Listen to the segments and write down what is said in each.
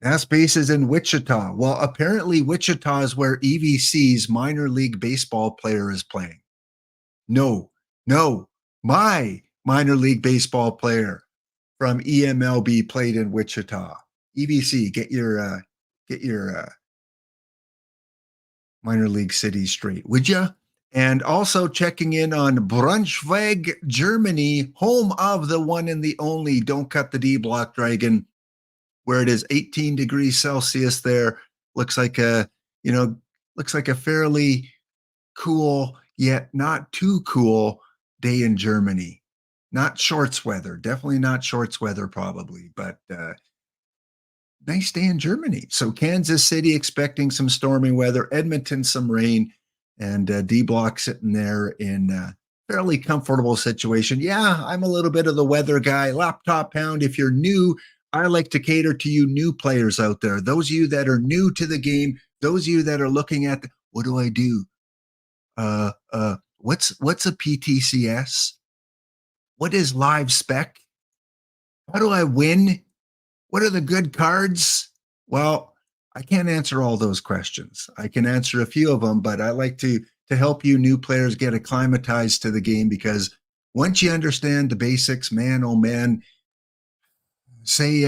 Mass base is in Wichita. Well, apparently Wichita is where EVC's minor league baseball player is playing. No, no, my minor league baseball player from EMLB played in Wichita. EVC, get your minor league cities straight, would you? And also checking in on Braunschweig, Germany, home of the one and the only Don't Cut the D Block Dragon, where it is 18 degrees Celsius there. Looks like a, looks like a fairly cool, yet not too cool day in Germany. Not shorts weather, definitely not shorts weather, probably, but nice day in Germany. So Kansas City expecting some stormy weather, Edmonton some rain, and D Block sitting there in a fairly comfortable situation. Yeah, I'm a little bit of the weather guy. Laptop Pound, if you're new, I like to cater to you new players out there. Those of you that are new to the game, those of you that are looking at what do I do? What's a PTCS? What is live spec? How do I win? What are the good cards? Well, I can't answer all those questions. I can answer a few of them, but I like to help you new players get acclimatized to the game, because once you understand the basics, man, oh man, say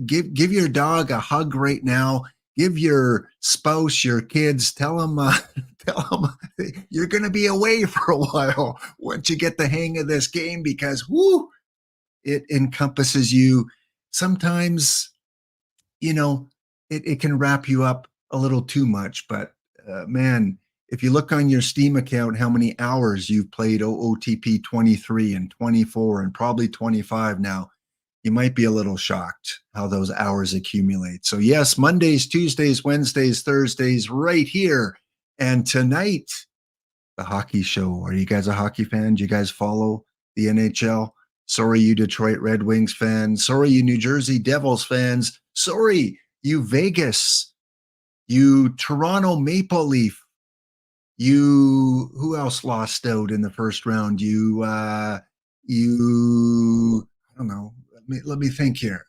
give your dog a hug right now. Give your spouse, your kids, tell them tell them you're going to be away for a while once you get the hang of this game, because whoo, it encompasses you. Sometimes, it can wrap you up a little too much, but man, if you look on your Steam account, how many hours you've played OOTP 23 and 24 and probably 25 now, you might be a little shocked how those hours accumulate. So yes, Mondays, Tuesdays, Wednesdays, Thursdays, right here. And tonight, the hockey show. Are you guys a hockey fan? Do you guys follow the NHL? Sorry, you Detroit Red Wings fans. Sorry, you New Jersey Devils fans. Sorry, you Vegas. You Toronto Maple Leaf. You, who else lost out in the first round? I don't know. Let me think here.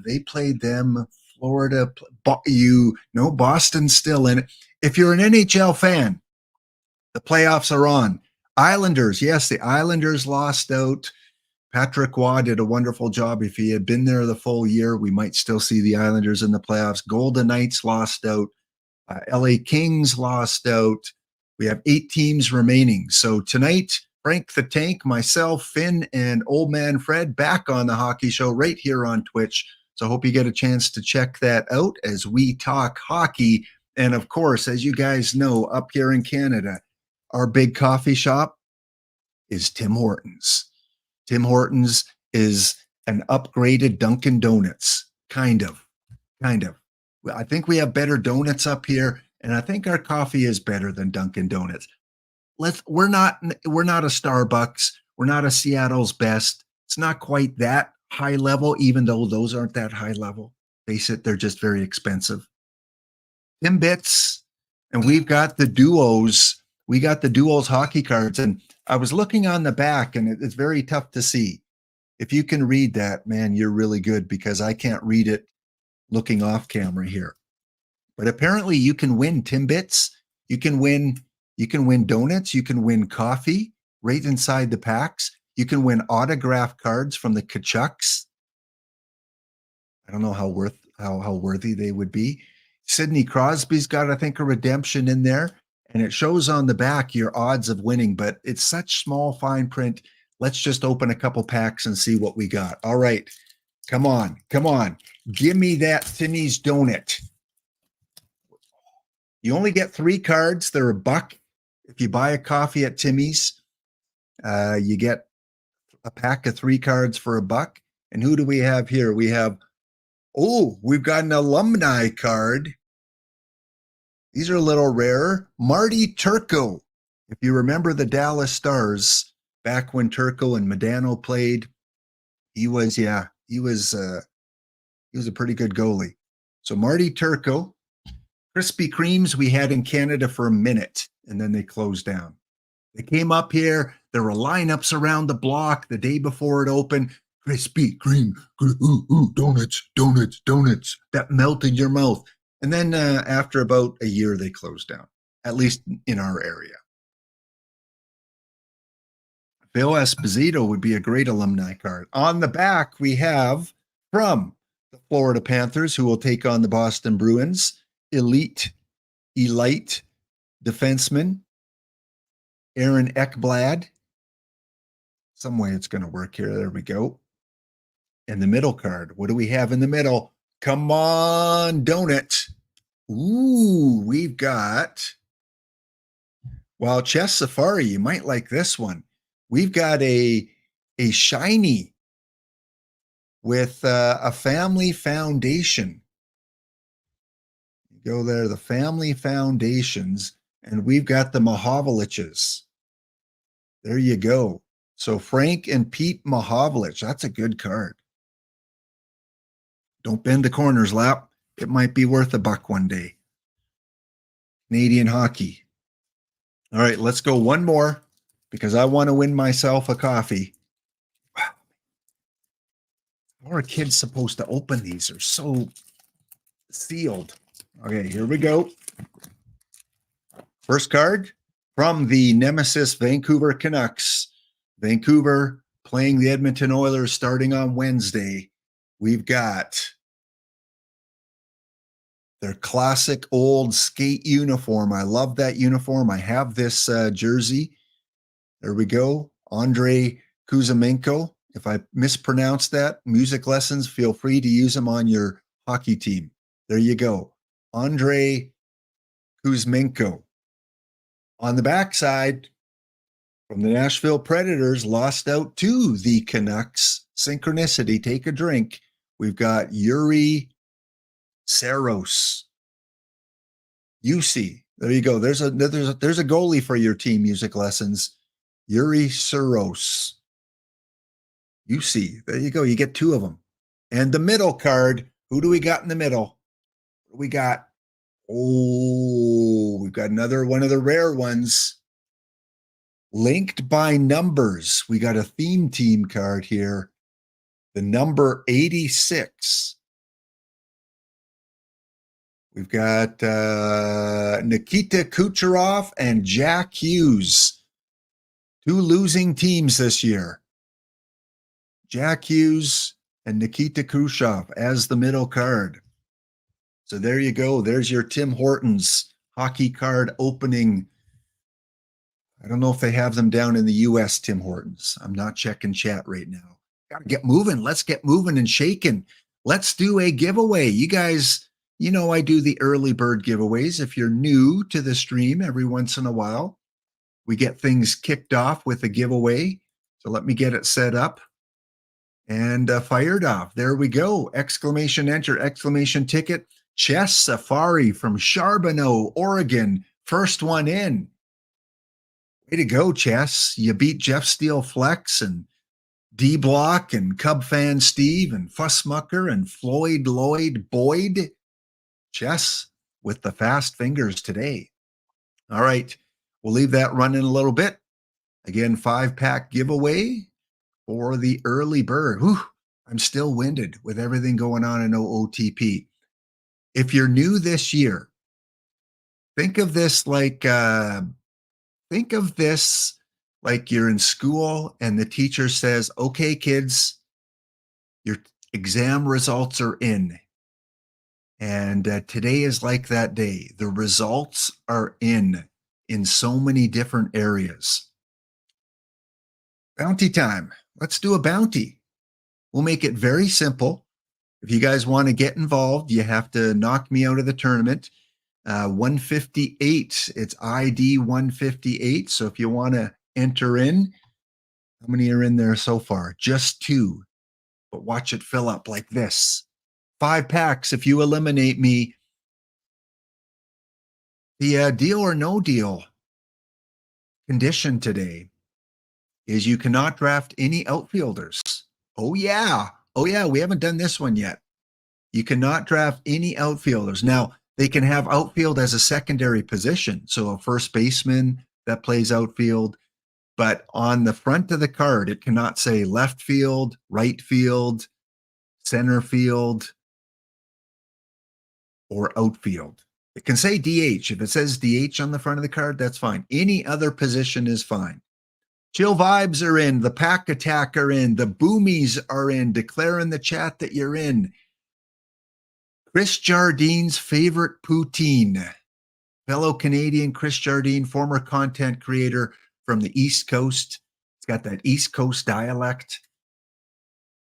They played them. Florida. Boston still in it. If you're an NHL fan, the playoffs are on. Islanders, yes, the Islanders lost out. Patrick Waugh did a wonderful job. If he had been there the full year, we might still see the Islanders in the playoffs. Golden Knights lost out. LA Kings lost out. We have 8 teams remaining. So tonight, Frank the Tank, myself, Finn, and Old Man Fred back on the hockey show right here on Twitch. So I hope you get a chance to check that out as we talk hockey. And of course, as you guys know, up here in Canada, our big coffee shop is Tim Hortons. Tim Hortons is an upgraded Dunkin' Donuts, kind of. I think we have better donuts up here, and I think our coffee is better than Dunkin' Donuts. We're not a Starbucks. We're not a Seattle's Best. It's not quite that high level, even though those aren't that high level. Face it, they're just very expensive. Timbits, and we've got the duos. We got the duos hockey cards, and I was looking on the back, and it's very tough to see. If you can read that, man, you're really good, because I can't read it looking off camera here. But apparently you can win Timbits. You can win donuts. You can win coffee right inside the packs. You can win autograph cards from the Kachucks. I don't know how worthy they would be. Sidney Crosby's got, I think, a redemption in there, and it shows on the back your odds of winning, but it's such small fine print. Let's just open a couple packs and see what we got. All right. Come on. Give me that Timmy's donut. You only get 3 cards. They're $1. If you buy a coffee at Timmy's, you get a pack of 3 cards for $1. And who do we have here? We've got an alumni card. These are a little rarer. Marty Turco. If you remember the Dallas Stars back when Turco and Modano played, he was a pretty good goalie. So Marty Turco. Krispy Kremes we had in Canada for a minute, and then they closed down. They came up here. There were lineups around the block the day before it opened. Krispy Kreme, ooh, donuts, donuts, donuts that melt in your mouth. And then after about a year, they closed down, at least in our area. Bill Esposito would be a great alumni card. On the back, we have from the Florida Panthers, who will take on the Boston Bruins, elite defenseman, Aaron Ekblad. Some way it's going to work here. There we go. And the middle card. What do we have in the middle? Come on, donut. Ooh, we've got, well, Chess Safari, you might like this one. We've got a shiny with a family foundation. Go there, the family foundations, and we've got the Mahovliches. There you go. So Frank and Pete Mahovlich, that's a good card. Don't bend the corners, Lap. It might be worth $1 one day. Canadian hockey. All right, let's go one more because I want to win myself a coffee. Wow. How are kids supposed to open these? They're so sealed. Okay, here we go. First card from the Nemesis Vancouver Canucks. Vancouver playing the Edmonton Oilers starting on Wednesday. We've got their classic old skate uniform. I love that uniform. I have this jersey. There we go. Andrei Kuzmenko. If I mispronounce that, music lessons, feel free to use them on your hockey team. There you go. Andrei Kuzmenko. On the backside, from the Nashville Predators, lost out to the Canucks. Synchronicity, take a drink. We've got Yuri Saros. UC. There you go. There's a goalie for your team, music lessons. Yuri Saros. UC. There you go. You get 2 of them. And the middle card, who do we got in the middle? We got, we've got another one of the rare ones. Linked by numbers. We got a theme team card here. The number 86. We've got Nikita Kucherov and Jack Hughes. 2 losing teams this year. Jack Hughes and Nikita Khrushchev as the middle card. So there you go. There's your Tim Hortons hockey card opening. I don't know if they have them down in the U.S., Tim Hortons. I'm not checking chat right now. Got to get moving. Let's get moving and shaking. Let's do a giveaway. You guys, you know I do the early bird giveaways. If you're new to the stream, every once in a while, we get things kicked off with a giveaway. So let me get it set up and fired off. There we go. Exclamation enter, exclamation ticket. Chess Safari from Charbonneau, Oregon. First one in. Way to go, Chess. You beat Jeff Steele Flex and D-Block and Cub fan Steve and Fussmucker and Floyd Lloyd Boyd. Chess with the fast fingers today. All right. We'll leave that running a little bit. Again, 5-pack giveaway for the early bird. Whew, I'm still winded with everything going on in OOTP. If you're new this year, think of this like you're in school and the teacher says, okay, kids, your exam results are in. And today is like that day. The results are in so many different areas. Bounty time. Let's do a bounty. We'll make it very simple. If you guys want to get involved, you have to knock me out of the tournament. 158. It's ID 158. So if you want to enter in, how many are in there so far? Just 2. But watch it fill up like this. 5 packs. If you eliminate me, the deal or no deal condition today is you cannot draft any outfielders. Oh, yeah. We haven't done this one yet. You cannot draft any outfielders. Now, they can have outfield as a secondary position. So a first baseman that plays outfield, but on the front of the card, it cannot say left field, right field, center field, or outfield. It can say DH. If it says DH on the front of the card, that's fine. Any other position is fine. Chill vibes are in. The pack attack are in. The boomies are in. Declare in the chat that you're in. Chris Jardine's favorite poutine. Fellow Canadian Chris Jardine, former content creator from the East Coast. He's got that East Coast dialect,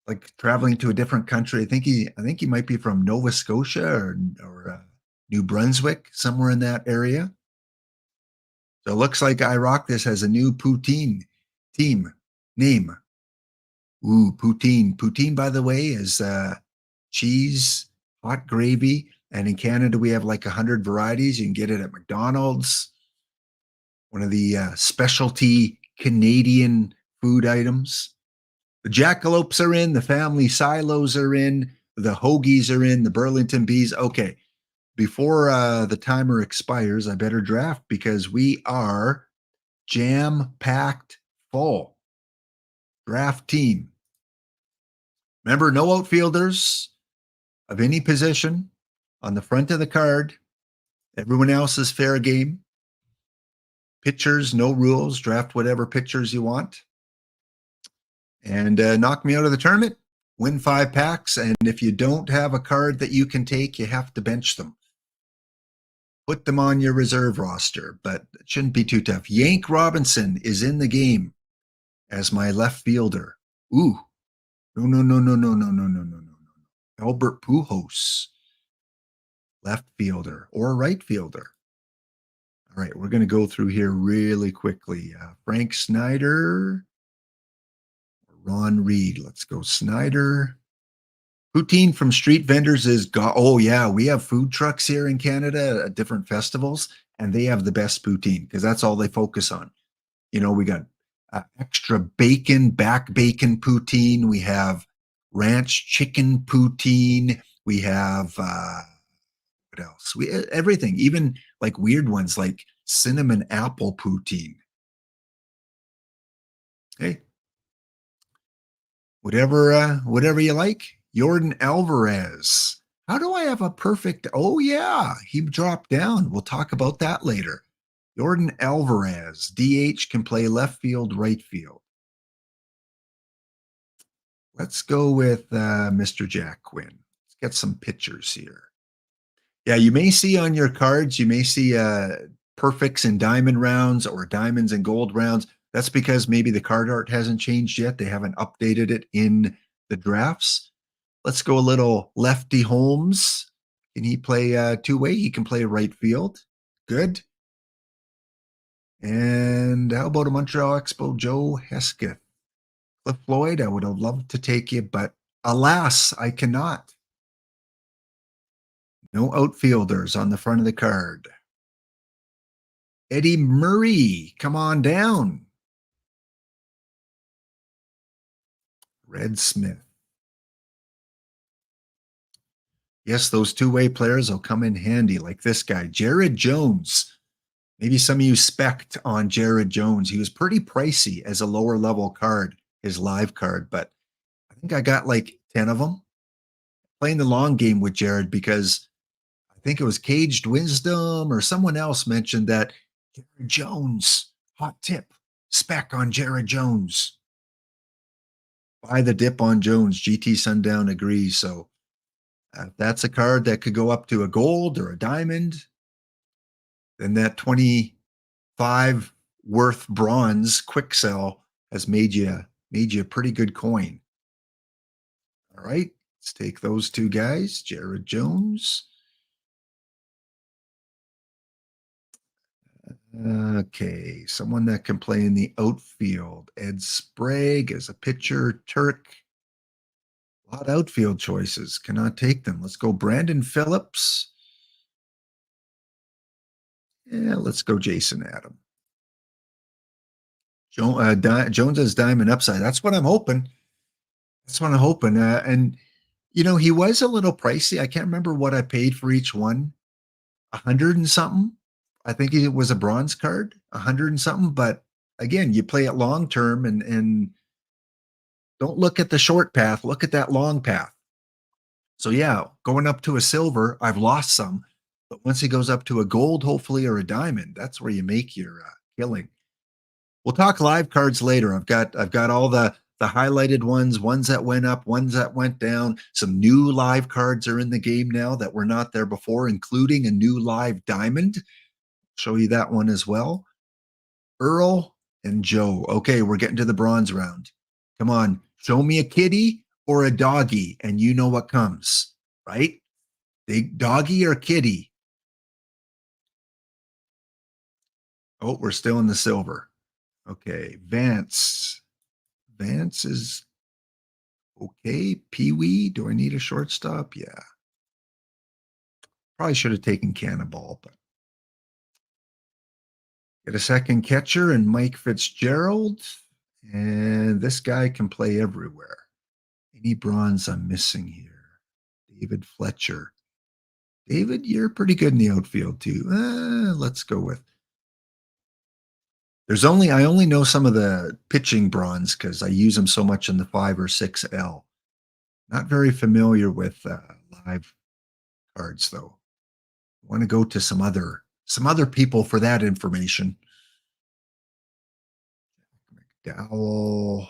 like traveling to a different country. I think he might be from Nova Scotia or New Brunswick, somewhere in that area. So it looks like I Rock This has a new poutine team name. Ooh, poutine. Poutine, by the way, is cheese, hot gravy. And in Canada, we have like 100 varieties. You can get it at McDonald's. One of the specialty Canadian food items. The jackalopes are in. The family silos are in. The hoagies are in. The Burlington Bees. Okay. Before the timer expires, I better draft because we are jam-packed full. Draft team. Remember, no outfielders of any position on the front of the card. Everyone else is fair game. Pitchers, no rules. Draft whatever pitchers you want. And knock me out of the tournament. Win 5 packs. And if you don't have a card that you can take, you have to bench them. Put them on your reserve roster, but it shouldn't be too tough. Yank Robinson is in the game as my left fielder. Ooh. No. Albert Pujols, left fielder or right fielder. All right, we're going to go through here really quickly. Frank Snyder, Ron Reed. Let's go Snyder. Poutine from street vendors is oh yeah, we have food trucks here in Canada at different festivals, and they have the best poutine because that's all they focus on. You know, we got extra bacon, back bacon poutine. We have ranch chicken poutine. We have what else? Everything, even like weird ones like cinnamon apple poutine. Hey, whatever you like. Jordan Alvarez. How do I have a perfect? Oh yeah, he dropped down. We'll talk about that later. Jordan Alvarez, DH, can play left field, right field. Let's go with Mr. Jack Quinn. Let's get some pictures here. Yeah, you may see on your cards, you may see perfects in diamond rounds or diamonds and gold rounds. That's because maybe the card art hasn't changed yet. They haven't updated it in the drafts. Let's go a little Lefty Holmes. Can he play two-way? He can play right field. Good. And how about a Montreal Expo Joe Hesketh? Cliff Floyd, I would have loved to take you, but alas, I cannot. No outfielders on the front of the card. Eddie Murray, come on down. Red Smith. Yes, those two-way players will come in handy, like this guy, Jared Jones. Maybe some of you spec'd on Jared Jones. He was pretty pricey as a lower level card, his live card, but I think I got like 10 of them. Playing the long game with Jared because I think it was Caged Wisdom or someone else mentioned that Jared Jones, hot tip, spec on Jared Jones. Buy the dip on Jones. GT Sundown agrees. So that's a card that could go up to a gold or a diamond. Then that 25 worth bronze quick sell has made you a pretty good coin. All right, let's take those two guys. Jared Jones. Okay, someone that can play in the outfield. Ed Sprague as a pitcher. Turk. A lot of outfield choices. Cannot take them. Let's go Brandon Phillips. Yeah, let's go Jason Adam. Jones has diamond upside. That's what I'm hoping. That's what I'm hoping. And, you know, he was a little pricey. I can't remember what I paid for each one. 100 and something. I think it was a bronze card, 100 and something. But again, you play it long term and don't look at the short path, look at that long path. So yeah, going up to a silver, I've lost some, but once he goes up to a gold, hopefully, or a diamond, that's where you make your killing. We'll talk live cards later. I've got all the highlighted ones that went up, ones that went down. Some new live cards are in the game now that were not there before, including a new live diamond. Show you that one as well. Earl and Joe. Okay, we're getting to the bronze round. Come on, show me a kitty or a doggy, and you know what comes, right? Big doggy or kitty? Oh, we're still in the silver. Okay, Vance. Vance is okay. Pee Wee, do I need a shortstop? Yeah. Probably should have taken Cannonball, but get a second catcher and Mike Fitzgerald. And this guy can play everywhere. Any bronze I'm missing here? David Fletcher. David, you're pretty good in the outfield too. Let's go with. I only know some of the pitching bronze because I use them so much in the 5 or 6L. Not very familiar with live cards though. I want to go to some other people for that information. McDowell,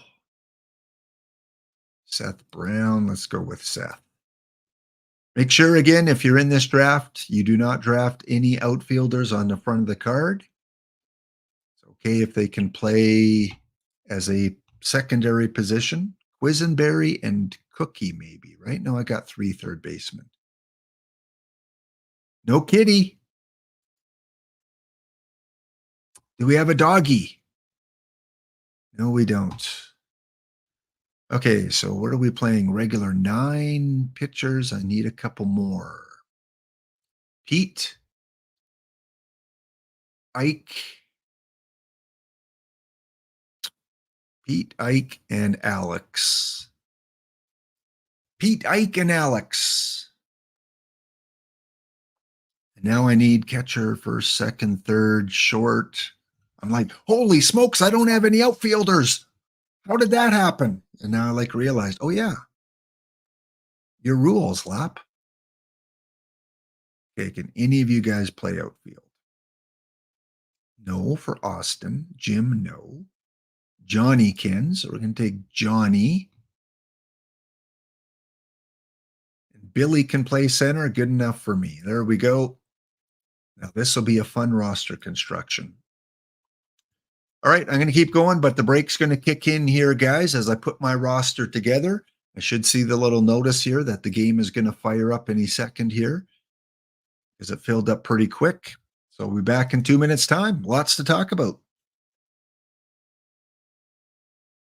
Seth Brown. Let's go with Seth. Make sure again, if you're in this draft, you do not draft any outfielders on the front of the card. It's okay if they can play as a secondary position. Quisenberry and Cookie, maybe, right? No, I got 3 third basemen. No kitty. Do we have a doggy? No, we don't. Okay, so what are we playing? Regular 9 pitchers. I need a couple more. Pete, Ike, and Alex. Pete, Ike, and Alex. And now I need catcher, first, second, third, short. I'm like, holy smokes, I don't have any outfielders. How did that happen? And now I realized, oh yeah, your rules, Lap. Okay, can any of you guys play outfield? No for Austin. Jim, no. Johnny can, so we're going to take Johnny. And Billy can play center. Good enough for me. There we go. Now this will be a fun roster construction. All right, I'm going to keep going, but the break's going to kick in here, guys, as I put my roster together. I should see the little notice here that the game is going to fire up any second here because it filled up pretty quick. So we'll be back in 2 minutes' time. Lots to talk about.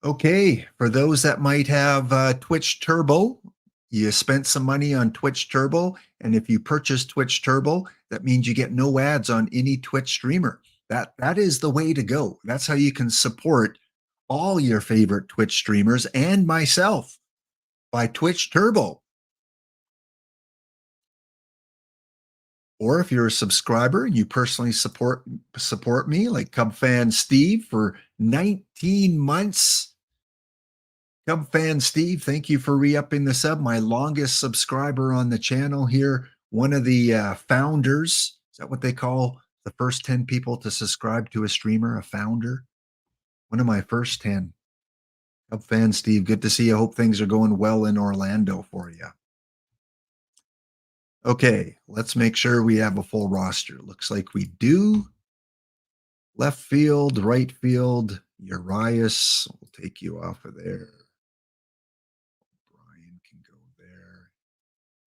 Okay, for those that might have Twitch Turbo, you spent some money on Twitch Turbo, and if you purchase Twitch Turbo, that means you get no ads on any Twitch streamer. That is the way to go. That's how you can support all your favorite Twitch streamers and myself by Twitch Turbo. Or if you're a subscriber and you personally support me, like Cub fan Steve for 19 months. Cub fan Steve, thank you for re-upping the sub. My longest subscriber on the channel here. One of the founders. Is that what they call the first 10 people to subscribe to a streamer, a founder? One of my first 10. Cub fan Steve, good to see you. Hope things are going well in Orlando for you. Okay, let's make sure we have a full roster. Looks like we do. Left field, right field, Urias. We'll take you off of there. Brian can go there.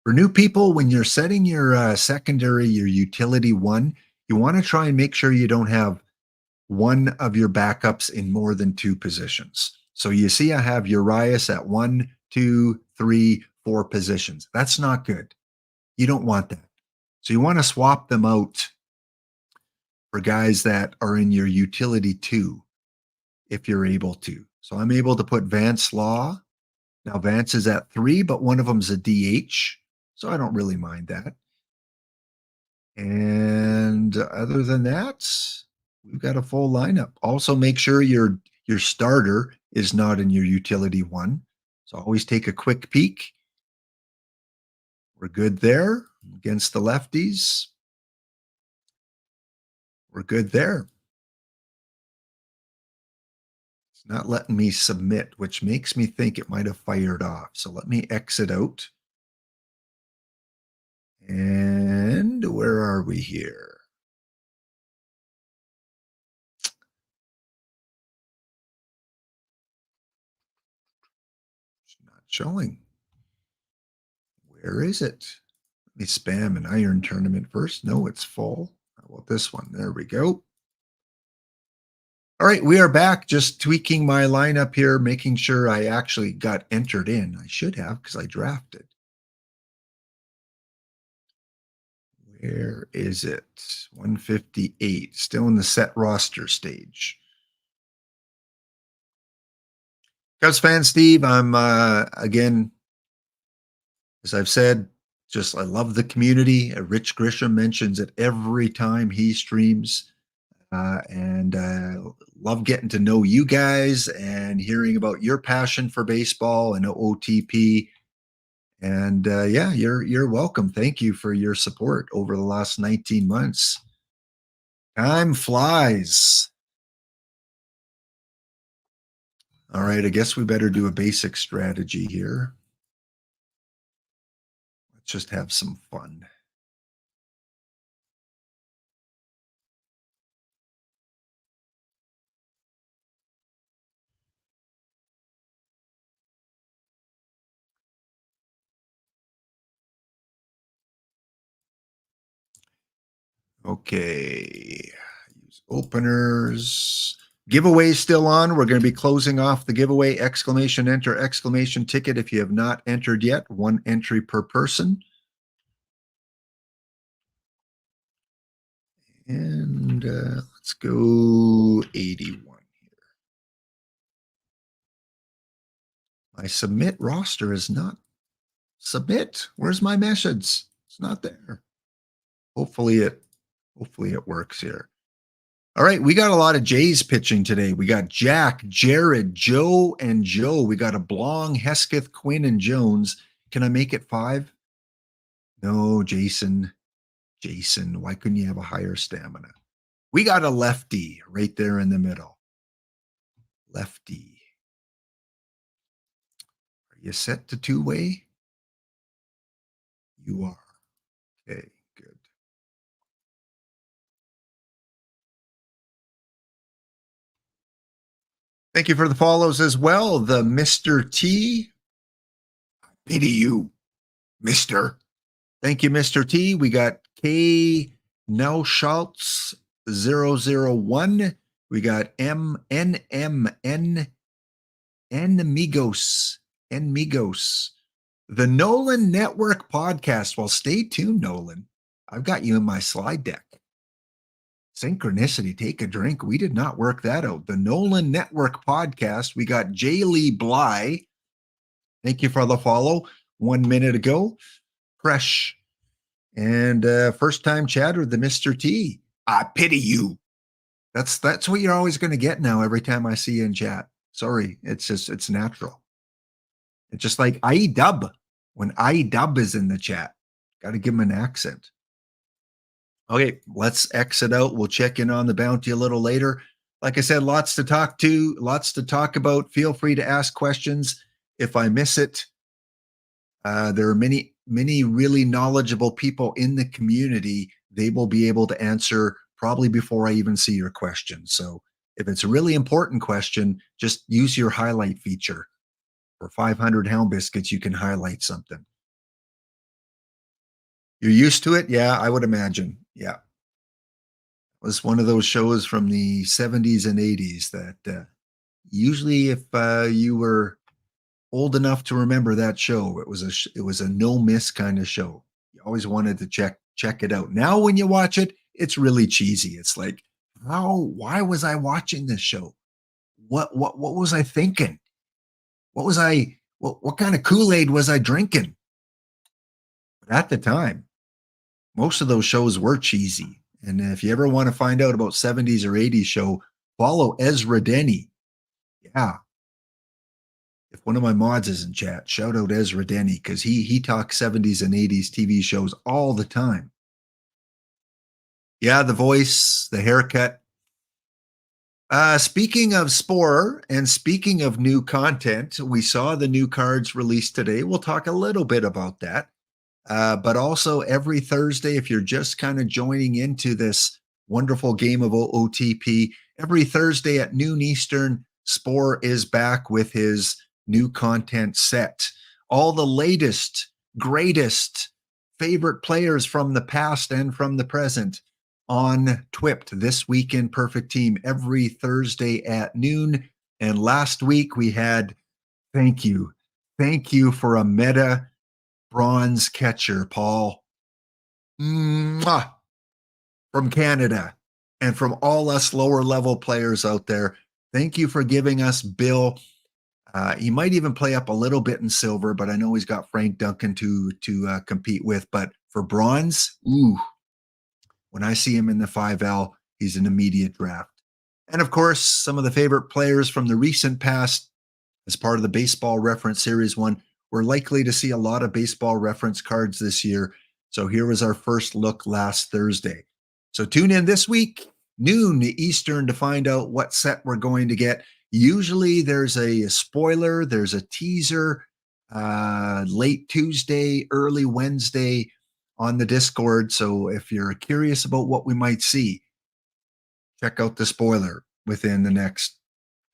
For new people, when you're setting your secondary, your utility 1, you want to try and make sure you don't have one of your backups in more than 2 positions. So you see I have Urias at 1, 2, 3, 4 positions. That's not good. You don't want that. So you want to swap them out for guys that are in your utility 2, if you're able to. So I'm able to put Vance Law. Now Vance is at 3, but one of them's a DH. So I don't really mind that. And other than that, we've got a full lineup. Also, make sure your starter is not in your utility one. So always take a quick peek. We're good there against the lefties. We're good there. It's not letting me submit, which makes me think it might have fired off. So let me exit out. And where are we here? It's not showing. Where is it? Let me spam an iron tournament first. No, it's full. How about this one? There we go. All right, we are back. Just tweaking my lineup here, making sure I actually got entered in. I should have because I drafted. Where is it? 158. Still in the set roster stage. Cubs fan Steve, I'm again, as I've said, just I love the community. Rich Grisham mentions it every time he streams. And love getting to know you guys and hearing about your passion for baseball and OOTP. And yeah, you're welcome. Thank you for your support over the last 19 months. Time flies. All right, I guess we better do a basic strategy here. Let's just have some fun. Okay, use openers. Giveaway still on. We're going to be closing off the giveaway. Exclamation enter, exclamation ticket. If you have not entered yet, one entry per person. And let's go 81 here. My submit roster is not submit. Where's my message? It's not there. Hopefully it works here. All right, we got a lot of Jays pitching today. We got Jack, Jared, Joe, and Joe. We got a Blong, Hesketh, Quinn, and Jones. Can I make it 5? No, Jason. Jason, why couldn't you have a higher stamina? We got a lefty right there in the middle. Lefty. Are you set to two-way? You are. Okay, good. Thank you for the follows as well. The Mr. T. Pity you, Mr. Thank you, Mr. T. We got K. Nauschaltz 001. We got MNMN Enmigos. Enmigos. The Nolan Network podcast. Well, stay tuned, Nolan. I've got you in my slide deck. Synchronicity, take a drink. We did not work that out. The Nolan Network podcast. We got J. Lee Bly. Thank you for the follow. 1 minute ago. Fresh. And first time chatter, the Mr. T. I pity you. That's what you're always going to get now every time I see you in chat. Sorry, it's natural. It's just like IDub. When IDub is in the chat, got to give him an accent. Okay, let's exit out. We'll check in on the bounty a little later. Like I said, lots to talk to, lots to talk about. Feel free to ask questions. If I miss it, there are many really knowledgeable people in the community. They will be able to answer probably before I even see your question. So if it's a really important question, just use your highlight feature. For 500 Hound Biscuits, you can highlight something. You're used to it? Yeah, I would imagine. Yeah. It was one of those shows from the 70s and 80s that usually if you were old enough to remember that show, it was a no miss kind of show. You always wanted to check it out. Now when you watch it, it's really cheesy. It's like, why was I watching this show? What was I thinking? What kind of Kool-Aid was I drinking? But at the time, most of those shows were cheesy And if you ever want to find out about 70s or 80s show, follow Ezra Denny. Yeah. If one of my mods is in chat, shout out Ezra Denny because he talks 70s and 80s TV shows all the time. Yeah, the voice, the haircut. Speaking of Spore and speaking of new content, we saw the new cards released today. We'll talk a little bit about that. But also every Thursday, if you're just kind of joining into this wonderful game of OOTP, every Thursday at noon Eastern, Spore is back with his new content set. All the latest, greatest, favorite players from the past and from the present on Twipped this week in Perfect Team every Thursday at noon. And last week we had, thank you for a meta bronze catcher, Paul. Mwah! From Canada and from all us lower level players out there. Thank you for giving us Bill. He might even play up a little bit in silver, but I know he's got Frank Duncan to compete with. But for bronze, ooh, when I see him in the 5L, he's an immediate draft. And of course, some of the favorite players from the recent past as part of the Baseball Reference Series 1. We're likely to see a lot of baseball reference cards this year. So here was our first look last Thursday. So tune in this week, noon Eastern, to find out what set we're going to get. Usually there's a spoiler, there's a teaser late Tuesday, early Wednesday on the Discord. So if you're curious about what we might see, check out the spoiler within the next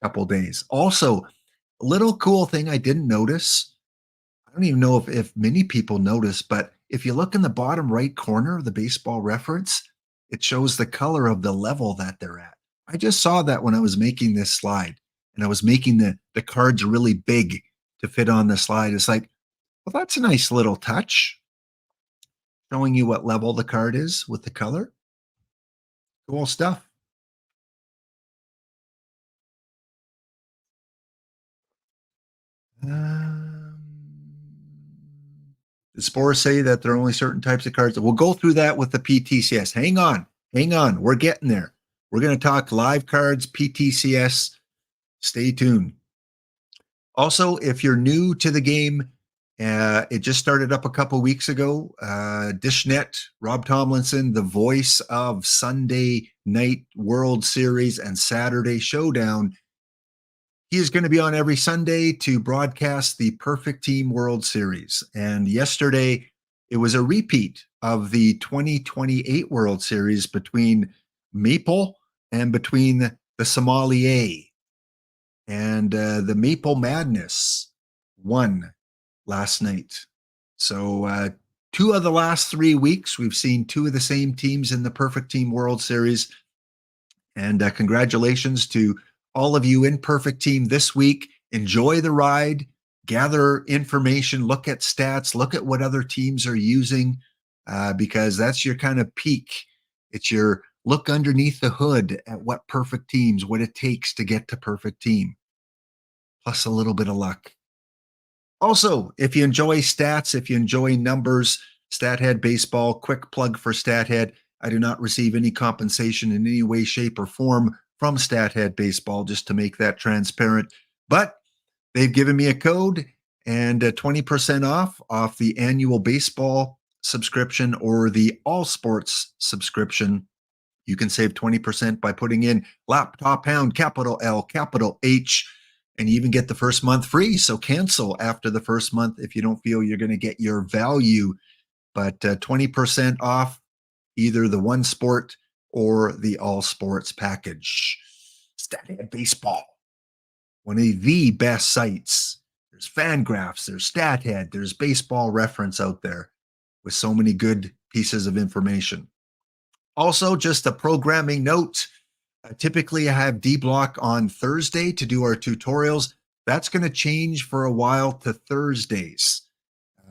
couple days. Also, a little cool thing I didn't notice. I don't even know if many people notice, but if you look in the bottom right corner of the Baseball Reference, it shows the color of the level that they're at. I just saw that when I was making this slide, and I was making the cards really big to fit on the slide. It's like, well, that's a nice little touch, showing you what level the card is with the color. Cool stuff. The Spores say that there are only certain types of cards. We'll go through that with the PTCS. Hang on. We're getting there. We're going to talk live cards, PTCS. Stay tuned. Also, if you're new to the game, it just started up a couple weeks ago. Dishnet, Rob Tomlinson, the voice of Sunday Night World Series and Saturday Showdown. He is going to be on every Sunday to broadcast the Perfect Team World Series. And yesterday, it was a repeat of the 2028 World Series between Maple and between the Sommelier. And the Maple Madness won last night. So 2 of the last 3 weeks, we've seen 2 of the same teams in the Perfect Team World Series. And congratulations to all of you in Perfect Team this week. Enjoy the ride, gather information, look at stats, look at what other teams are using, because that's your kind of peak. It's your look underneath the hood at what perfect teams, what it takes to get to Perfect Team, plus a little bit of luck. Also, if you enjoy stats, if you enjoy numbers, StatHead Baseball, quick plug for StatHead. I do not receive any compensation in any way, shape, or form from StatHead Baseball, just to make that transparent. But they've given me a code and 20% off the annual baseball subscription or the all sports subscription. You can save 20% by putting in laptop pound, capital L, capital H, and you even get the first month free. So cancel after the first month if you don't feel you're going to get your value. But 20% off either the one sport or the all sports package. StatHead Baseball, one of the best sites. There's Fangraphs, there's StatHead, there's Baseball Reference out there with so many good pieces of information. Also, just a programming note. Typically, I have D-Block on Thursday to do our tutorials. That's going to change for a while to Thursdays.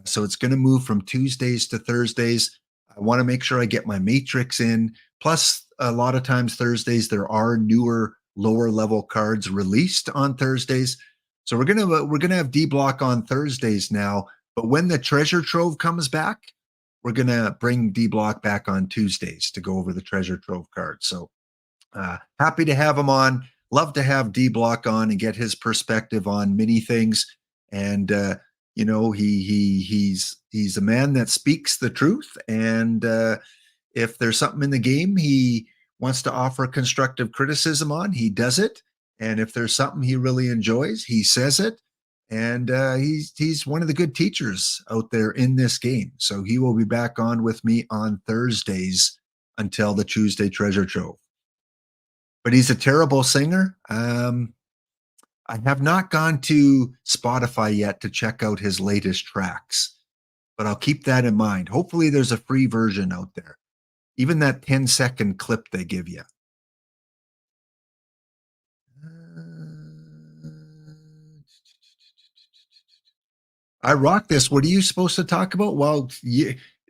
So it's going to move from Tuesdays to Thursdays. I want to make sure I get my matrix in. Plus, a lot of times Thursdays, there are newer, lower level cards released on Thursdays. So we're gonna have D-Block on Thursdays now. But when the treasure trove comes back, we're going to bring D Block back on Tuesdays to go over the treasure trove cards. So happy to have him on. Love to have D Block on and get his perspective on many things. And he's a man that speaks the truth. And if there's something in the game he wants to offer constructive criticism on, he does it. And if there's something he really enjoys, he says it. And he's one of the good teachers out there in this game. So he will be back on with me on Thursdays until the Tuesday Treasure Trove. But he's a terrible singer. I have not gone to Spotify yet to check out his latest tracks, but I'll keep that in mind. Hopefully there's a free version out there. Even that 10-second clip they give you. I rock this. What are you supposed to talk about? Well,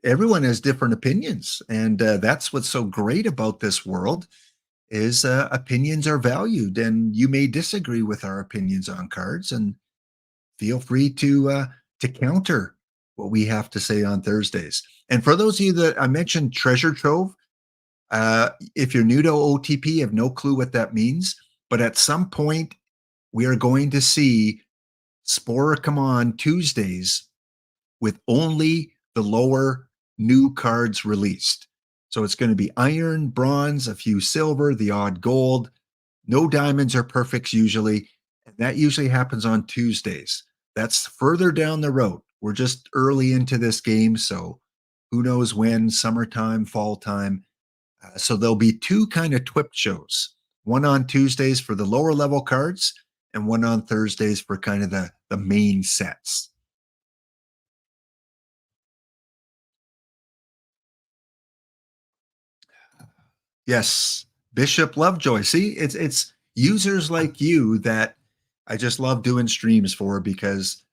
everyone has different opinions, and that's what's so great about this world is opinions are valued, and you may disagree with our opinions on cards, and feel free to counter what we have to say on Thursdays. And for those of you that I mentioned Treasure Trove, if you're new to OOTP, you have no clue what that means, but at some point we are going to see Spore come on Tuesdays with only the lower new cards released. So it's going to be iron, bronze, a few silver, the odd gold. No diamonds or perfects usually. And that usually happens on Tuesdays. That's further down the road. We're just early into this game. So who knows when, summertime, fall time. So there'll be two kind of TWIP shows. One on Tuesdays for the lower level cards and one on Thursdays for kind of the main sets. Yes, Bishop Lovejoy. See, it's users like you that I just love doing streams for, because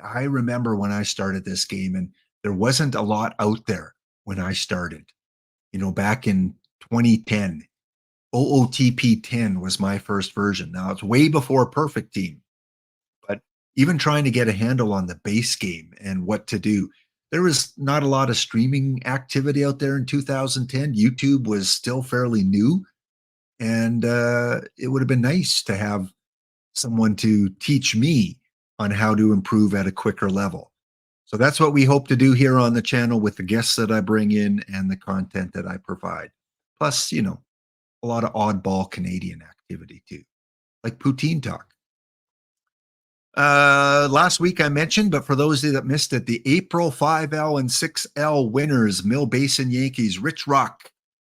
I remember when I started this game and there wasn't a lot out there when I started. Back in 2010, OOTP 10 was my first version. Now it's way before Perfect Team, but even trying to get a handle on the base game and what to do, there was not a lot of streaming activity out there in 2010. YouTube was still fairly new, and it would have been nice to have someone to teach me on how to improve at a quicker level. So that's what we hope to do here on the channel with the guests that I bring in and the content that I provide. Plus, a lot of oddball Canadian activity too, like Poutine Talk. Last week I mentioned, but for those of you that missed it, the April 5L and 6L winners, Mill Basin Yankees, Rich Rock,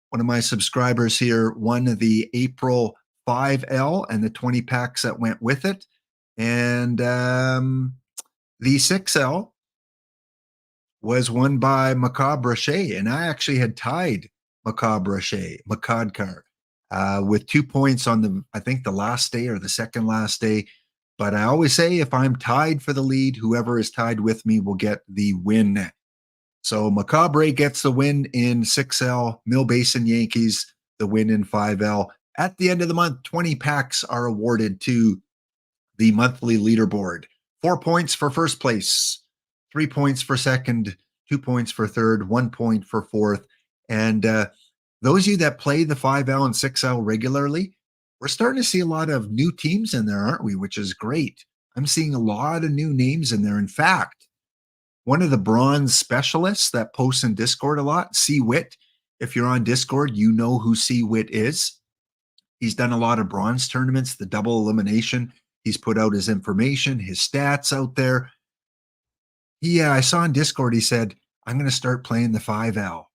one of my subscribers here, won the April 5L and the 20 packs that went with it. And the 6L was won by Macabre Rocher, and I actually had tied Macabre Rocher, Macadkar, with 2 points on I think the last day or the second last day. But I always say if I'm tied for the lead, whoever is tied with me will get the win. So Macabre gets the win in 6L, Mill Basin Yankees, the win in 5L. At the end of the month, 20 packs are awarded to the monthly leaderboard. 4 points for first place, 3 points for second, 2 points for third, 1 point for fourth. And those of you that play the 5L and 6L regularly, we're starting to see a lot of new teams in there, aren't we? Which is great. I'm seeing a lot of new names in there. In fact, one of the bronze specialists that posts in Discord a lot, C Wit. If you're on Discord, you know who C Wit is. He's done a lot of bronze tournaments, the double elimination. He's put out his information, his stats out there. I saw on Discord, he said, I'm going to start playing the 5L.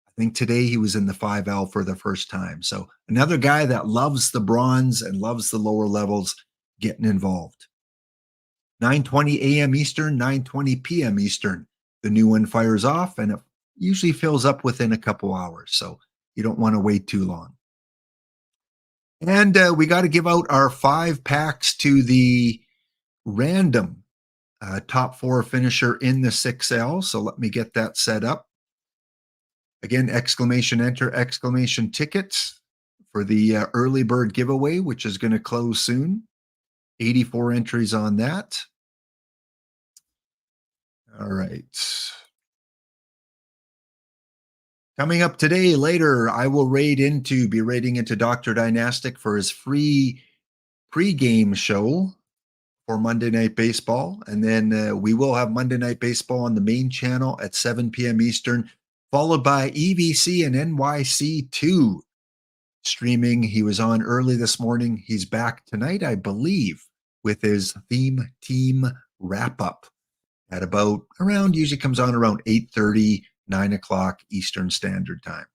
I think today he was in the 5L for the first time. So another guy that loves the bronze and loves the lower levels getting involved. 9:20 a.m. Eastern, 9:20 p.m. Eastern. The new one fires off, and it usually fills up within a couple hours. So you don't want to wait too long. And we got to give out our 5 packs to the random top 4 finisher in the 6L. So let me get that set up. Again, exclamation enter, exclamation tickets for the early bird giveaway, which is going to close soon. 84 entries on that. All right. Coming up today, later, I will be raiding into Dr. Dynastic for his free pregame show for Monday Night Baseball. And then we will have Monday Night Baseball on the main channel at 7 p.m. Eastern, followed by EVC and NYC2 streaming. He was on early this morning. He's back tonight, I believe, with his theme team wrap up at about around, usually comes on around 8:30, 9 o'clock Eastern Standard Time.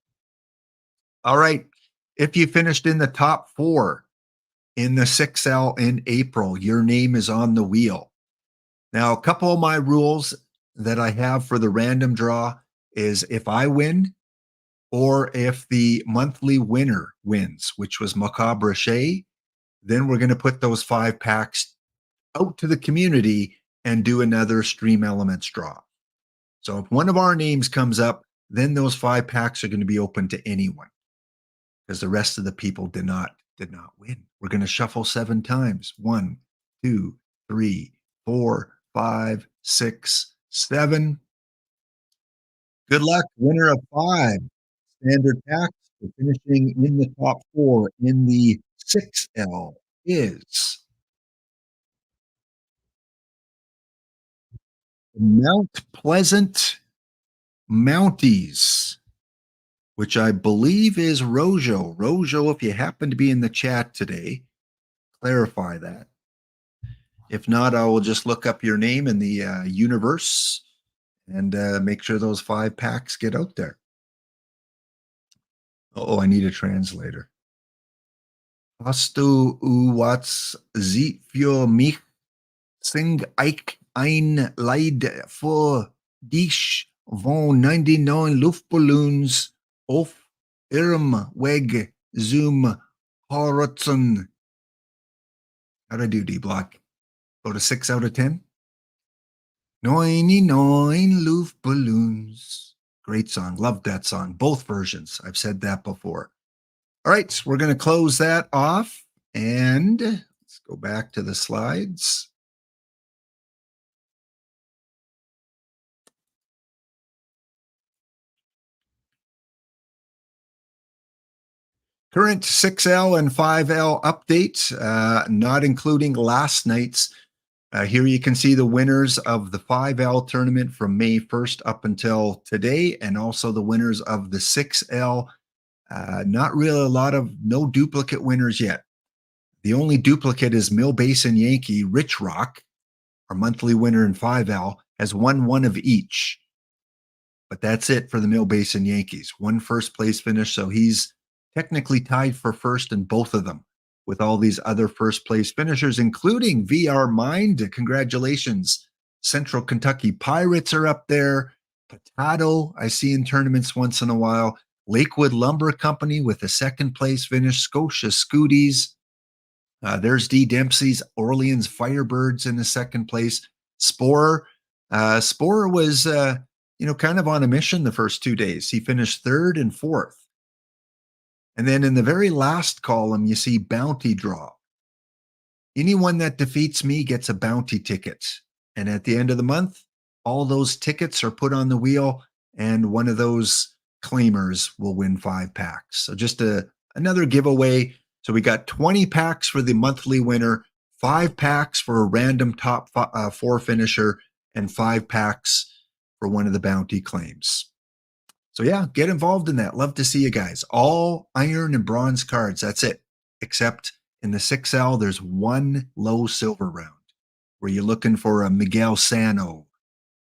All right. If you finished in the top 4 in the 6L in April, your name is on the wheel. Now, a couple of my rules that I have for the random draw is if I win or if the monthly winner wins, which was Macabre Shea, then we're going to put those 5 packs out to the community and do another Stream Elements draw. So if one of our names comes up, then those 5 packs are going to be open to anyone because the rest of the people did not win. We're going to shuffle 7 times. 1, 2, 3, 4, 5, 6, 7. Good luck. Winner of 5 standard packs for finishing in the top 4 in the 6L is Mount Pleasant Mounties, which I believe is Rojo. Rojo, if you happen to be in the chat today, clarify that. If not, I will just look up your name in the universe and make sure those 5 packs get out there. Oh, I need a translator. Hast du was sie für mich sing ich ein Lied für dich von 99 Luftballons auf ihrem Weg zum Horizon. How'd I do, D-Block? Go to 6 out of 10? 99 Luftballons. Great song. Loved that song. Both versions. I've said that before. All right, we're going to close that off and let's go back to the slides. Current 6L and 5L updates, not including last night's. Here you can see the winners of the 5L tournament from May 1st up until today, and also the winners of the 6L. Not really no duplicate winners yet. The only duplicate is Mill Basin Yankee. Rich Rock, our monthly winner in 5L, has won one of each. But that's it for the Mill Basin Yankees. One first place finish, so he's technically tied for first in both of them with all these other first place finishers, including VR Mind. Congratulations. Central Kentucky Pirates are up there. Potato, I see in tournaments once in a while. Lakewood Lumber Company with a second place finish. Scotia Scooties. There's D. Dempsey's Orleans Firebirds in the second place. Spore. Spore was, kind of on a mission the first 2 days. He finished 3rd and 4th. And then in the very last column, you see bounty draw. Anyone that defeats me gets a bounty ticket. And at the end of the month, all those tickets are put on the wheel, and one of those claimers will win 5 packs. So just another giveaway. So we got 20 packs for the monthly winner, 5 packs for a random top 4 finisher, and 5 packs for one of the bounty claims. So yeah, get involved in that. Love to see you guys. All iron and bronze cards. That's it. Except in the 6L, there's one low silver round where you're looking for a Miguel Sano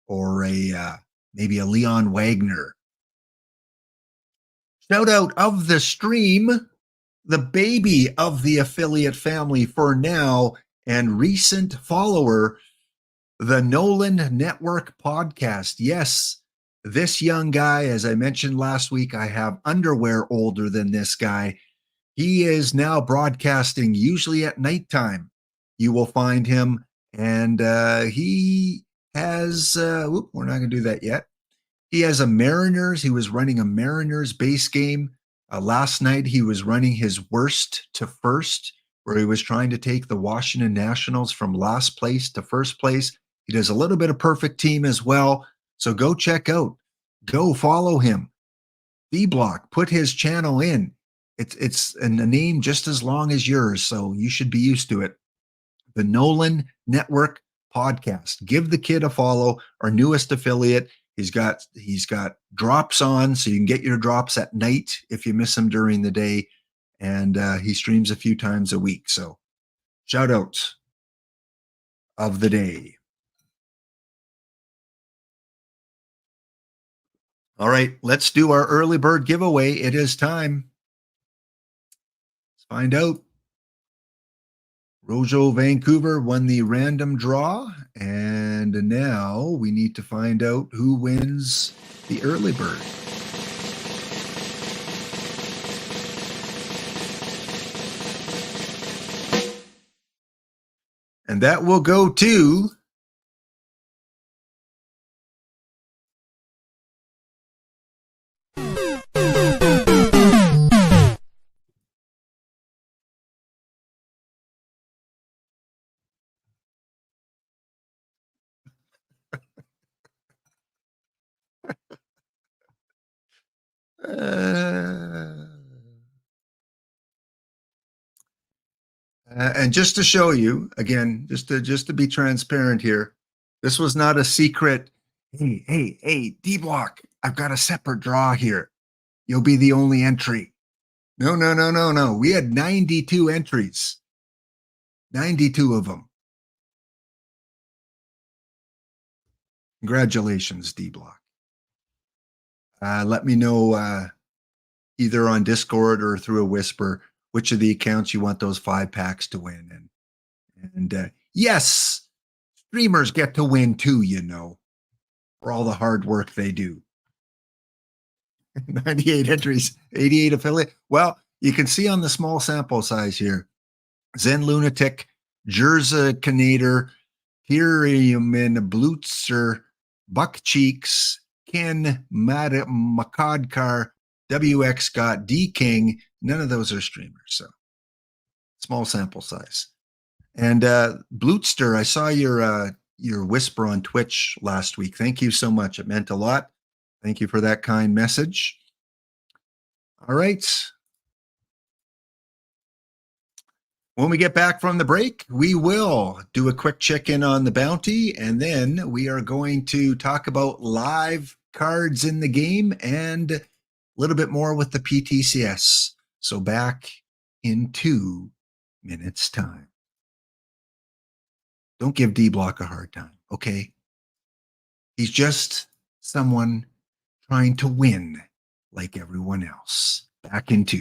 or maybe a Leon Wagner. Shout out of the stream, the baby of the affiliate family for now and recent follower, the Nolan Network podcast. Yes. This young guy, as I mentioned last week, I have underwear older than this guy. He is now broadcasting usually at nighttime. You will find him, and he has, we're not going to do that yet. He has he was running a Mariners base game. Last night, he was running his worst to first, where he was trying to take the Washington Nationals from last place to first place. He does a little bit of perfect team as well. So go check out, go follow him. D-Block, put his channel in. It's a name just as long as yours, so you should be used to it. The Nolan Network Podcast. Give the kid a follow, our newest affiliate. He's got drops on, so you can get your drops at night if you miss him during the day. And he streams a few times a week. So shout out of the day. All right, let's do our early bird giveaway. It is time. Let's find out. Rojo Vancouver won the random draw, and now we need to find out who wins the early bird. And that will go to and just to show you again, just to be transparent here, this was not a secret. Hey, D-Block, I've got a separate draw here. You'll be the only entry. No. We had 92 entries. 92 of them. Congratulations, D-Block. Let me know either on Discord or through a whisper which of the accounts you want those 5 packs to win. And yes, streamers get to win too, you know, for all the hard work they do. 98 entries, 88 affiliate. Well, you can see on the small sample size here, Zen Lunatic, Jerza Canader, Tyriumin Blutzer, Buck Cheeks, Ken Makadkar, WX Scott, D King. None of those are streamers, so small sample size. And Blutster, I saw your whisper on Twitch last week. Thank you so much. It meant a lot. Thank you for that kind message. All right. When we get back from the break, we will do a quick check-in on the bounty, and then we are going to talk about live cards in the game and a little bit more with the PTCS. So back in 2 minutes' time. Don't give D-Block a hard time, okay? He's just someone trying to win like everyone else. Back in 2.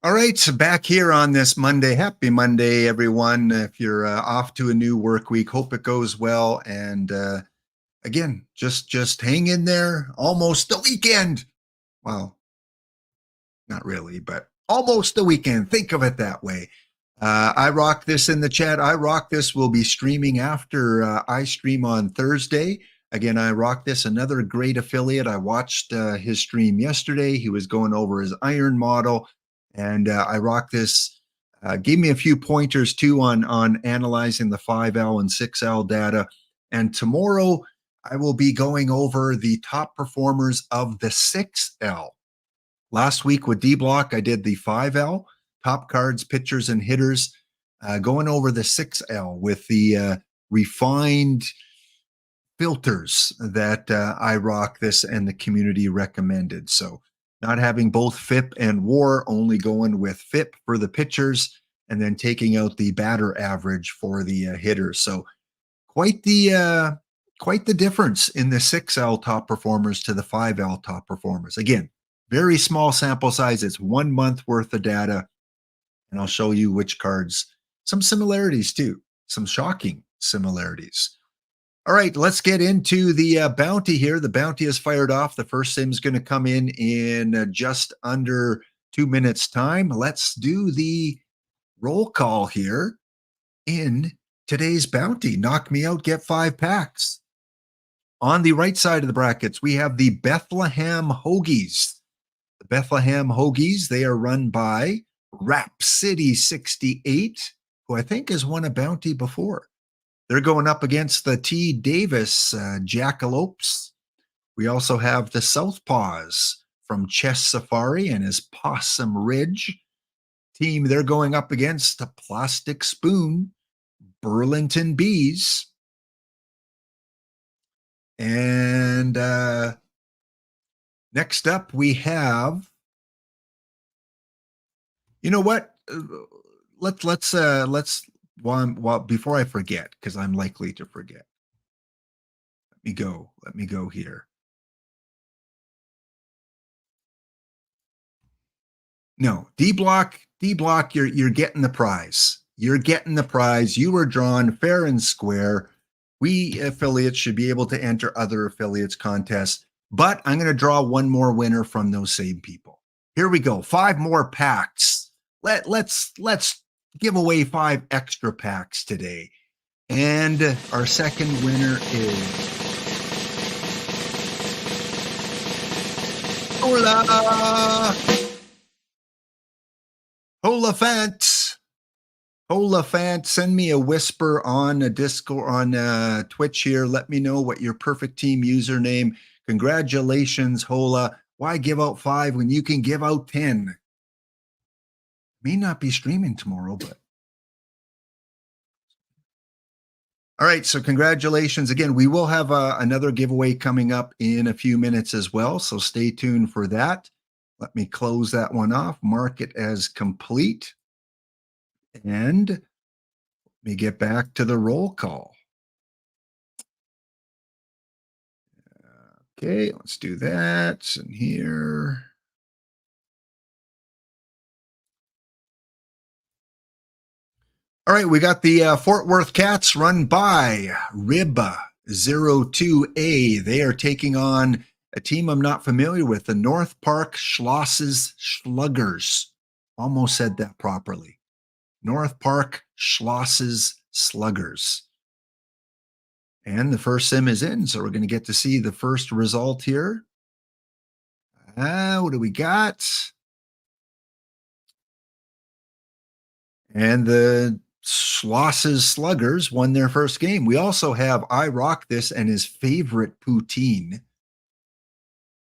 All right, so back here on this Monday. Happy Monday, everyone. If you're off to a new work week, hope it goes well. And again, just hang in there. Almost the weekend. Well, not really, but almost the weekend. Think of it that way. I rock this in the chat. I rock this will be streaming after I stream on Thursday. Again, I rock this, another great affiliate. I watched his stream yesterday. He was going over his iron model, and I rock this. Gave me a few pointers too on analyzing the 5L and 6L data. And tomorrow I will be going over the top performers of the 6L. Last week with D Block, I did the 5L, top cards, pitchers, and hitters, going over the 6L with the refined filters that I rock this and the community recommended. So not having both FIP and WAR, only going with FIP for the pitchers and then taking out the batter average for the hitters. So quite the difference in the 6L top performers to the 5L top performers. Again, very small sample size. It's 1 month worth of data. And I'll show you which cards, some similarities too, some shocking similarities. All right, let's get into the bounty here. The bounty is fired off. The first sim is going to come in just under 2 minutes time. Let's do the roll call here in today's bounty. Knock me out, get 5 packs. On the right side of the brackets, we have the Bethlehem Hoagies. The Bethlehem Hoagies, they are run by Rap City 68, who I think has won a bounty before. They're going up against the T. Davis Jackalopes. We also have the Southpaws from Chess Safari and his Possum Ridge team. They're going up against the Plastic Spoon, Burlington Bees. And next up, we have, you know what? Let's well, before I forget, because I'm likely to forget. Let me go here. No, D Block, you're getting the prize. You're getting the prize. You were drawn fair and square. We affiliates should be able to enter other affiliates contests, but I'm going to draw one more winner from those same people. Here we go. 5 more packs. Let's give away 5 extra packs today. And our second winner is Hola! Holafant, send me a whisper on a Discord, on Twitch here. Let me know what your perfect team username. Congratulations, Hola. Why give out 5 when you can give out 10? May not be streaming tomorrow, but. All right, so congratulations. Again, we will have another giveaway coming up in a few minutes as well, so stay tuned for that. Let me close that one off, mark it as complete. And let me get back to the roll call. Okay, let's do that. And here. All right, we got the Fort Worth Cats run by Rib02A. They are taking on a team I'm not familiar with, the North Park Schlosses Sluggers. Almost said that properly. North Park Schlosses Sluggers. And the first sim is in, so we're going to get to see the first result here. What do we got? And the Schlosses Sluggers won their first game. We also have I Rock This and his favorite poutine,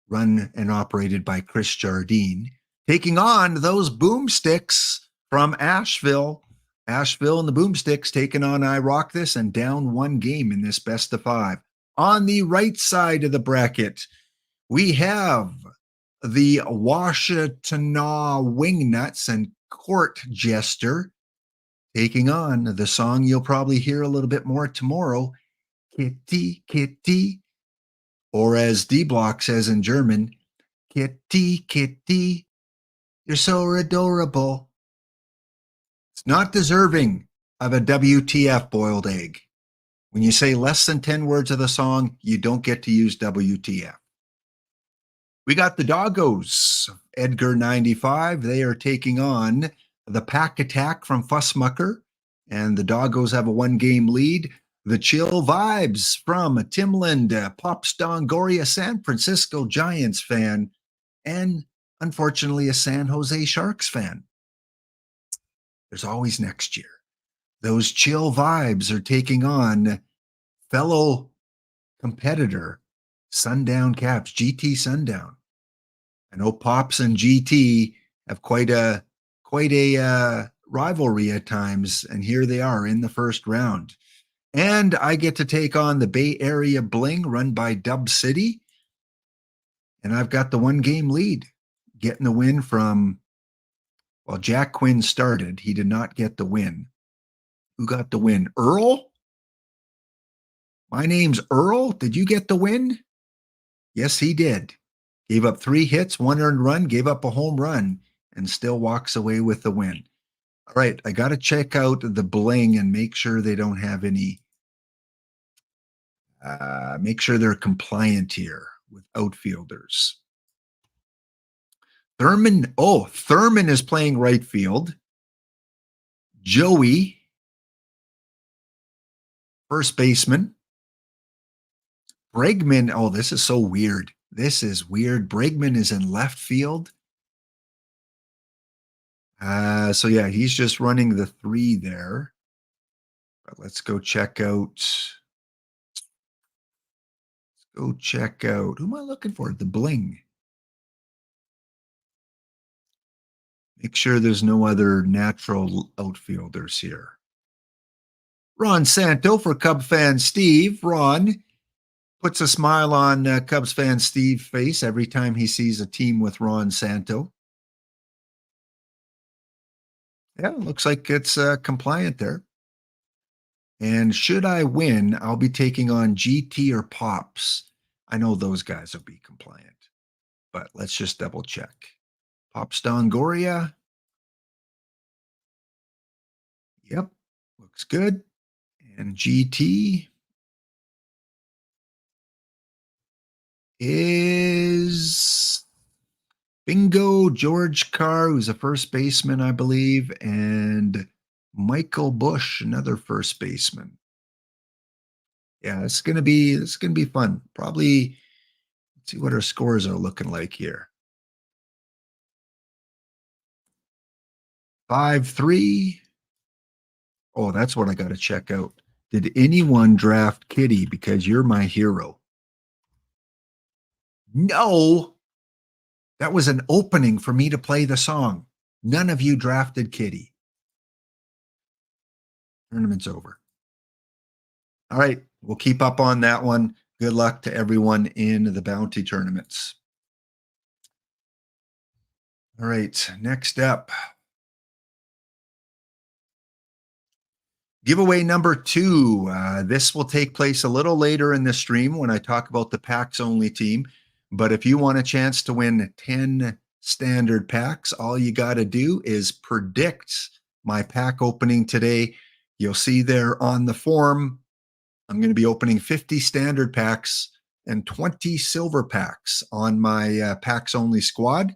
run and operated by Chris Jardine, taking on those Boomsticks from Asheville. Asheville and the Boomsticks taking on I Rock This and down 1 game in this best of 5. On the right side of the bracket, we have the Washtenaw Wingnuts and Court Jester taking on the song you'll probably hear a little bit more tomorrow, Kitty, Kitty, or as D Block says in German, Kitty, Kitty, You're so adorable. It's not deserving of a WTF boiled egg. When you say less than 10 words of the song, you don't get to use WTF. We got the Doggos, Edgar 95. They are taking on the Pack Attack from Fussmucker, and the Doggos have a 1-game lead. The Chill Vibes from Timland, Pops Dongoria, San Francisco Giants fan, and unfortunately a San Jose Sharks fan. There's always next year. Those Chill Vibes are taking on fellow competitor Sundown Caps, GT Sundown. I know Pops and GT have quite a rivalry at times, and here they are in the first round. And I get to take on the Bay Area Bling run by Dub City, and I've got the 1-game lead, getting the win from, well, Jack Quinn started. He did not get the win. Who got the win? Earl? My name's Earl. Did you get the win? Yes, he did. Gave up 3 hits, 1 earned run, gave up a home run, and still walks away with the win. All right, I got to check out the Bling and make sure they don't have any, make sure they're compliant here with outfielders. Thurman is playing right field. Joey, first baseman. Bregman, oh, this is so weird. This is weird. Bregman is in left field. So yeah, he's just running the 3 there. But let's go check out. Who am I looking for? The Bling. Make sure there's no other natural outfielders here. Ron Santo for Cub fan Steve. Ron puts a smile on Cubs fan Steve's face every time he sees a team with Ron Santo. Yeah, looks like it's compliant there. And should I win, I'll be taking on GT or Pops. I know those guys will be compliant, but let's just double check. Pops Dongoria. Yep, looks good. And GT is Bingo George Carr, who's a first baseman, I believe, and Michael Bush, another first baseman. Yeah, it's gonna be fun. Probably, let's see what our scores are looking like here. 5-3. Oh, that's what I got to check out. Did anyone draft Kitty? Because you're my hero. No, that was an opening for me to play the song. None of you drafted Kitty. Tournament's over. All right, we'll keep up on that one. Good luck to everyone in the bounty tournaments. All right, next up. Giveaway number 2. This will take place a little later in the stream when I talk about the packs only team. But if you want a chance to win 10 standard packs, all you got to do is predict my pack opening today. You'll see there on the form, I'm going to be opening 50 standard packs and 20 silver packs on my packs only squad.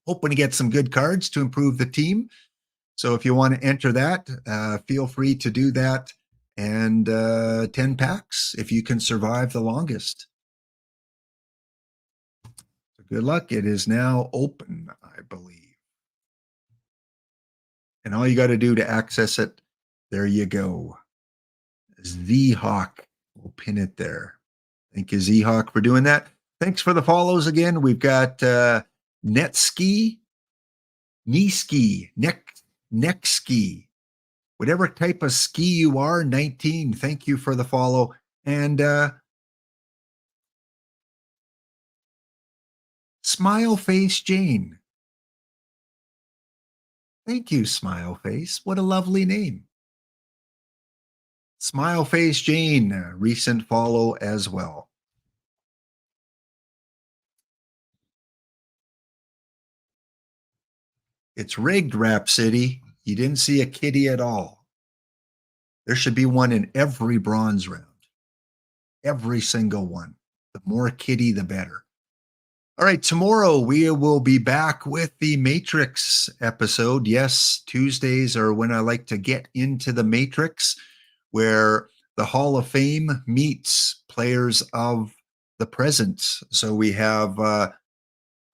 Hoping to get some good cards to improve the team. So if you want to enter that, feel free to do that. And 10 packs if you can survive the longest. So good luck. It is now open, I believe. And all you got to do to access it, there you go. Z-Hawk. We'll pin it there. Thank you, Z-Hawk, for doing that. Thanks for the follows again. We've got Netski, Kneeski, Neck ski, whatever type of ski you are, 19. Thank you for the follow. And Smile Face Jane. Thank you, Smile Face. What a lovely name. Smile Face Jane, recent follow as well. It's rigged, Rap City. You didn't see a kitty at all. There should be one in every bronze round. Every single one. The more kitty, the better. All right, tomorrow we will be back with the Matrix episode. Yes, Tuesdays are when I like to get into the Matrix, where the Hall of Fame meets players of the present. So we have a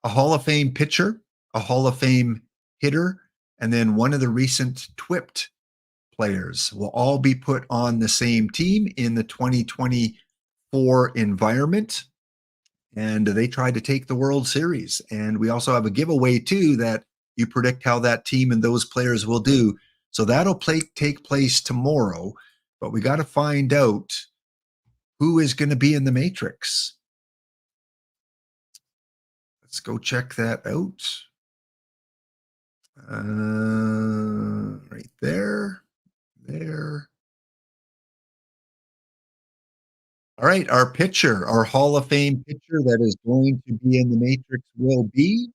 Hall of Fame pitcher, a Hall of Fame hitter, and then one of the recent TWIPT players will all be put on the same team in the 2024 environment. And they tried to take the World Series. And we also have a giveaway, too, that you predict how that team and those players will do. So that'll take place tomorrow. But we got to find out who is going to be in the Matrix. Let's go check that out. Right there. There. All right, our pitcher, our Hall of Fame pitcher that is going to be in the Matrix will be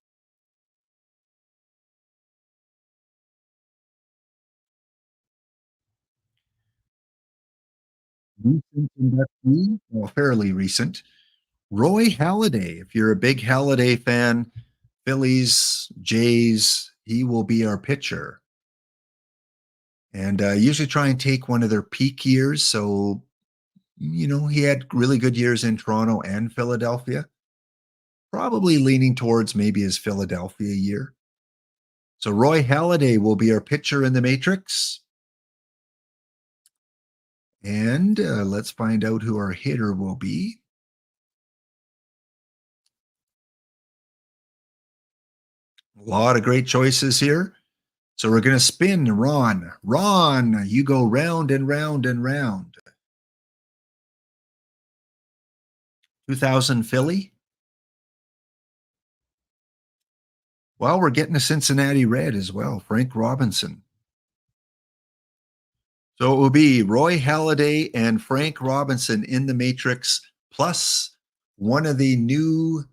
recent inductee, well, fairly recent, Roy Halladay. If you're a big Halladay fan, Phillies, Jays, he will be our pitcher. And usually try and take one of their peak years. So, he had really good years in Toronto and Philadelphia. Probably leaning towards maybe his Philadelphia year. So Roy Halladay will be our pitcher in the Matrix. And let's find out who our hitter will be. A lot of great choices here. So we're going to spin Ron. Ron, you go round and round and round. 2000 Philly. Well, we're getting a Cincinnati Red as well, Frank Robinson. So it will be Roy Halladay and Frank Robinson in the Matrix, plus one of the new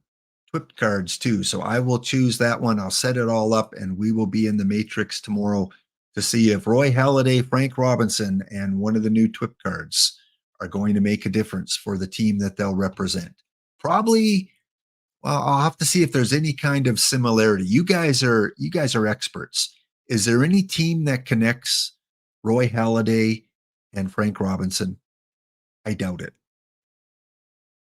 TWIP cards too. So I will choose that one. I'll set it all up, and we will be in the Matrix tomorrow to see if Roy Halladay, Frank Robinson, and one of the new TWIP cards are going to make a difference for the team that they'll represent. Probably, well, I'll have to see if there's any kind of similarity. You guys are experts. Is there any team that connects Roy Halladay and Frank Robinson? I doubt it.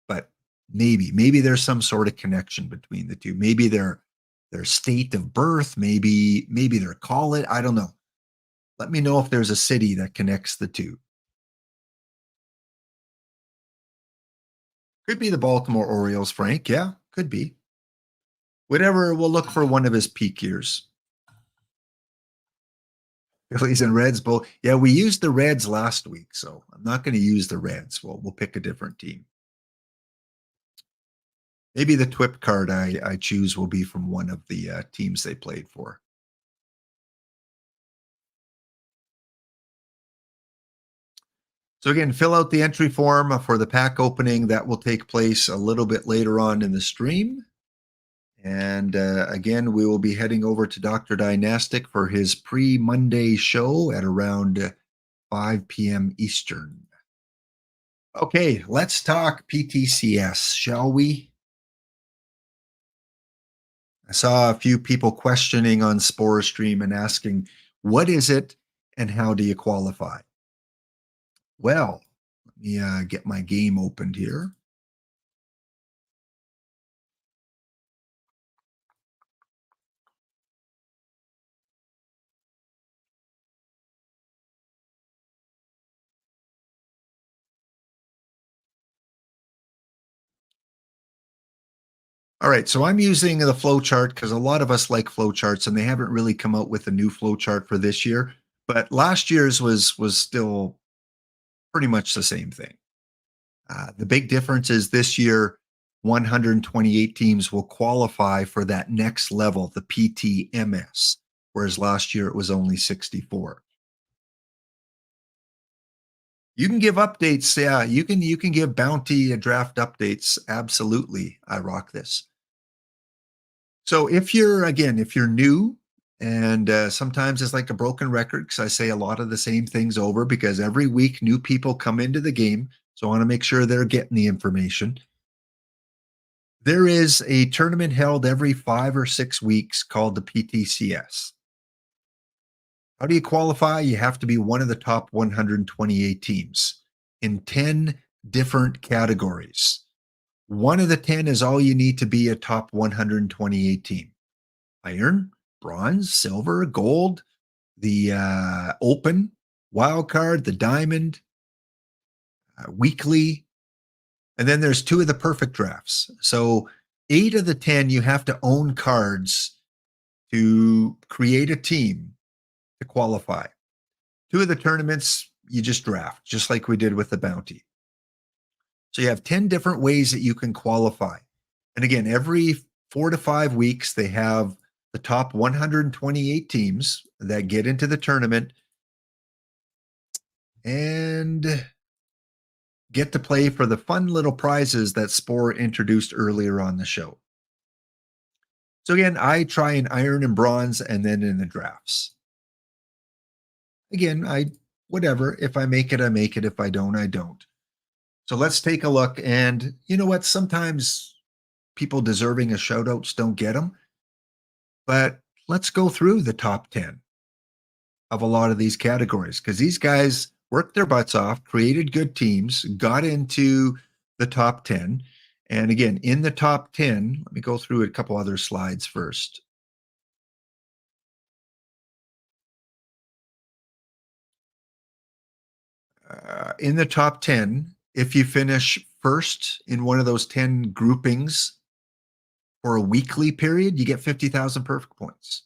But maybe there's some sort of connection between the two. Maybe their state of birth, maybe their college. I don't know. Let me know if there's a city that connects the two. Could be the Baltimore Orioles, Frank. Yeah, could be. Whatever, we'll look for one of his peak years. Phillies and Reds both. Yeah, we used the Reds last week, so I'm not going to use the Reds. We'll pick a different team. Maybe the TWIP card I choose will be from one of the teams they played for. So again, fill out the entry form for the pack opening. That will take place a little bit later on in the stream. And again, we will be heading over to Dr. Dynastic for his pre-Monday show at around 5 p.m. Eastern. Okay, let's talk PTCS, shall we? I saw a few people questioning on Spore Stream and asking, what is it and how do you qualify? Well, let me get my game opened here. All right, so I'm using the flowchart because a lot of us like flowcharts, and they haven't really come out with a new flowchart for this year. But last year's was still pretty much the same thing. The big difference is this year, 128 teams will qualify for that next level, the PTMS, whereas last year it was only 64. You can give updates. Yeah, you can give bounty draft updates. Absolutely. I rock this. So if you're new, And sometimes it's like a broken record because I say a lot of the same things over because every week new people come into the game. So I want to make sure they're getting the information. There is a tournament held every 5 or 6 weeks called the PTCS. How do you qualify? You have to be one of the top 128 teams in 10 different categories. One of the 10 is all you need to be a top 128 team. Iron, bronze, silver, gold, the open, wild card, the diamond, weekly, and then there's 2 of the perfect drafts. So 8 of the 10, you have to own cards to create a team to qualify. 2 of the tournaments, you just draft, just like we did with the bounty. So you have 10 different ways that you can qualify. And again, every 4 to 5 weeks, they have the top 128 teams that get into the tournament and get to play for the fun little prizes that Spore introduced earlier on the show. So again, I try in iron and bronze and then in the drafts. Again, whatever. If I make it, I make it. If I don't, I don't. So let's take a look. And you know what? Sometimes people deserving of shout outs don't get them. But let's go through the top 10 of a lot of these categories because these guys worked their butts off, created good teams, got into the top 10. And again, in the top 10, let me go through a couple other slides first. In the top 10, if you finish first in one of those 10 groupings for a weekly period, you get 50,000 perfect points,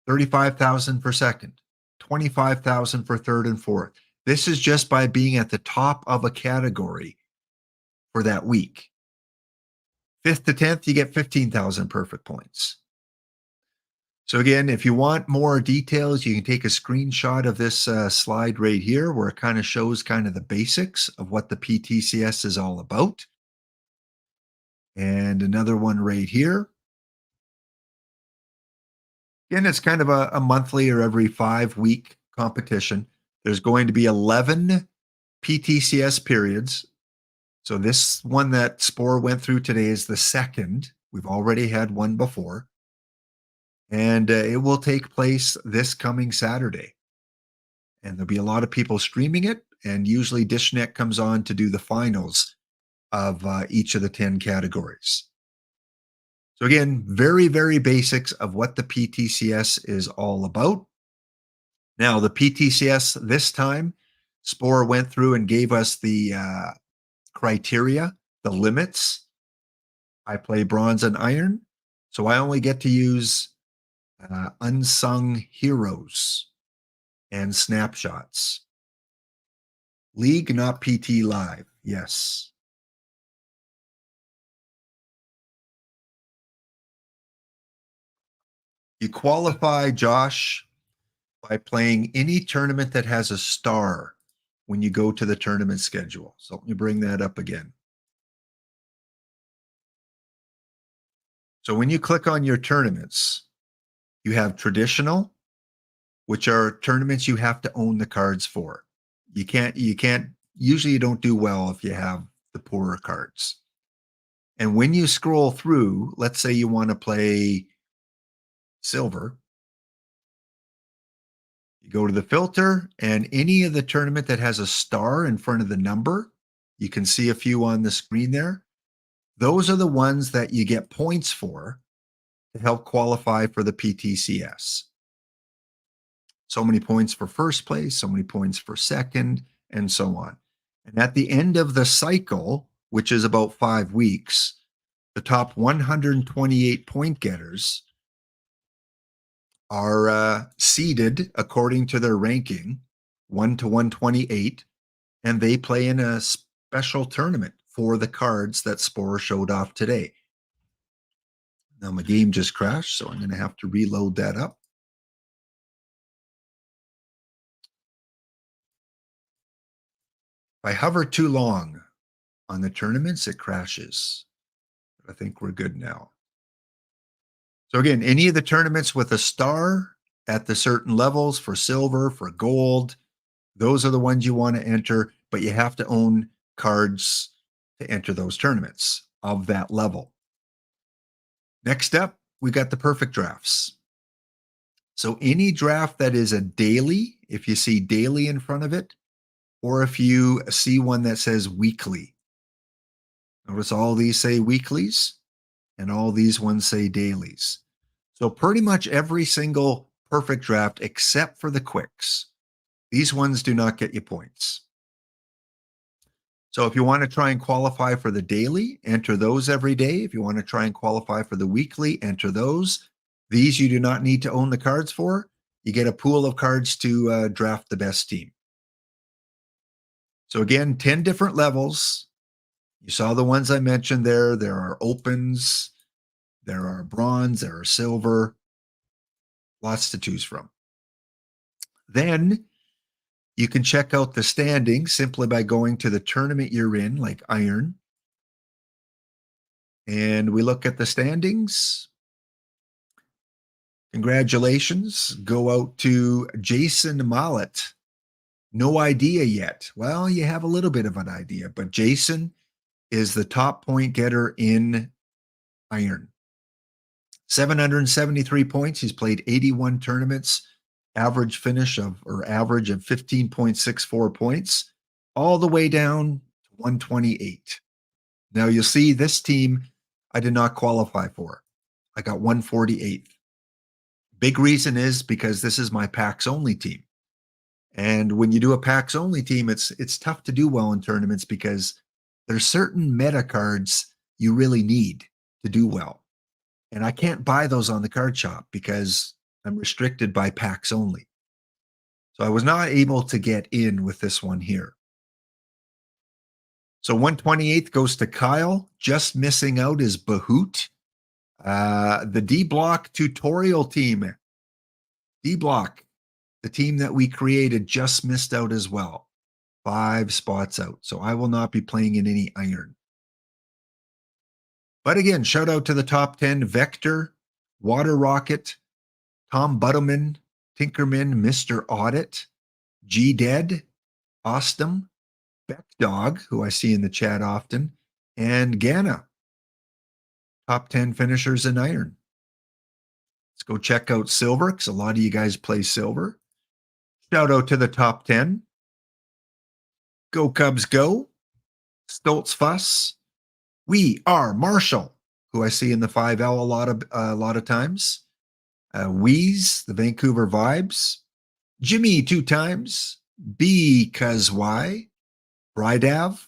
35,000 for second, 25,000 for third and fourth. This is just by being at the top of a category for that week. 5th to 10th, you get 15,000 perfect points. So again, if you want more details, you can take a screenshot of this slide right here where it kind of shows kind of the basics of what the PTCS is all about. And another one right here. Again, it's kind of a monthly or every 5-week competition. There's going to be 11 PTCS periods. So this one that Spore went through today is the second. We've already had one before. And it will take place this coming Saturday. And there'll be a lot of people streaming it. And usually DishNet comes on to do the finals of each of the 10 categories. So again, very, very basics of what the PTCS is all about. Now, the PTCS this time, Spore went through and gave us the criteria, the limits. I play bronze and iron, so I only get to use unsung heroes and snapshots. League, not PT Live. Yes. You qualify, Josh, by playing any tournament that has a star when you go to the tournament schedule. So let me bring that up again. So when you click on your tournaments, you have traditional, which are tournaments you have to own the cards for. Usually you don't do well if you have the poorer cards. And when you scroll through, let's say you want to play silver, you go to the filter and any of the tournament that has a star in front of the number, you can see a few on the screen there. Those are the ones that you get points for to help qualify for the PTCS. So many points for first place, so many points for second, and so on. And at the end of the cycle, which is about 5 weeks, the top 128 point getters are seeded according to their ranking, 1 to 128, and they play in a special tournament for the cards that Spore showed off today. Now my game just crashed, so I'm going to have to reload that up. If I hover too long on the tournaments, it crashes. I think we're good now. So again, any of the tournaments with a star at the certain levels for silver, for gold, those are the ones you want to enter, but you have to own cards to enter those tournaments of that level. Next up, we got the perfect drafts. So any draft that is a daily, if you see daily in front of it, or if you see one that says weekly. Notice all these say weeklies and all these ones say dailies. So pretty much every single perfect draft except for the quicks. These ones do not get you points. So if you want to try and qualify for the daily, enter those every day. If you want to try and qualify for the weekly, enter those. These you do not need to own the cards for. You get a pool of cards to draft the best team. So again, 10 different levels. You saw the ones I mentioned there. There are opens, there are bronze, there are silver, lots to choose from. Then you can check out the standings simply by going to the tournament you're in, like Iron. And we look at the standings. Congratulations go out to Jason Mollett. No idea yet. Well, you have a little bit of an idea, but Jason is the top point getter in Iron. 773 points. He's played 81 tournaments, average of 15.64 points, all the way down to 128. Now you'll see this team I did not qualify for. I got 148th. Big reason is because this is my PAX only team. And when you do a PAX only team, it's tough to do well in tournaments because there's certain meta cards you really need to do well. And I can't buy those on the card shop because I'm restricted by PAX only. So I was not able to get in with this one here. So 128th goes to Kyle. Just missing out is Bahoot. The D Block tutorial team. D Block, the team that we created, just missed out as well. 5 spots out. So I will not be playing in any Iron. But again, shout out to the top 10, Vector, Water Rocket, Tom Buttleman, Tinkerman, Mr. Audit, G-Dead, Ostum, Beckdog, who I see in the chat often, and Gana. Top 10 finishers in Iron. Let's go check out Silver, because a lot of you guys play Silver. Shout out to the top 10. Go Cubs Go, Stoltz Fuss, We Are Marshall, who I see in the 5L a lot of times. Wheeze, the Vancouver Vibes, Jimmy 2 times, Because Why, Brydav,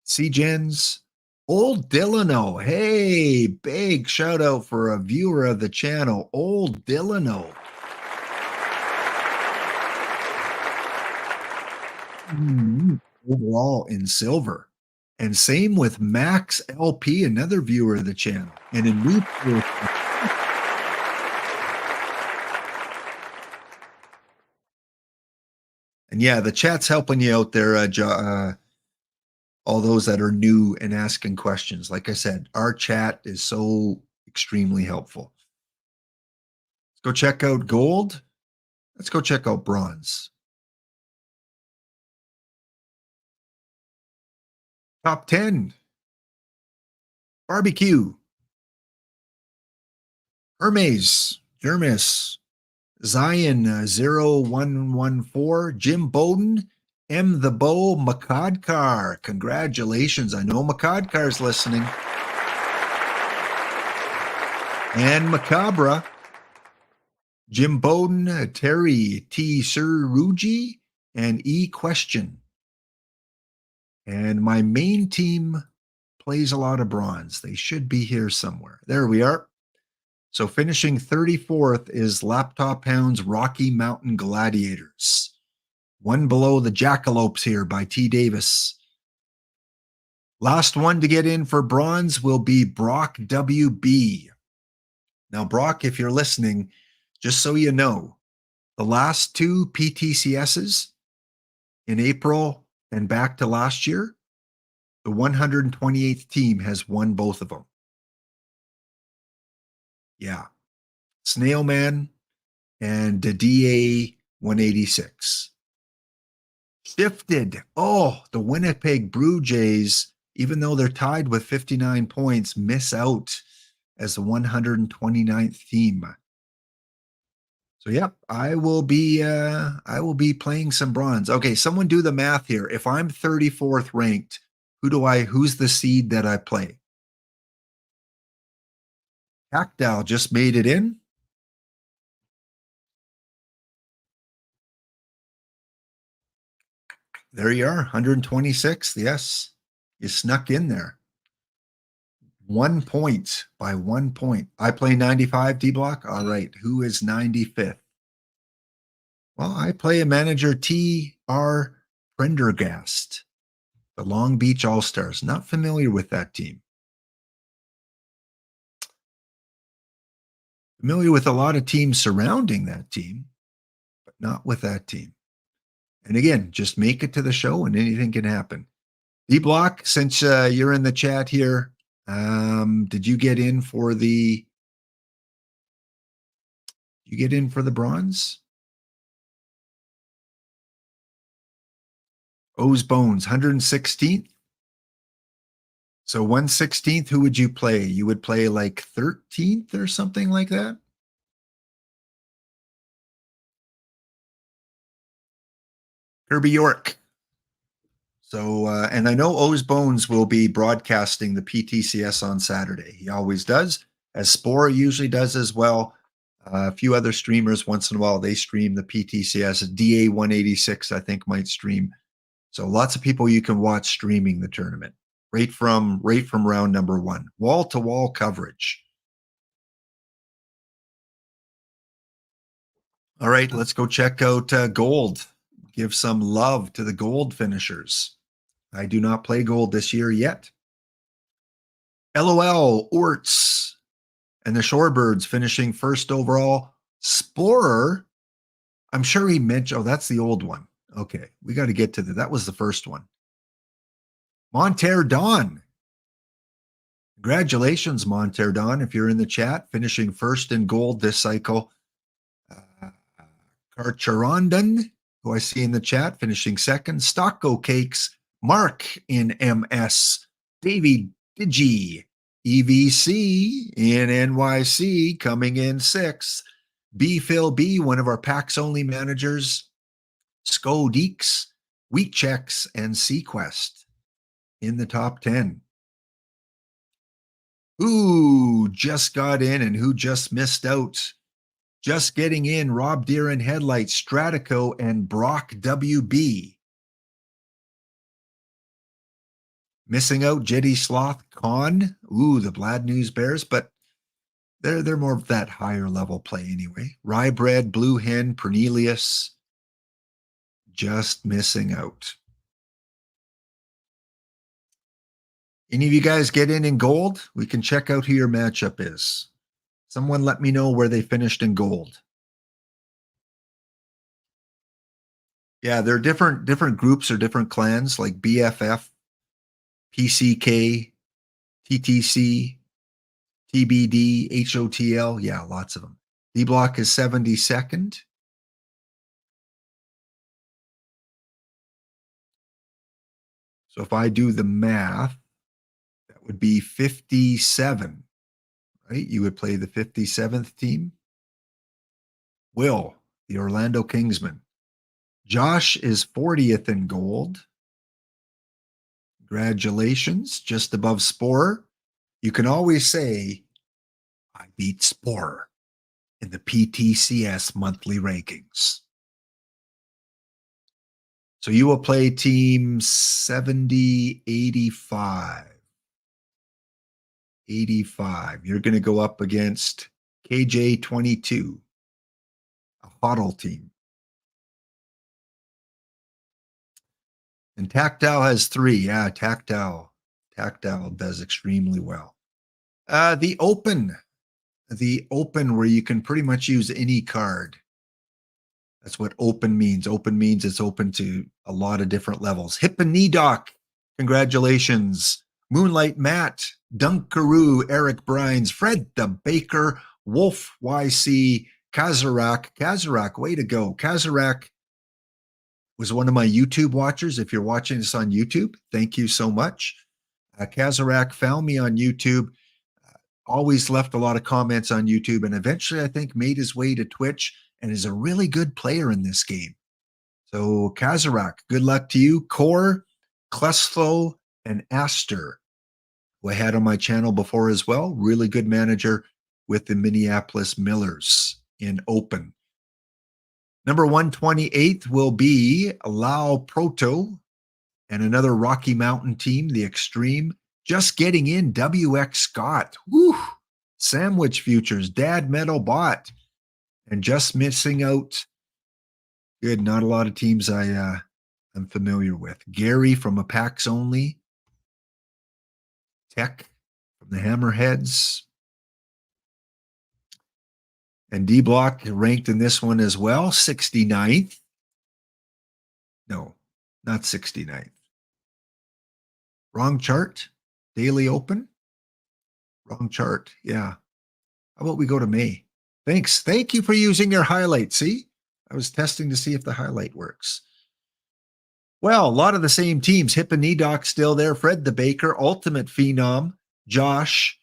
C-Gens, Old Dillano. Hey, big shout out for a viewer of the channel, Old Dillano. Overall in silver. And same with Max LP, another viewer of the channel, and a new person. And yeah, the chat's helping you out there, all those that are new and asking questions. Like I said, our chat is so extremely helpful. Let's go check out gold. Let's go check out bronze. Top 10. Barbecue. Hermes. Jermis. Zion 0114. Jim Bowden. M. The Bow. Makadkar. Congratulations. I know Makadkar's listening. And Macabra. Jim Bowden. Terry T. Suruji. And E. Question. And my main team plays a lot of bronze. They should be here somewhere. There we are. So finishing 34th is Laptop Hounds Rocky Mountain Gladiators. One below the Jackalopes here by T. Davis. Last one to get in for bronze will be Brock WB. Now, Brock, if you're listening, just so you know, the last 2 PTCSs in April and back to last year, the 128th team has won both of them. Yeah. Snailman, and the DA 186. Shifted. Oh, the Winnipeg Blue Jays, even though they're tied with 59 points, miss out as the 129th team. So yep, I will be playing some bronze. Okay, someone do the math here. If I'm 34th ranked, who's the seed that I play? Tactile just made it in. There you are, 126th. Yes, you snuck in there. 1 point by 1 point. I play 95 D block. All right. Who is 95th? Well, I play a manager T.R. Prendergast, the Long Beach All Stars. Not familiar with that team. Familiar with a lot of teams surrounding that team, but not with that team. And again, just make it to the show and anything can happen. D block, since you're in the chat here, did you get in for the bronze? O's Bones, 116th. So 116th, who would you play? You would play like 13th or something like that? Kirby York. So, and I know O's Bones will be broadcasting the PTCS on Saturday. He always does, as Spore usually does as well. A few other streamers, once in a while, they stream the PTCS. DA 186, I think, might stream. So lots of people you can watch streaming the tournament right from round number 1. Wall-to-wall coverage. All right, let's go check out gold. Give some love to the gold finishers. I do not play gold this year yet. LOL, Orts, and the Shorebirds finishing first overall. Sporer, I'm sure he mentioned, oh, that's the old one. Okay, we got to get to that. That was the first one. Monterre Dawn. Congratulations, Monterre Dawn, if you're in the chat, finishing first in gold this cycle. Karcharandan, who I see in the chat, finishing second. Stocko Cakes, Mark in MS. Davey Digi, EVC in NYC, coming in 6th. B Phil B, one of our PAX only managers. Sko Deeks, Wheat Checks, and Sequest in the top 10. Who just got in and who just missed out? Just getting in, Rob Deere and Headlights, Stratico, and Brock WB. Missing out, Jetty Sloth, Con. Ooh, the Blad News Bears, but they're more of that higher level play anyway. Rye Bread, Blue Hen, Pernelius. Just missing out. Any of you guys get in gold? We can check out who your matchup is. Someone let me know where they finished in gold. Yeah, there are different groups or different clans like BFF, PCK, TTC, TBD, HOTL. Yeah, lots of them. D block is 72nd. So if I do the math, that would be 57, right? You would play the 57th team. Will, the Orlando Kingsmen. Josh is 40th in gold. Congratulations, just above Spore. You can always say, I beat Spore in the PTCS monthly rankings. So you will play team 70, 85. 85. You're going to go up against KJ22, a Huddle team. And Tactile has 3. Yeah, Tactile does extremely well. The Open where you can pretty much use any card. That's what open means. Open means it's open to a lot of different levels. Hip and Knee Doc, congratulations. Moonlight Matt, Dunkaroo, Eric Brines, Fred the Baker, Wolf YC Kazarak. Kazarak, way to go. Kazarak was one of my YouTube watchers. If you're watching this on YouTube, thank you so much. Kazarak found me on YouTube, always left a lot of comments on YouTube, and eventually I think made his way to Twitch and is a really good player in this game. So Kazarak, good luck to you. Core, Kleslo, and Aster, who I had on my channel before as well. Really good manager with the Minneapolis Millers in Open. Number 128 will be Lao Proto and another Rocky Mountain team, the Extreme. Just getting in, WX Scott. Woo! Sandwich Futures, Dad Metal Bot, and just missing out. Good, not a lot of teams I'm familiar with. Gary from a PAX Only. Tech from the Hammerheads. And D Block ranked in this one as well, 69th. No, not 69th. Wrong chart. Daily Open. Wrong chart. Yeah. How about we go to May? Thanks. Thank you for using your highlight. See, I was testing to see if the highlight works. Well, a lot of the same teams. Hip and Knee Doc still there. Fred the Baker, Ultimate Phenom, Josh,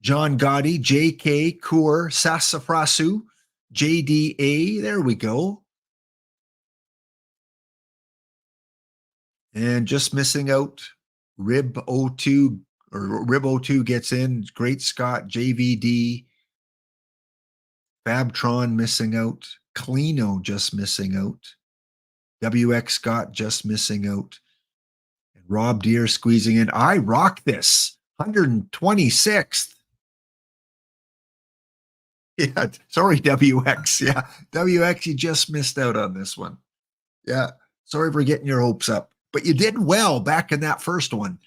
John Gotti, JK, Kur, Sassafrasu, JDA. There we go. And just missing out, Rib 02 or Rib 02 gets in. Great Scott, JVD, Fabtron missing out. Cleano just missing out. WX Scott just missing out. And Rob Deere squeezing in. I rock this. 126th. Yeah, sorry, WX. Yeah, WX, you just missed out on this one. Yeah, sorry for getting your hopes up. But you did well back in that first one.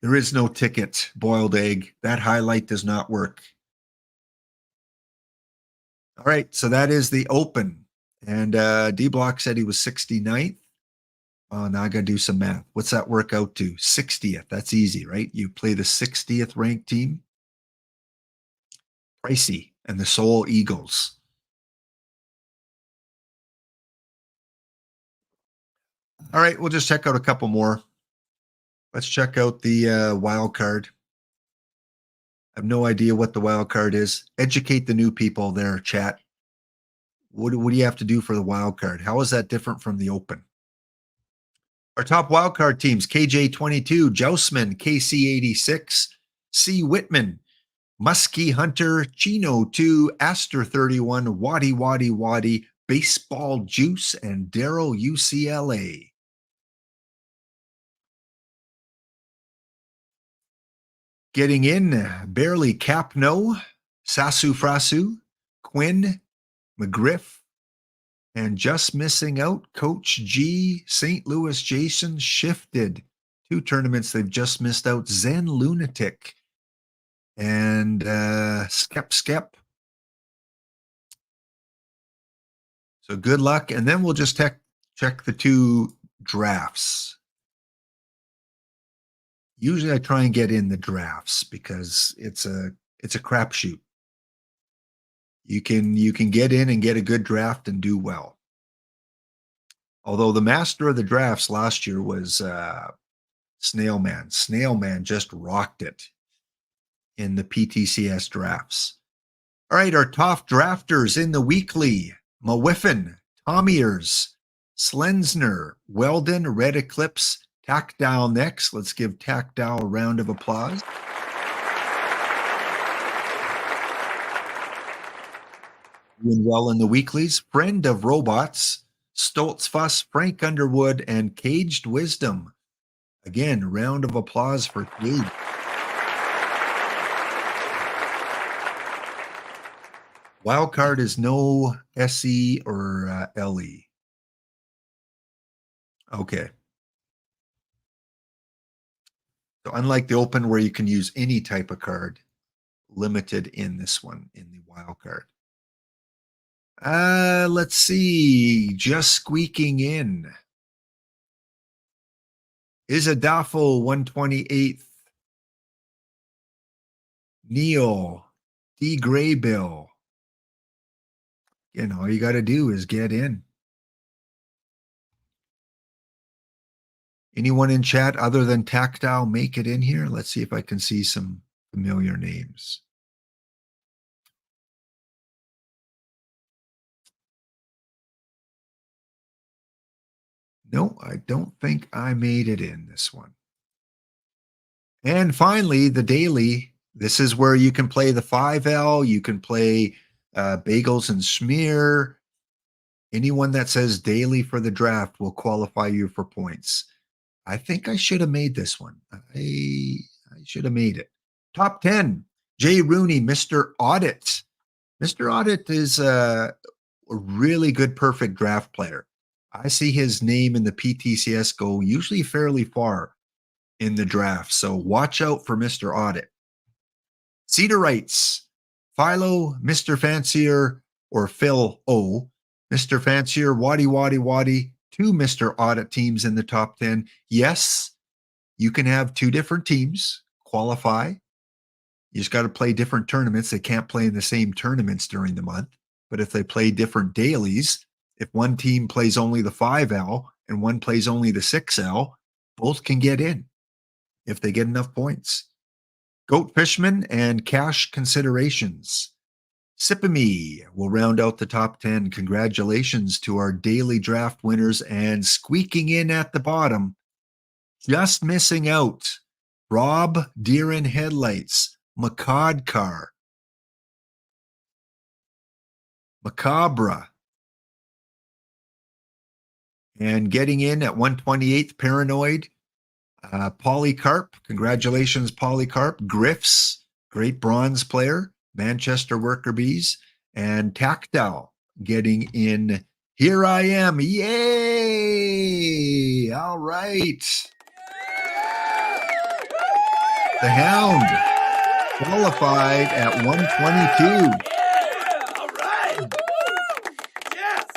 There is no ticket, boiled egg. That highlight does not work. All right, so that is the Open. And D-Block said he was 69th. Oh, now I got to do some math. What's that work out to? 60th. That's easy, right? You play the 60th ranked team. Pricey and the Seoul Eagles. All right, we'll just check out a couple more. Let's check out the wild card. I have no idea what the wild card is. Educate the new people there, chat. What do you have to do for the wild card? How is that different from the Open? Our top wild card teams: KJ22, Jousman, KC86, C. Whitman, Muskie Hunter, Chino 2, Aster 31, Waddy, Baseball Juice, and Daryl UCLA. Getting in, Barely Capno, Sasu Frasu, Quinn, McGriff, and just missing out, Coach G, St. Louis Jason, shifted 2 tournaments they've just missed out, Zen Lunatic, and Skep. So good luck, and then we'll just check the 2 drafts. Usually I try and get in the drafts because it's a crapshoot. You can get in and get a good draft and do well. Although the master of the drafts last year was Snailman. Snailman just rocked it in the PTCS drafts. All right, our top drafters in the weekly: Mawiffin, Tommyers, Slensner, Weldon, Red Eclipse, Tactile next. Let's give Tactile a round of applause. Doing well in the weeklies. Friend of Robots, Stoltz Fuss, Frank Underwood, and Caged Wisdom. Again, round of applause for Cage. Wildcard is no SE or LE. Okay. So unlike the Open where you can use any type of card, limited in this one, in the wild card. Let's see. Just squeaking in. Isadafo, 128th. Neil, D. Graybill. All you got to do is get in. Anyone in chat other than Tactile make it in here? Let's see if I can see some familiar names. No, I don't think I made it in this one. And finally, the daily. This is where you can play the 5L. You can play bagels and schmear. Anyone that says daily for the draft will qualify you for points. I think I should have made this one. I should have made it. Top 10. Jay Rooney, Mr. Audit. Mr. Audit is a really good perfect draft player. I see his name in the PTCS go usually fairly far in the draft. So watch out for Mr. Audit. Cedarites, Philo, Mr. Fancier, or Phil O. Mr. Fancier, Waddy, 2 Mr. Audit teams in the top 10. Yes, you can have 2 different teams qualify. You just got to play different tournaments. They can't play in the same tournaments during the month. But if they play different dailies, if one team plays only the 5L and one plays only the 6L, both can get in if they get enough points. Goat Fishman and Cash Considerations. Sipame will round out the top 10. Congratulations to our daily draft winners, and squeaking in at the bottom, just missing out, Rob Deer in Headlights, Macabre, and getting in at 128th, Paranoid, Polycarp. Congratulations, Polycarp. Griffs, great bronze player. Manchester Worker Bees, and Tactile getting in. Here I am. Yay! All right. The Hound qualified at 122. All right. Yes.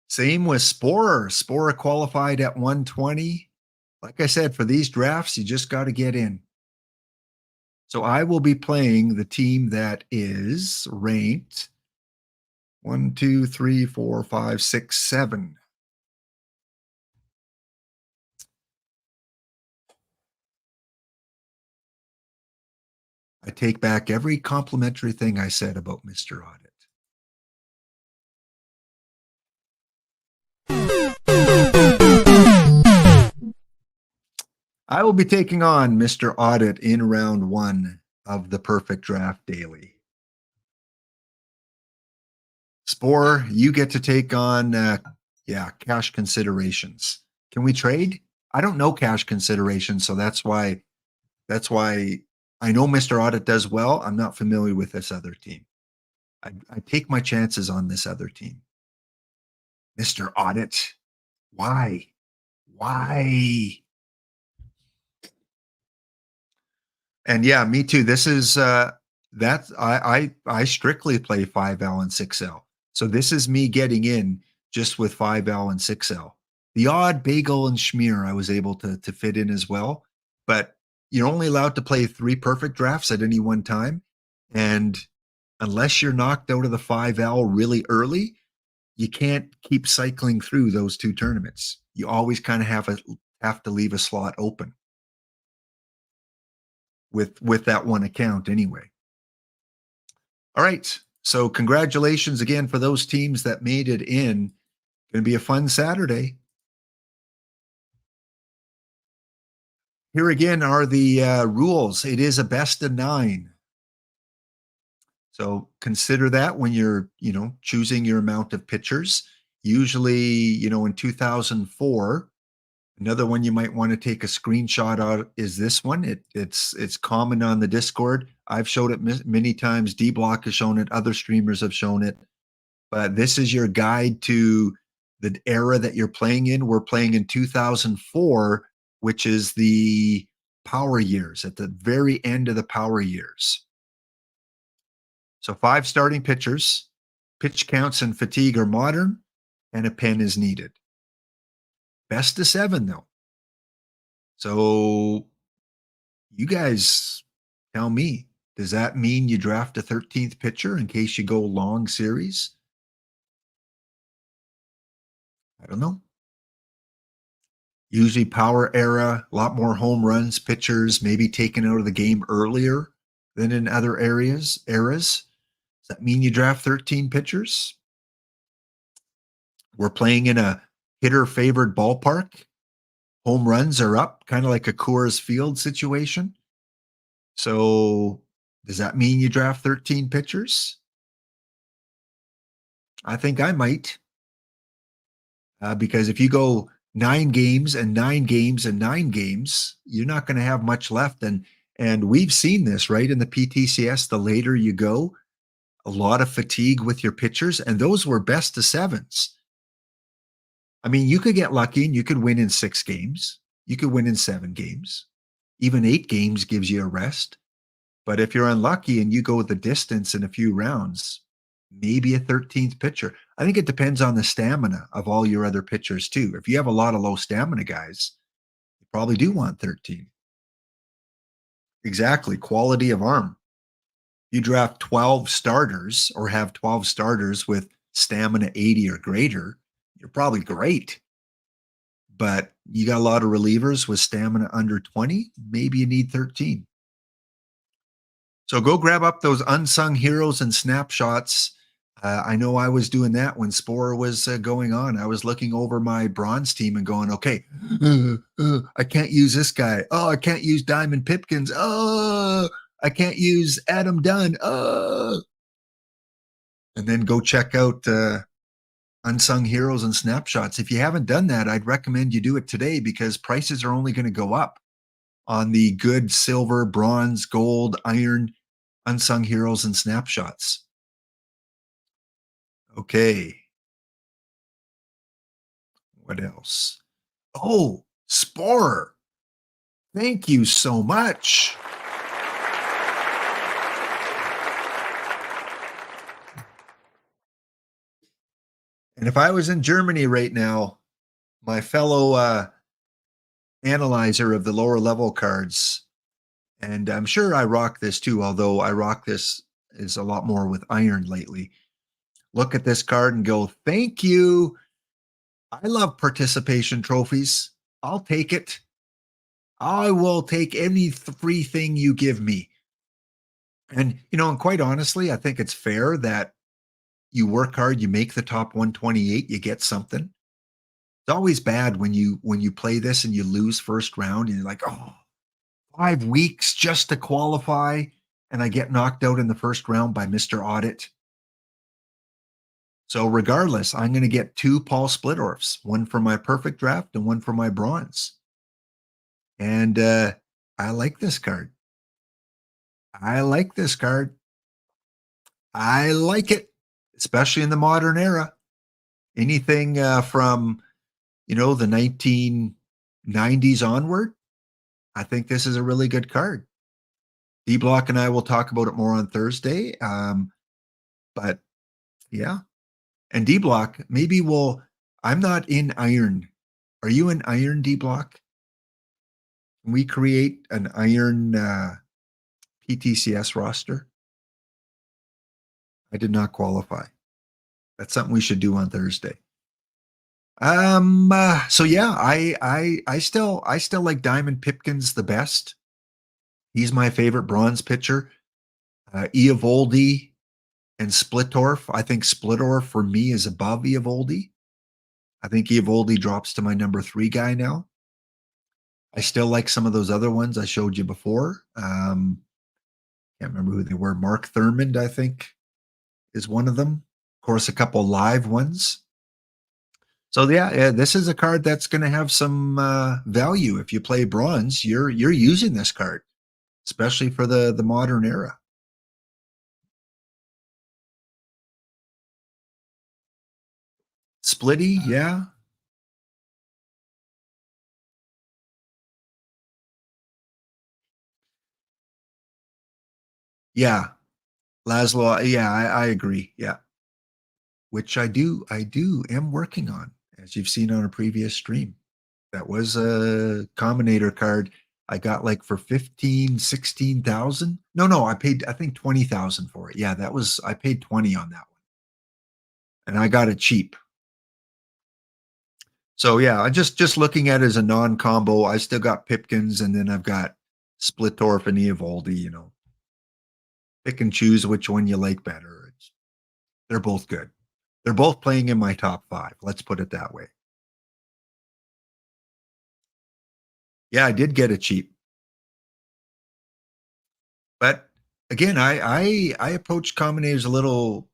Same with Sporer. Sporer qualified at 120. Like I said, for these drafts, you just got to get in. So I will be playing the team that is ranked 1, 2, 3, 4, 5, 6, 7. I take back every complimentary thing I said about Mr. Audit. I will be taking on Mr. Audit in round 1 of the Perfect Draft Daily. Spore, you get to take on, Cash Considerations. Can we trade? I don't know Cash Considerations, so that's why I know Mr. Audit does well. I'm not familiar with this other team. I take my chances on this other team. Mr. Audit, why? And yeah, me too. This is I strictly play 5L and 6L. So this is me getting in just with 5L and 6L. The odd bagel and schmear I was able to fit in as well, but you're only allowed to play 3 perfect drafts at any one time, and unless you're knocked out of the 5L really early, you can't keep cycling through those 2 tournaments. You always kind of have to leave a slot open with that one account anyway. All right. So congratulations again for those teams that made it in. Going to be a fun Saturday. Here again are the rules. It is a best of 9. So consider that when you're, choosing your amount of pitchers. Usually, in 2004, another one you might want to take a screenshot of is this one. It's common on the Discord. I've showed it many times. D-Block has shown it. Other streamers have shown it. But this is your guide to the era that you're playing in. We're playing in 2004, which is the power years, at the very end of the power years. So 5 starting pitchers. Pitch counts and fatigue are modern, and a pen is needed. Best of 7, though. So you guys tell me, does that mean you draft a 13th pitcher in case you go long series? I don't know. Usually power era, a lot more home runs, pitchers maybe taken out of the game earlier than in other eras. Does that mean you draft 13 pitchers? We're playing in a hitter favored ballpark. Home runs are up, kind of like a Coors Field situation. So does that mean you draft 13 pitchers? I think I might. Because if you go 9 games and 9 games and 9 games, you're not going to have much left. And we've seen this, right? In the PTCS, the later you go, a lot of fatigue with your pitchers, and those were best of sevens. I mean, you could get lucky and you could win in 6 games. You could win in 7 games. Even 8 games gives you a rest. But if you're unlucky and you go the distance in a few rounds, maybe a 13th pitcher. I think it depends on the stamina of all your other pitchers too. If you have a lot of low stamina guys, you probably do want 13. Exactly. Quality of arm. You draft 12 starters or have 12 starters with stamina 80 or greater, you're probably great. But you got a lot of relievers with stamina under 20, maybe you need 13. So go grab up those unsung heroes and snapshots. I know I was doing that when Spore was going on. I was looking over my bronze team and going, okay, I can't use this guy. Oh, I can't use Diamond Pipkins. Oh, I can't use Adam Dunn. Oh. And then go check out unsung heroes and snapshots. If you haven't done that, I'd recommend you do it today because prices are only going to go up on the good silver, bronze, gold, iron, unsung heroes and snapshots. Okay. What else? Oh, Spore. Thank you so much. And if I was in Germany right now, my fellow analyzer of the lower level cards, and I'm sure I rock this too, although I rock this is a lot more with iron lately. Look at this card and go, thank you. I love participation trophies. I'll take it. I will take any free thing you give me. And, and quite honestly, I think it's fair that you work hard, you make the top 128, you get something. It's always bad when you play this and you lose first round and you're like, oh, 5 weeks just to qualify, and I get knocked out in the first round by Mr. Audit. So regardless, I'm going to get 2 Paul Splittorfs, one for my perfect draft and one for my bronze. And I like this card. I like this card. I like it, especially in the modern era. Anything from, the 1990s onward, I think this is a really good card. D-Block and I will talk about it more on Thursday. But yeah. And D-Block, maybe I'm not in Iron. Are you in Iron, D-Block? Can we create an Iron PTCS roster? I did not qualify. That's something we should do on Thursday. So yeah, I still like Diamond Pipkins the best. He's my favorite bronze pitcher. Eovaldi and Splittorf. I think Splittorf for me is above Eovaldi. I think Eovaldi drops to my number 3 guy now. I still like some of those other ones I showed you before. Can't remember who they were. Mark Thurmond, I think, is one of them. Of course, a couple live ones. So yeah, this is a card that's going to have some value. If you play bronze, you're using this card, especially for the modern era. Splitty, yeah. Yeah. Laszlo, yeah, I agree. Yeah. Which I am working on, as you've seen on a previous stream. That was a Combinator card. I got like for 15, 16,000. No, I paid, I think 20,000 for it. Yeah, I paid 20 on that one. And I got it cheap. So yeah, I just looking at it as a non-combo. I still got Pipkins, and then I've got Splittorf and Eovaldi, pick and choose which one you like better. They're both good. They're both playing in my top 5. Let's put it that way. Yeah, I did get it cheap. But again, I approached Combinators a little.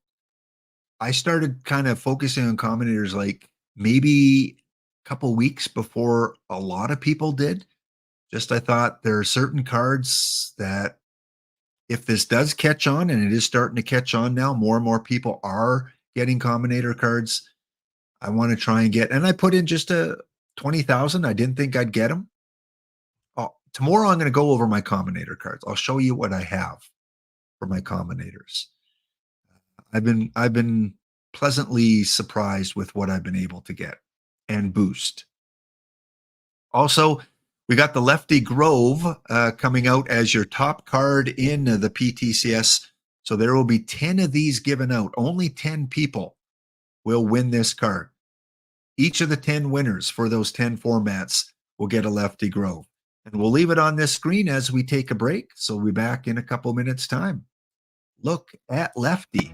I started kind of focusing on Combinators like maybe a couple weeks before a lot of people did. Just I thought there are certain cards that if this does catch on, and it is starting to catch on now, more and more people are getting Combinator cards. I want to try and get, and I put in just a 20,000. I didn't think I'd get them. Tomorrow I'm going to go over my Combinator cards. I'll show you what I have for my Combinators. I've been pleasantly surprised with what I've been able to get and boost. Also, we got the Lefty Grove coming out as your top card in the PTCS. So there will be 10 of these given out. Only 10 people will win this card. Each of the 10 winners for those 10 formats will get a Lefty Grove. And we'll leave it on this screen as we take a break. So we'll be back in a couple minutes' time. Look at Lefty.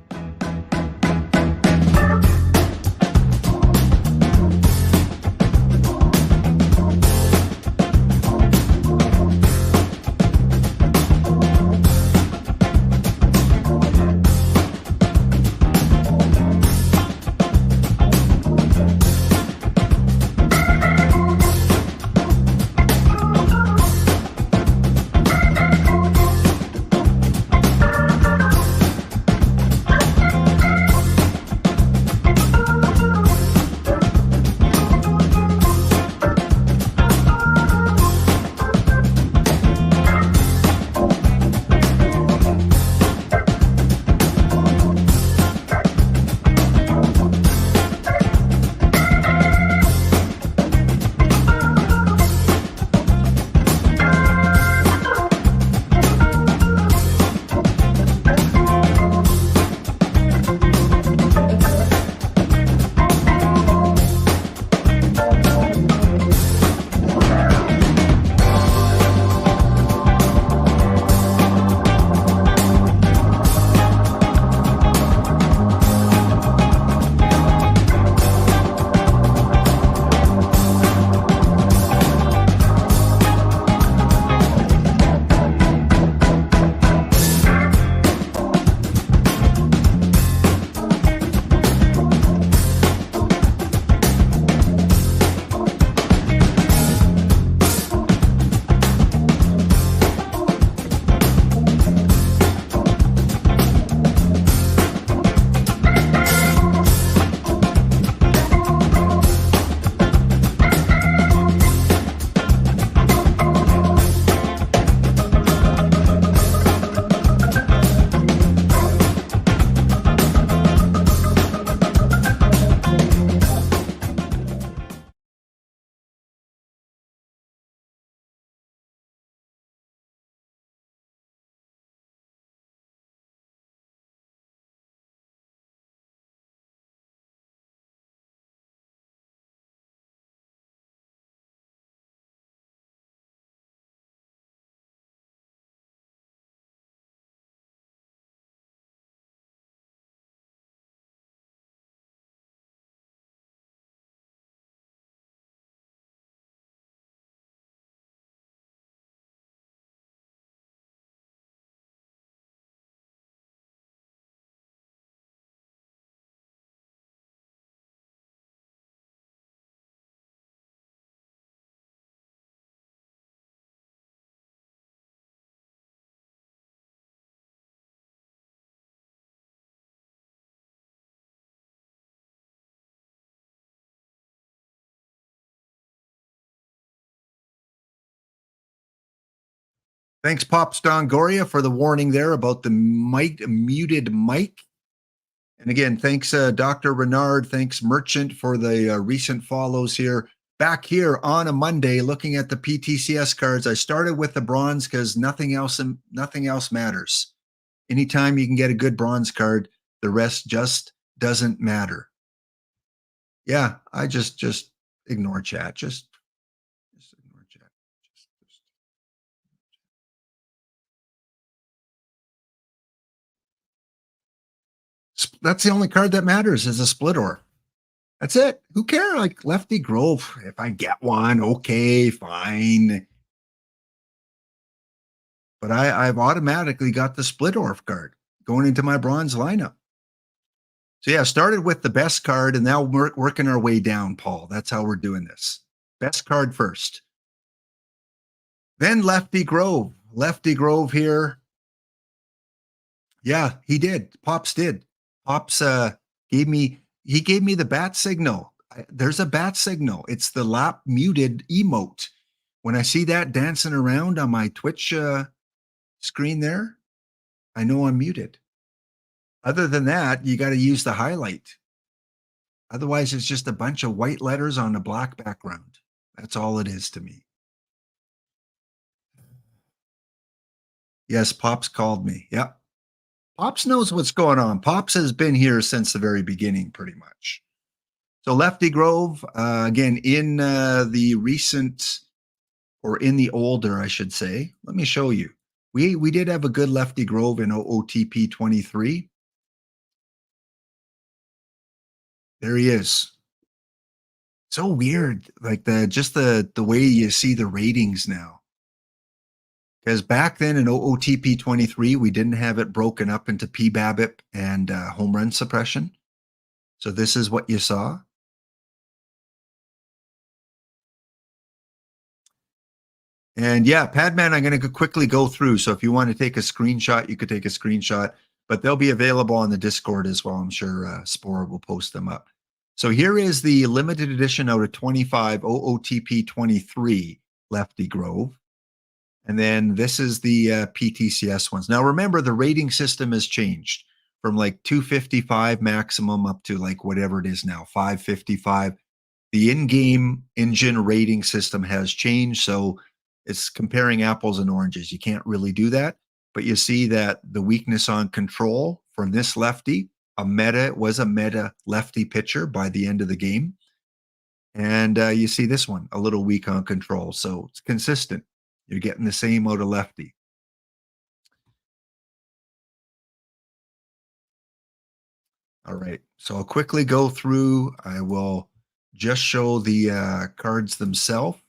Thanks, Pop Stongoria, for the warning there about the muted mic. And again, thanks, Dr. Renard. Thanks, Merchant, for the recent follows here. back here on a Monday looking at the PTCS cards. I started with the bronze because nothing else matters. Anytime you can get a good bronze card, the rest just doesn't matter. Yeah, I just ignore chat. Just ignore chat. That's the only card that matters is a split ore. That's it. Who cares? Like Lefty Grove, if I get one, okay, fine. But I've automatically got the split orf card going into my bronze lineup. So yeah, started with the best card, and now we're working our way down, Paul. That's how we're doing this. Best card first. Then Lefty Grove. Lefty Grove here. Yeah, he did. Pops did. Pops gave me the bat signal. There's a bat signal. It's the lap muted emote. When I see that dancing around on my Twitch screen there, I know I'm muted. Other than that, you got to use the highlight. Otherwise, it's just a bunch of white letters on a black background. That's all it is to me. Yes, Pops called me. Yep. Pops knows what's going on. Pops has been here since the very beginning, pretty much. So Lefty Grove, again, in the recent, or in the older, I should say. Let me show you. We did have a good Lefty Grove in OOTP 23. There he is. So weird, like the way you see the ratings now. Because back then in OOTP 23, we didn't have it broken up into PBABIP and home run suppression. So this is what you saw. And yeah, Padman, I'm going to quickly go through. So if you want to take a screenshot, you could take a screenshot, but they'll be available on the Discord as well. I'm sure Spore will post them up. So here is the limited edition out of 25 OOTP 23 Lefty Grove. And then this is the PTCS ones. Now remember, the rating system has changed from like 255 maximum up to like whatever it is now, 555. The in-game engine rating system has changed. So it's comparing apples and oranges. You can't really do that. But you see that the weakness on control from this lefty, was a meta lefty pitcher by the end of the game. And you see this one, a little weak on control. So it's consistent. You're getting the same out of lefty. All right. So I'll quickly go through. I will just show the cards themselves.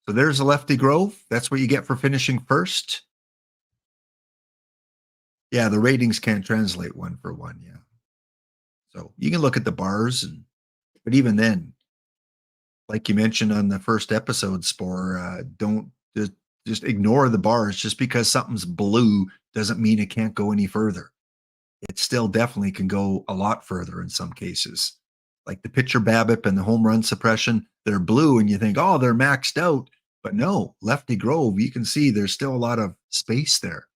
So there's a Lefty Grove. That's what you get for finishing first. Yeah, the ratings can't translate one for one. Yeah. So you can look at the bars, but even then, like you mentioned on the first episode, Spore, don't just ignore the bars. Just because something's blue doesn't mean it can't go any further. It still definitely can go a lot further in some cases. Like the pitcher BABIP and the home run suppression, they're blue and you think, oh, they're maxed out. But no, Lefty Grove, you can see there's still a lot of space there.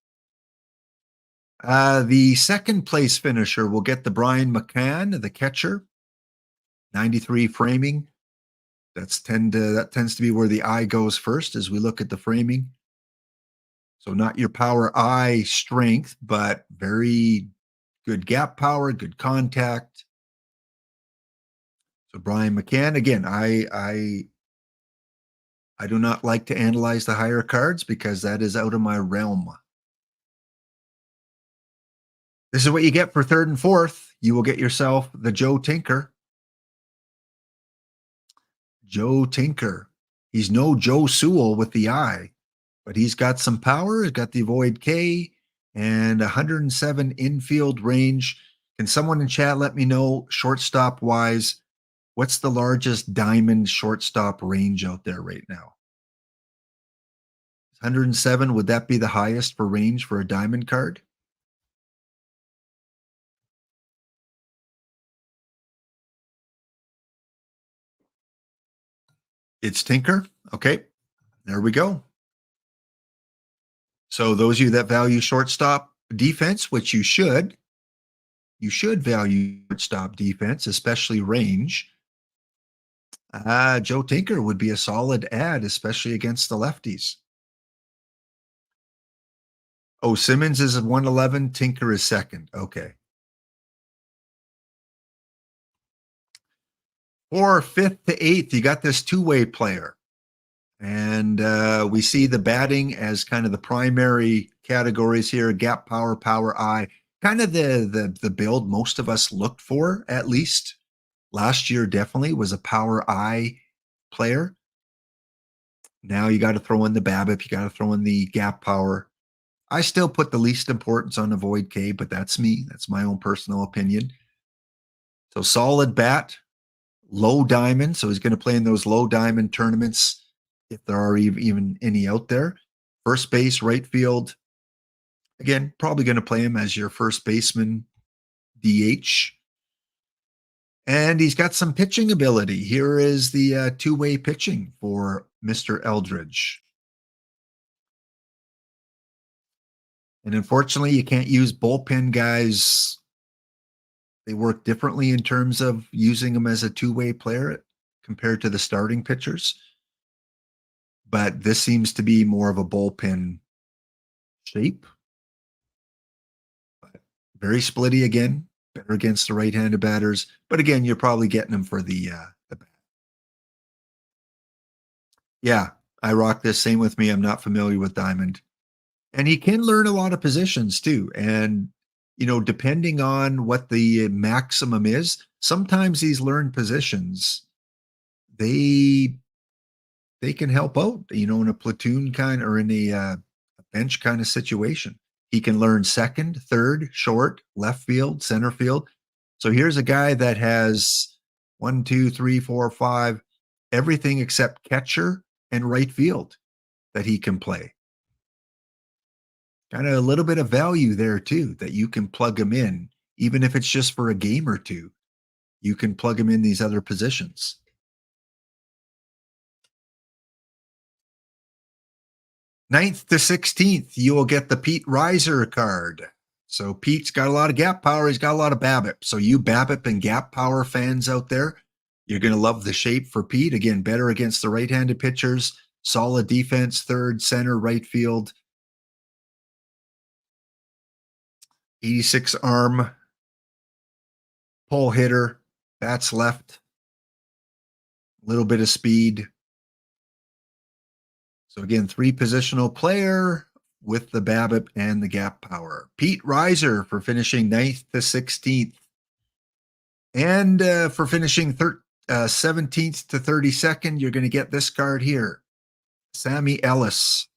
The second place finisher will get the Brian McCann, the catcher, 93 framing. That tends to be where the eye goes first as we look at the framing. So not your power eye strength, but very good gap power, good contact. So Brian McCann, again, I do not like to analyze the higher cards because that is out of my realm. This is what you get for third and fourth. You will get yourself the Joe Tinker. Joe Tinker. He's no Joe Sewell with the eye, but he's got some power. He's got the Avoid K and 107 infield range. Can someone in chat let me know, shortstop wise, what's the largest diamond shortstop range out there right now? 107, would that be the highest for range for a diamond card? It's Tinker. Okay, there we go. So those of you that value shortstop defense, which you should value shortstop defense, especially range. Joe Tinker would be a solid ad, especially against the lefties. Oh, Simmons is 111. Tinker is second. Okay. For fifth to eighth, you got this two-way player. And we see the batting as kind of the primary categories here: gap power, power eye, kind of the build most of us looked for, at least. Last year definitely was a power eye player. Now you got to throw in the BABIP, you got to throw in the gap power. I still put the least importance on the Void K, but that's me. That's my own personal opinion. So solid bat, low diamond. So he's going to play in those low diamond tournaments if there are even any out there. First base, right field. Again, probably going to play him as your first baseman, DH. And he's got some pitching ability. Here is the two-way pitching for Mr. Eldridge. And unfortunately, you can't use bullpen guys. They work differently in terms of using them as a two-way player compared to the starting pitchers. But this seems to be more of a bullpen shape. But very splitty again, better against the right-handed batters. But again, you're probably getting them for the bat. Yeah, I rock this. Same with me. I'm not familiar with Diamond. And he can learn a lot of positions too. And, depending on what the maximum is, sometimes these learned positions, they can help out, in a platoon kind or in a bench kind of situation. He can learn second, third, short, left field, center field. So here's a guy that has 1, 2, 3, 4, 5, everything except catcher and right field that he can play. Kind of a little bit of value there too, that you can plug him in, even if it's just for a game or two. You can plug him in these other positions. Ninth to 16th, you will get the Pete Reiser card. So Pete's got a lot of gap power. He's got a lot of BABIP. So you BABIP and gap power fans out there, you're going to love the shape for Pete. Again, better against the right-handed pitchers. Solid defense, third, center, right field. 86 arm. Pull hitter. Bats left. A little bit of speed. So again, three positional player with the BABIP and the gap power. Pete Reiser for finishing 9th to 16th. And for finishing 17th to 32nd, you're going to get this card here. Sammy Ellis.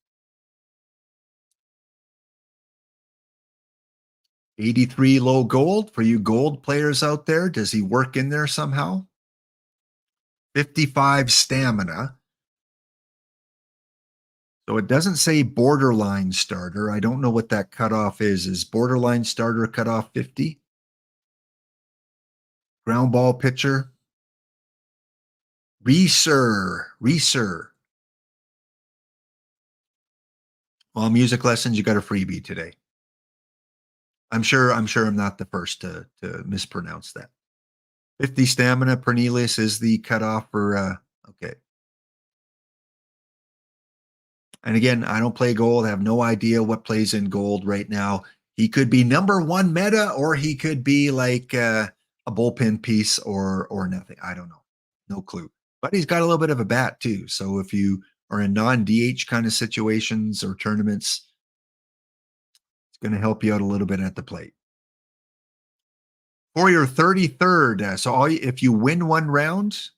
83 low gold for you gold players out there. Does he work in there somehow? 55 stamina. So it doesn't say borderline starter. I don't know what that cutoff is. Is borderline starter cutoff 50? Ground ball pitcher. Reeser. Well, music lessons, you got a freebie today. I'm sure I'm not the first to mispronounce that. 50 stamina. Pernelius is the cutoff for okay. And again, I don't play gold. I have no idea what plays in gold right now. He could be number one meta, or he could be like a bullpen piece or nothing. I don't know. No clue. But he's got a little bit of a bat too. So if you are in non-DH kind of situations or tournaments, it's going to help you out a little bit at the plate. For your 33rd, so if you win one round,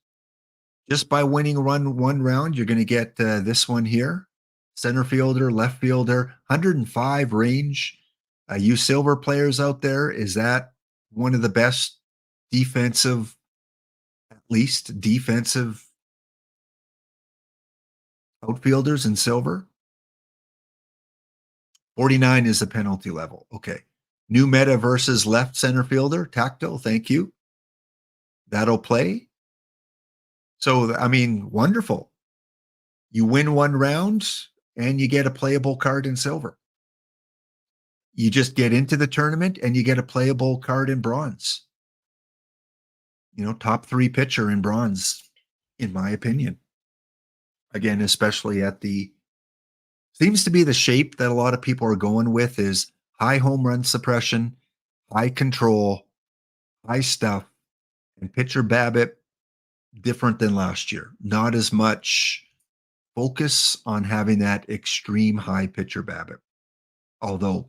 just by winning one round, you're going to get this one here. Center fielder, left fielder, 105 range. You silver players out there, is that one of the best defensive, at least defensive outfielders in silver? 49 is the penalty level. Okay. New meta versus left center fielder, Tactile, thank you. That'll play. So, I mean, wonderful. You win one round and you get a playable card in silver. You just get into the tournament and you get a playable card in bronze. Top 3 pitcher in bronze. in my opinion. Again, especially at the seems to be the shape that a lot of people are going with is high home run suppression, high control, high stuff, and pitcher BABIP different than last year. Not as much focus on having that extreme high pitcher BABIP. Although,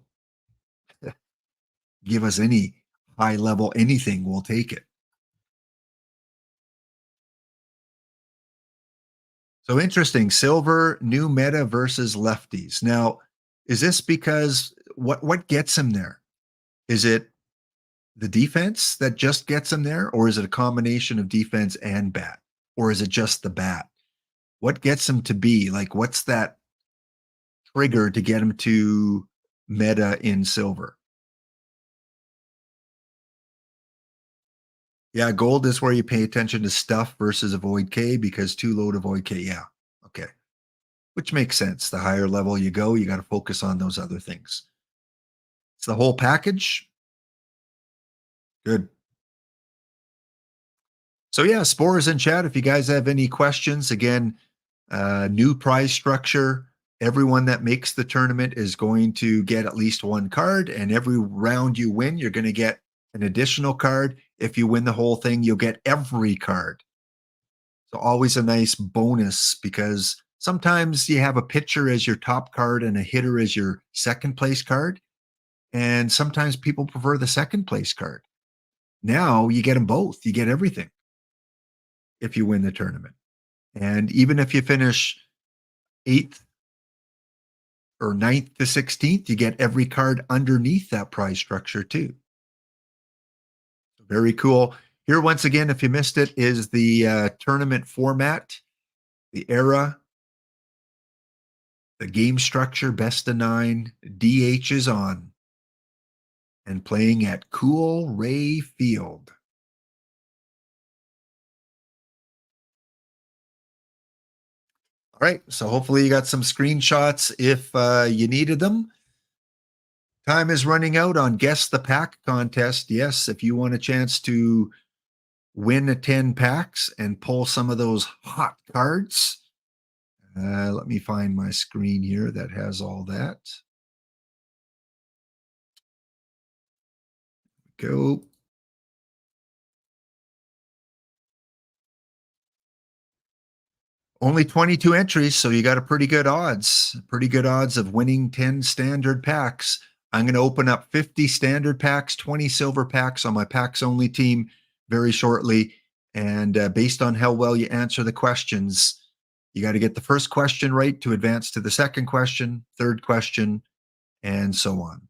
give us any high level anything, we'll take it. So interesting. Silver, new meta versus lefties. Now, is this because what gets him there? Is it the defense that just gets him there, or is it a combination of defense and bat, or is it just the bat? What gets him to be like? What's that trigger to get him to meta in silver? Yeah, gold is where you pay attention to stuff versus avoid K because too low to avoid K. Yeah, okay, which makes sense. The higher level you go, you got to focus on those other things. It's the whole package. Good. So yeah, spores in chat. If you guys have any questions, again, new prize structure. Everyone that makes the tournament is going to get at least one card, and every round you win, you're going to get an additional card. If you win the whole thing, you'll get every card. So always a nice bonus because sometimes you have a pitcher as your top card and a hitter as your second place card. And sometimes people prefer the second place card. Now you get them both. You get everything if you win the tournament. And even if you finish 8th or 9th to 16th, you get every card underneath that prize structure too. Very cool. Here, once again, if you missed it, is the tournament format, the era, the game structure, best of 9, DH is on, and playing at Cool Ray Field. All right, so hopefully you got some screenshots if you needed them. Time is running out on Guess the Pack contest. Yes, if you want a chance to win a 10 packs and pull some of those hot cards, let me find my screen here that has all that. Go. Only 22 entries, so you got a pretty good odds of winning 10 standard packs. I'm going to open up 50 standard packs, 20 silver packs on my packs only team very shortly. And based on how well you answer the questions, you got to get the first question right to advance to the second question, third question, and so on.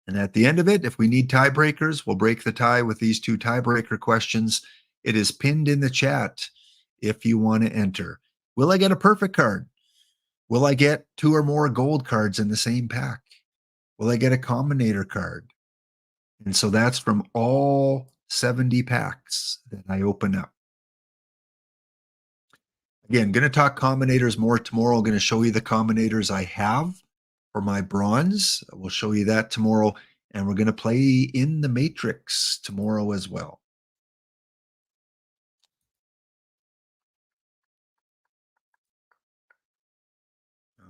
And at the end of it, if we need tiebreakers, we'll break the tie with these 2 tiebreaker questions. It is pinned in the chat if you want to enter. Will I get a perfect card? Will I get 2 or more gold cards in the same pack? Will I get a combinator card? And so that's from all 70 packs that I open up. Again, going to talk combinators more tomorrow. I'm going to show you the combinators I have for my bronze. We'll show you that tomorrow. And we're going to play in the Matrix tomorrow as well.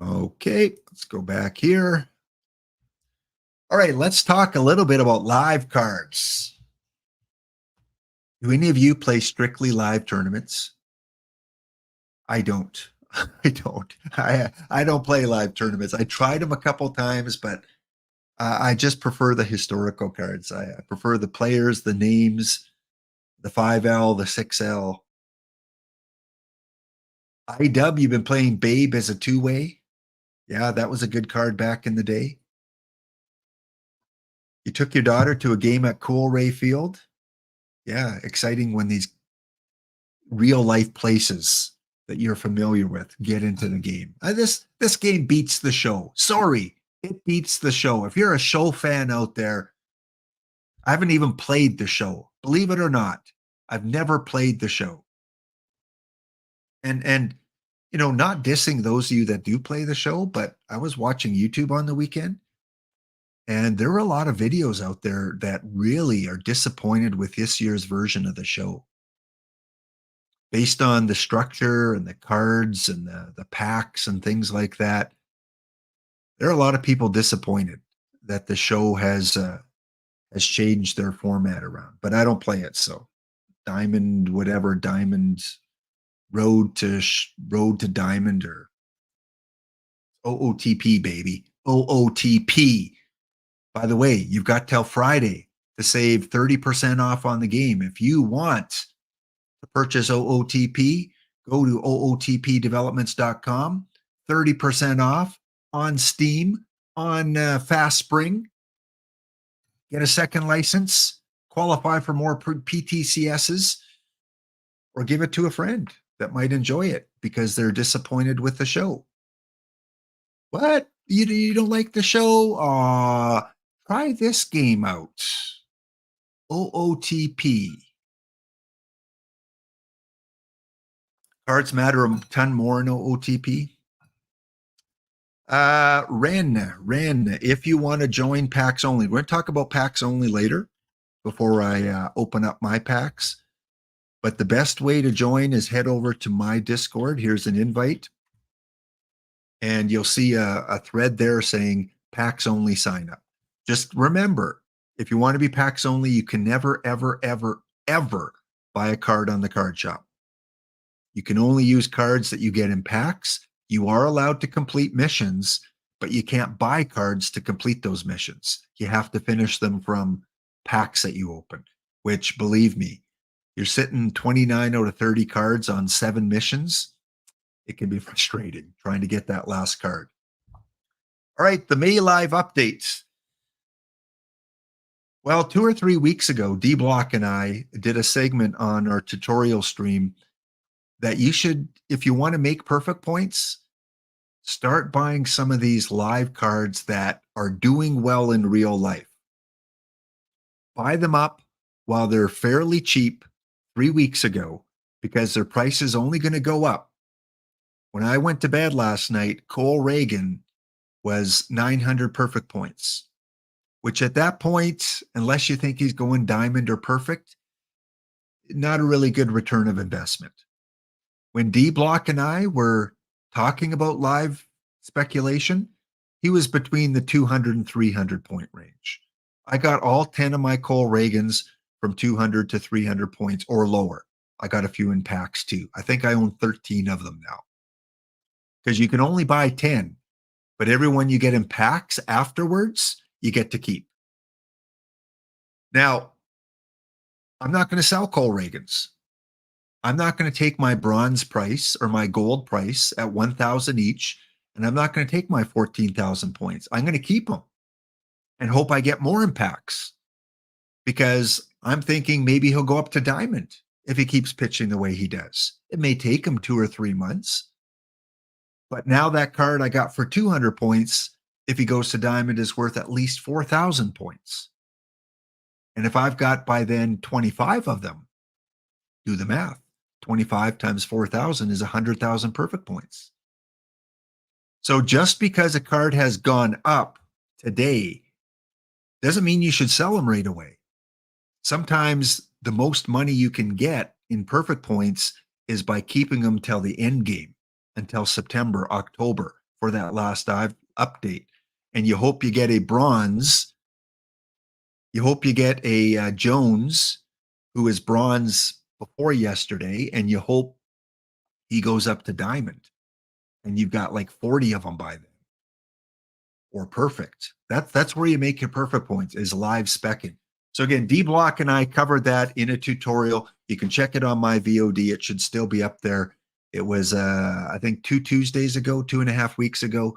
Okay, let's go back here. All right, let's talk a little bit about live cards. Do any of you play strictly live tournaments? I don't. I don't. I don't play live tournaments. I tried them a couple times, but I just prefer the historical cards. I prefer the players, the names, the 5L, the 6L. IW, you've been playing Babe as a 2-way. Yeah, that was a good card back in the day. You took your daughter to a game at Cool Ray Field. Yeah, exciting when these real life places that you're familiar with get into the game. This game beats the show. Sorry, it beats the show. If you're a show fan out there, I haven't even played the show. Believe it or not, I've never played the show. And you know, not dissing those of you that do play the show, but I was watching YouTube on the weekend, and there were a lot of videos out there that really are disappointed with this year's version of the show. based on the structure and the cards and the packs and things like that, there are a lot of people disappointed that the show has changed their format around. But I don't play it, so Diamond, whatever, Diamond Road to Diamond, or OOTP, baby, OOTP. By the way, you've got till Friday to save 30% off on the game. If you want to purchase OOTP, go to ootpdevelopments.com. 30% off on Steam, on Fast Spring. Get a second license, qualify for more PTCSs, or give it to a friend that might enjoy it because they're disappointed with the show. What? You don't like the show? Try this game out. OOTP. Cards matter a ton more in OOTP. Ren, if you want to join packs only, we're going to talk about packs only later before I open up my packs. But the best way to join is head over to my Discord. Here's an invite. And you'll see a thread there saying packs only sign up. Just remember, if you want to be packs only, you can never, ever, ever, ever buy a card on the card shop. You can only use cards that you get in packs. You are allowed to complete missions, but you can't buy cards to complete those missions. You have to finish them from packs that you open, which, believe me, you're sitting 29 out of 30 cards on 7 missions. It can be frustrating trying to get that last card. All right, the May Live updates. Well, 2 or 3 weeks ago, D Block and I did a segment on our tutorial stream that you should, if you want to make perfect points, start buying some of these live cards that are doing well in real life. Buy them up while they're fairly cheap 3 weeks ago, because their price is only going to go up. When I went to bed last night, Cole Reagan was 900 perfect points, which at that point, unless you think he's going diamond or perfect, not a really good return of investment. When D Block and I were talking about live speculation, he was between the 200 and 300 point range. I got all 10 of my Cole Reagans from 200 to 300 points or lower. I got a few in packs too. I think I own 13 of them now, because you can only buy 10, but every one you get in packs afterwards, you get to keep. Now, I'm not going to sell Cole Reagans. I'm not going to take my bronze price or my gold price at 1,000 each, and I'm not going to take my 14,000 points. I'm going to keep them and hope I get more in packs, because I'm thinking maybe he'll go up to diamond if he keeps pitching the way he does. It may take him 2 or 3 months, but now that card I got for 200 points, if he goes to diamond, is worth at least 4,000 points. And if I've got by then 25 of them, do the math. 25 times 4,000 is 100,000 perfect points. So just because a card has gone up today doesn't mean you should sell them right away. Sometimes the most money you can get in perfect points is by keeping them till the end game, until September, October, for that last update. And you hope you get a bronze. You hope you get a Jones, who is bronze before yesterday, and you hope he goes up to diamond, and you've got like 40 of them by then, or perfect. That's where you make your perfect points, is live specking. So again, D Block and I covered that in a tutorial. You can check it on my VOD. It should still be up there. It was I think 2 Tuesdays ago, 2.5 weeks ago.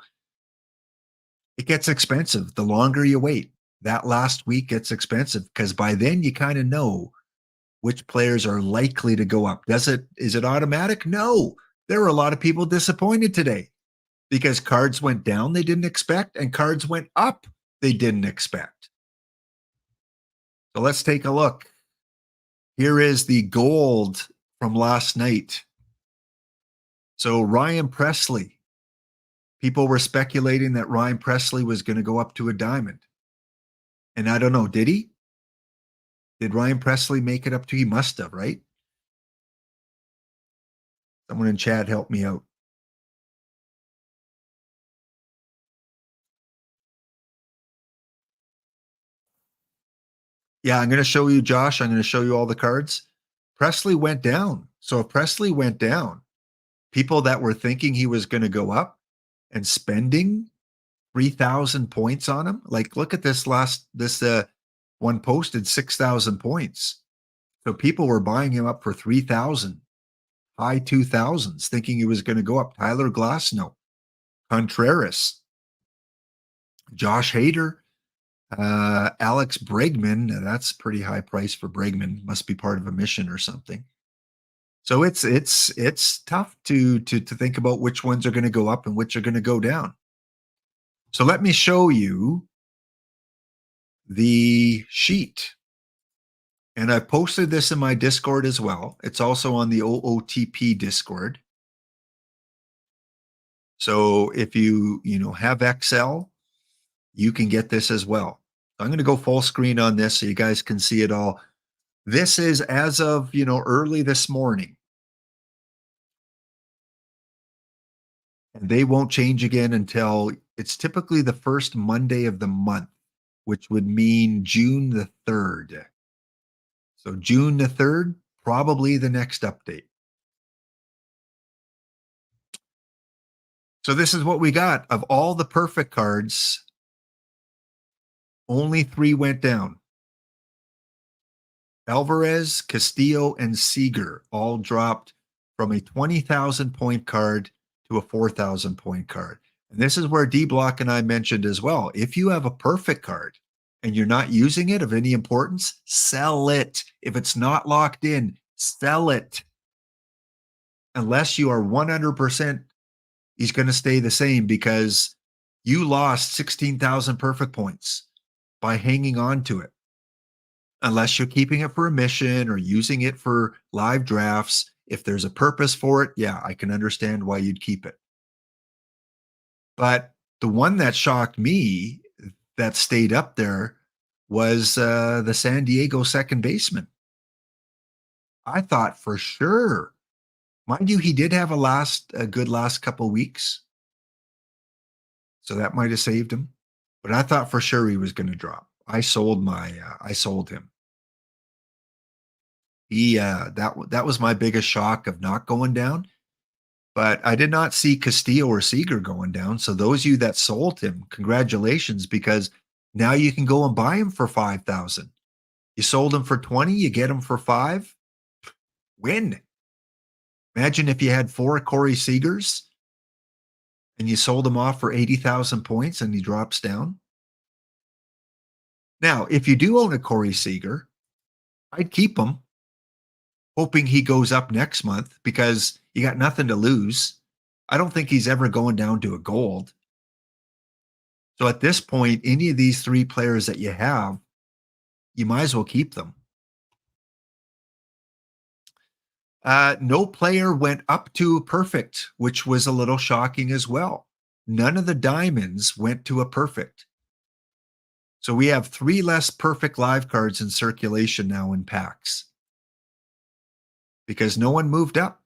It gets expensive the longer you wait. That last week gets expensive, because by then you kind of know which players are likely to go up. Is it automatic? No. There were a lot of people disappointed today because cards went down they didn't expect, and cards went up they didn't expect. So let's take a look. Here is the gold from last night. So Ryan Presley. People were speculating that Ryan Presley was going to go up to a diamond. And I don't know, did he? Did Ryan Presley make it up to? He must have, right? Someone in chat help me out. Yeah, I'm going to show you, Josh. I'm going to show you all the cards. Presley went down. So if Presley went down, people that were thinking he was going to go up and spending 3,000 points on him, like look at this one posted 6,000 points. So people were buying him up for 3,000, high 2,000s, thinking he was going to go up. Tyler Glasnow, Contreras, Josh Hader, Alex Bregman. That's pretty high price for Bregman. Must be part of a mission or something. So it's tough to think about which ones are going to go up and which are going to go down. So let me show you the sheet. And I posted this in my Discord as well. It's also on the OOTP Discord. So if you have Excel, you can get this as well. I'm going to go full screen on this so you guys can see it all. This is as of, early this morning. And they won't change again until it's typically the first Monday of the month, which would mean June the 3rd. So June the 3rd, probably the next update. So this is what we got. Of all the perfect cards, only 3 went down. Alvarez, Castillo, and Seager all dropped from a 20,000 point card to a 4,000 point card. And this is where D-Block and I mentioned as well. If you have a perfect card and you're not using it of any importance, sell it. If it's not locked in, sell it. Unless you are 100%, he's going to stay the same because you lost 16,000 perfect points by hanging on to it. Unless you're keeping it for a mission or using it for live drafts. If there's a purpose for it, yeah, I can understand why you'd keep it. But the one that shocked me that stayed up there was the San Diego second baseman. I thought for sure, mind you, he did have a good last couple weeks. So that might have saved him. But I thought for sure he was going to drop. I sold him. That was my biggest shock of not going down. But I did not see Castillo or Seager going down. So those of you that sold him, congratulations, because now you can go and buy him for 5,000. You sold him for 20, you get him for 5. Win. Imagine if you had 4 Corey Seagers and you sold him off for 80,000 points and he drops down. Now, if you do own a Corey Seager, I'd keep him, hoping he goes up next month because you got nothing to lose. I don't think he's ever going down to a gold. So at this point, any of these 3 players that you have, you might as well keep them. No player went up to perfect, which was a little shocking as well. None of the diamonds went to a perfect. So we have 3 less perfect live cards in circulation now in packs because no one moved up.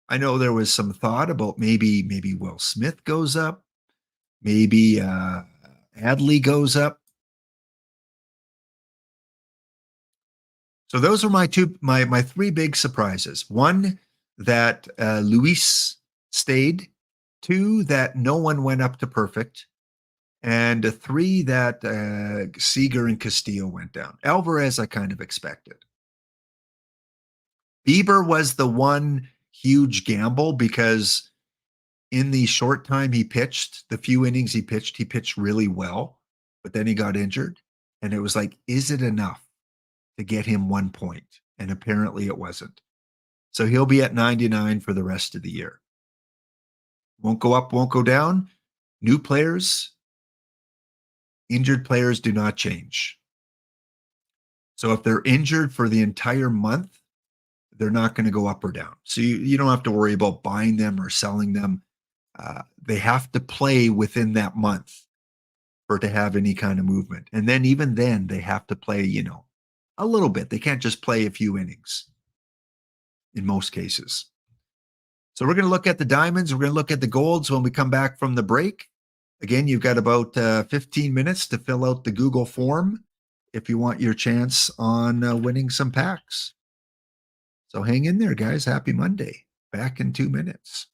I know there was some thought about maybe Will Smith goes up, maybe Adley goes up. So those are my 3 big surprises. 1, that Luis stayed. 2, that no one went up to perfect. And 3, that Seager and Castillo went down. Alvarez, I kind of expected. Bieber was the one huge gamble because in the short time he pitched, the few innings he pitched really well, but then he got injured. And it was like, is it enough to get him 1 point? And apparently it wasn't. So he'll be at 99 for the rest of the year. Won't go up, won't go down. New players, injured players do not change. So if they're injured for the entire month, they're not going to go up or down. So you don't have to worry about buying them or selling them. They have to play within that month for it to have any kind of movement. And then even then, they have to play, a little bit. They can't just play a few innings in most cases. So we're going to look at the diamonds. We're going to look at the golds when we come back from the break. Again, you've got about 15 minutes to fill out the Google form if you want your chance on winning some packs. So hang in there, guys. Happy Monday. Back in 2 minutes.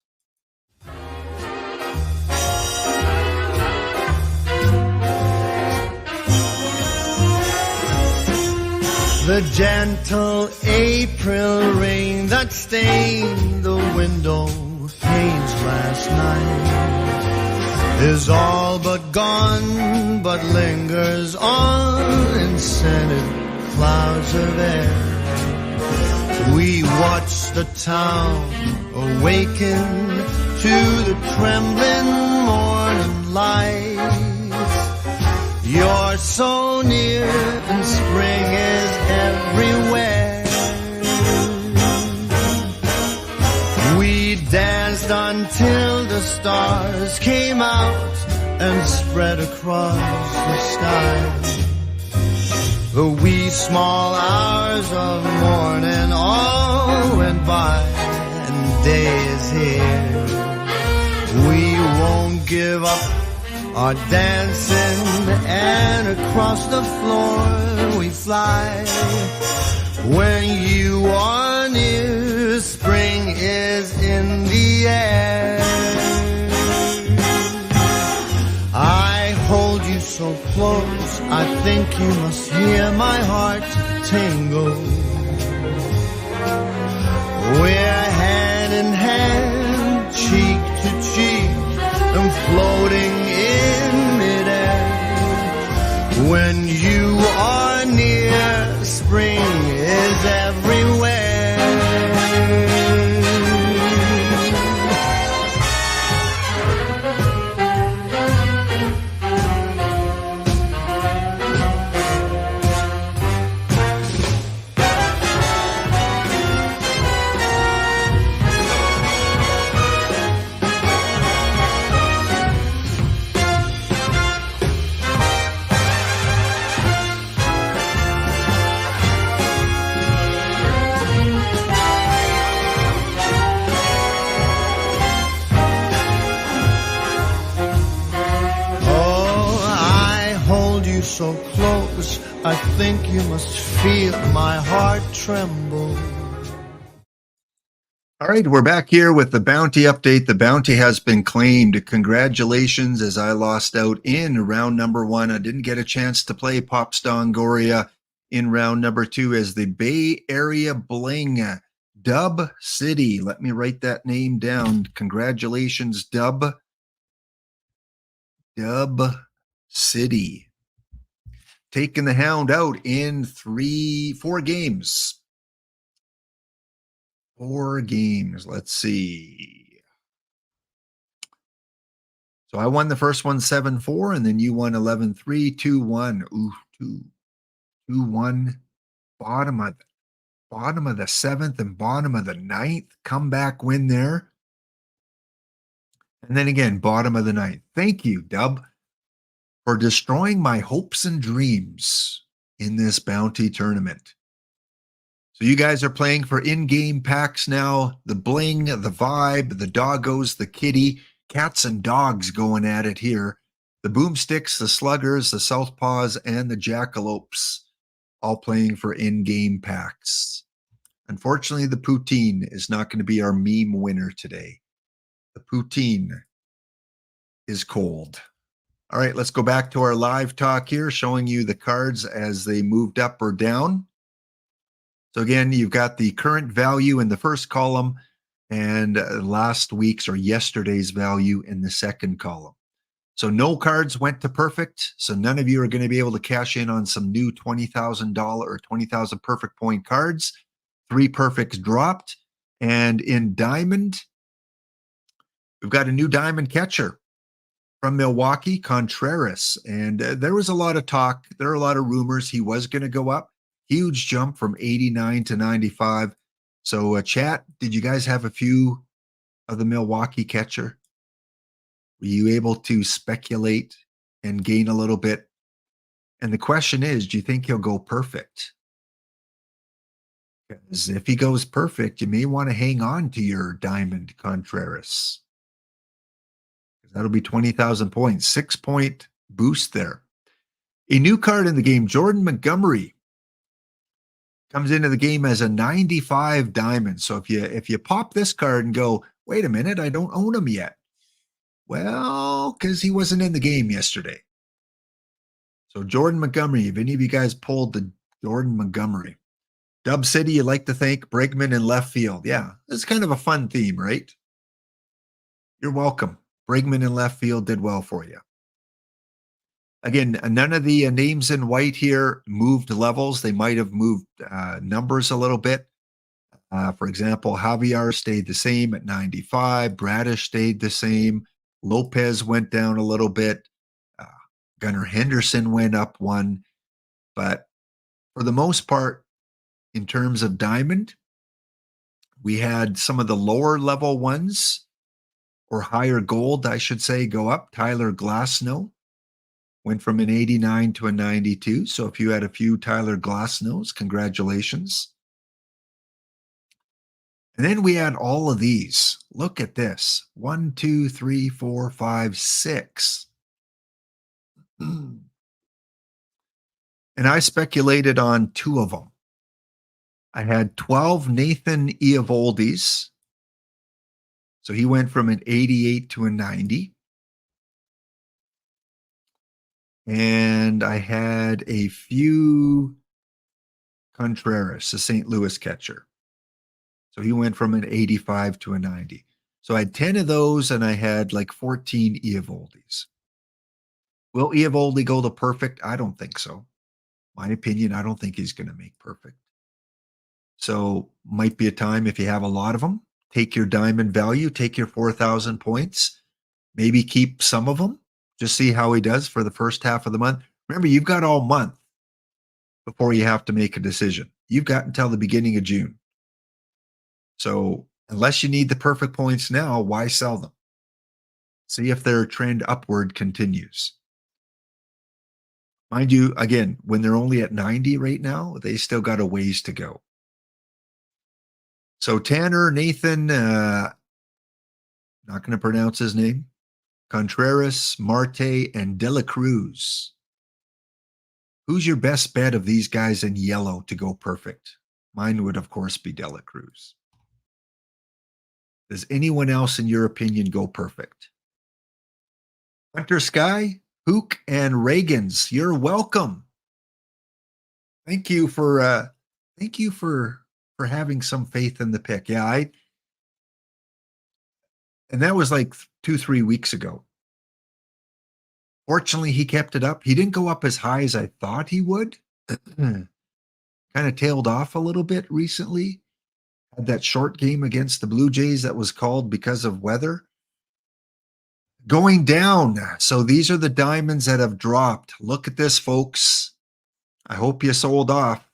The gentle April rain that stained the window panes last night is all but gone, but lingers on in scented clouds of air. We watch the town awaken to the trembling morning light. You're so near and spring is everywhere. We danced until the stars came out and spread across the sky. The wee small hours of morning all went by and day is here. We won't give up our dancing, and across the floor we fly. When you are near, spring is in the air. I hold you so close, I think you must hear my heart tingle. We're hand in hand, cheek to cheek, and floating in midair. When you are near, spring is everywhere. So close, I think you must feel my heart tremble. All right, we're back here with the bounty update. The bounty has been claimed. Congratulations, as I lost out in round number 1. I didn't get a chance to play Pops Dongoria in round number 2 as the Bay Area Bling Dub City. Let me write that name down. Congratulations, Dub City. Taking the hound out in 4 games. 4 games. Let's see. So I won the first one 7-4, and then you won 11-3, 2-1. Ooh, 2-1. Bottom of the 7th and bottom of the 9th. Comeback win there. And then again, bottom of the 9th. Thank you, Dub, for destroying my hopes and dreams in this bounty tournament. So you guys are playing for in-game packs now. The bling, the vibe, the doggos, the kitty, cats and dogs going at it here. The boomsticks, the sluggers, the southpaws, and the jackalopes all playing for in-game packs. Unfortunately, the poutine is not going to be our meme winner today. The poutine is cold. All right, let's go back to our live talk here, showing you the cards as they moved up or down. So again, you've got the current value in the first column and last week's or yesterday's value in the second column. So no cards went to perfect. So none of you are going to be able to cash in on some new $20,000 or 20,000 perfect point cards. 3 perfects dropped. And in diamond, we've got a new diamond catcher from Milwaukee, Contreras. And there was a lot of talk. There are a lot of rumors he was going to go up. Huge jump from 89 to 95. So chat, did you guys have a few of the Milwaukee catcher? Were you able to speculate and gain a little bit? And the question is, do you think he'll go perfect? Because if he goes perfect, you may want to hang on to your Diamond Contreras. That'll be 20,000 points, 6-point boost there. A new card in the game, Jordan Montgomery, comes into the game as a 95 diamond. So if you pop this card and go, wait a minute, I don't own him yet. Well, because he wasn't in the game yesterday. So Jordan Montgomery, if any of you guys pulled the Jordan Montgomery. Dub City, you'd like to thank Bregman in left field. Yeah, it's kind of a fun theme, right? You're welcome. Bregman in left field did well for you. Again, none of the names in white here moved levels. They might have moved numbers a little bit. For example, Javier stayed the same at 95. Bradish stayed the same. Lopez went down a little bit. Gunnar Henderson went up one. But for the most part, in terms of diamond, we had some of the lower level ones, or higher gold, I should say, go up. Tyler Glasnow went from an 89 to a 92. So if you had a few Tyler Glasnows, congratulations. And then we had all of these. Look at this. 1, 2, 3, 4, 5, 6. And I speculated on 2 of them. I had 12 Nathan Eovaldi's. So he went from an 88 to a 90. And I had a few Contreras, the St. Louis catcher. So he went from an 85 to a 90. So I had 10 of those, and I had like 14 Eovaldi's. Will Eovaldi go to perfect? I don't think so. My opinion, I don't think he's going to make perfect. So might be a time, if you have a lot of them, take your diamond value, take your 4,000 points, maybe keep some of them, just see how he does for the first half of the month. Remember, you've got all month before you have to make a decision. You've got until the beginning of June. So unless you need the perfect points now, why sell them? See if their trend upward continues. Mind you, again, when they're only at 90 right now, they still got a ways to go. So Tanner, Nathan, not going to pronounce his name, Contreras, Marte, and De La Cruz. Who's your best bet of these guys in yellow to go perfect? Mine would, of course, be De La Cruz. Does anyone else, in your opinion, go perfect? Hunter Sky, Hook, and Reagans, you're welcome. Thank you for having some faith in the pick. Yeah, and that was like 2-3 weeks ago. Fortunately, he kept it up. He didn't go up as high as I thought he would. Kind of tailed off a little bit recently. Had that short game against the Blue Jays that was called because of weather. Going down. So these are the diamonds that have dropped. Look at this, folks. I hope you sold off,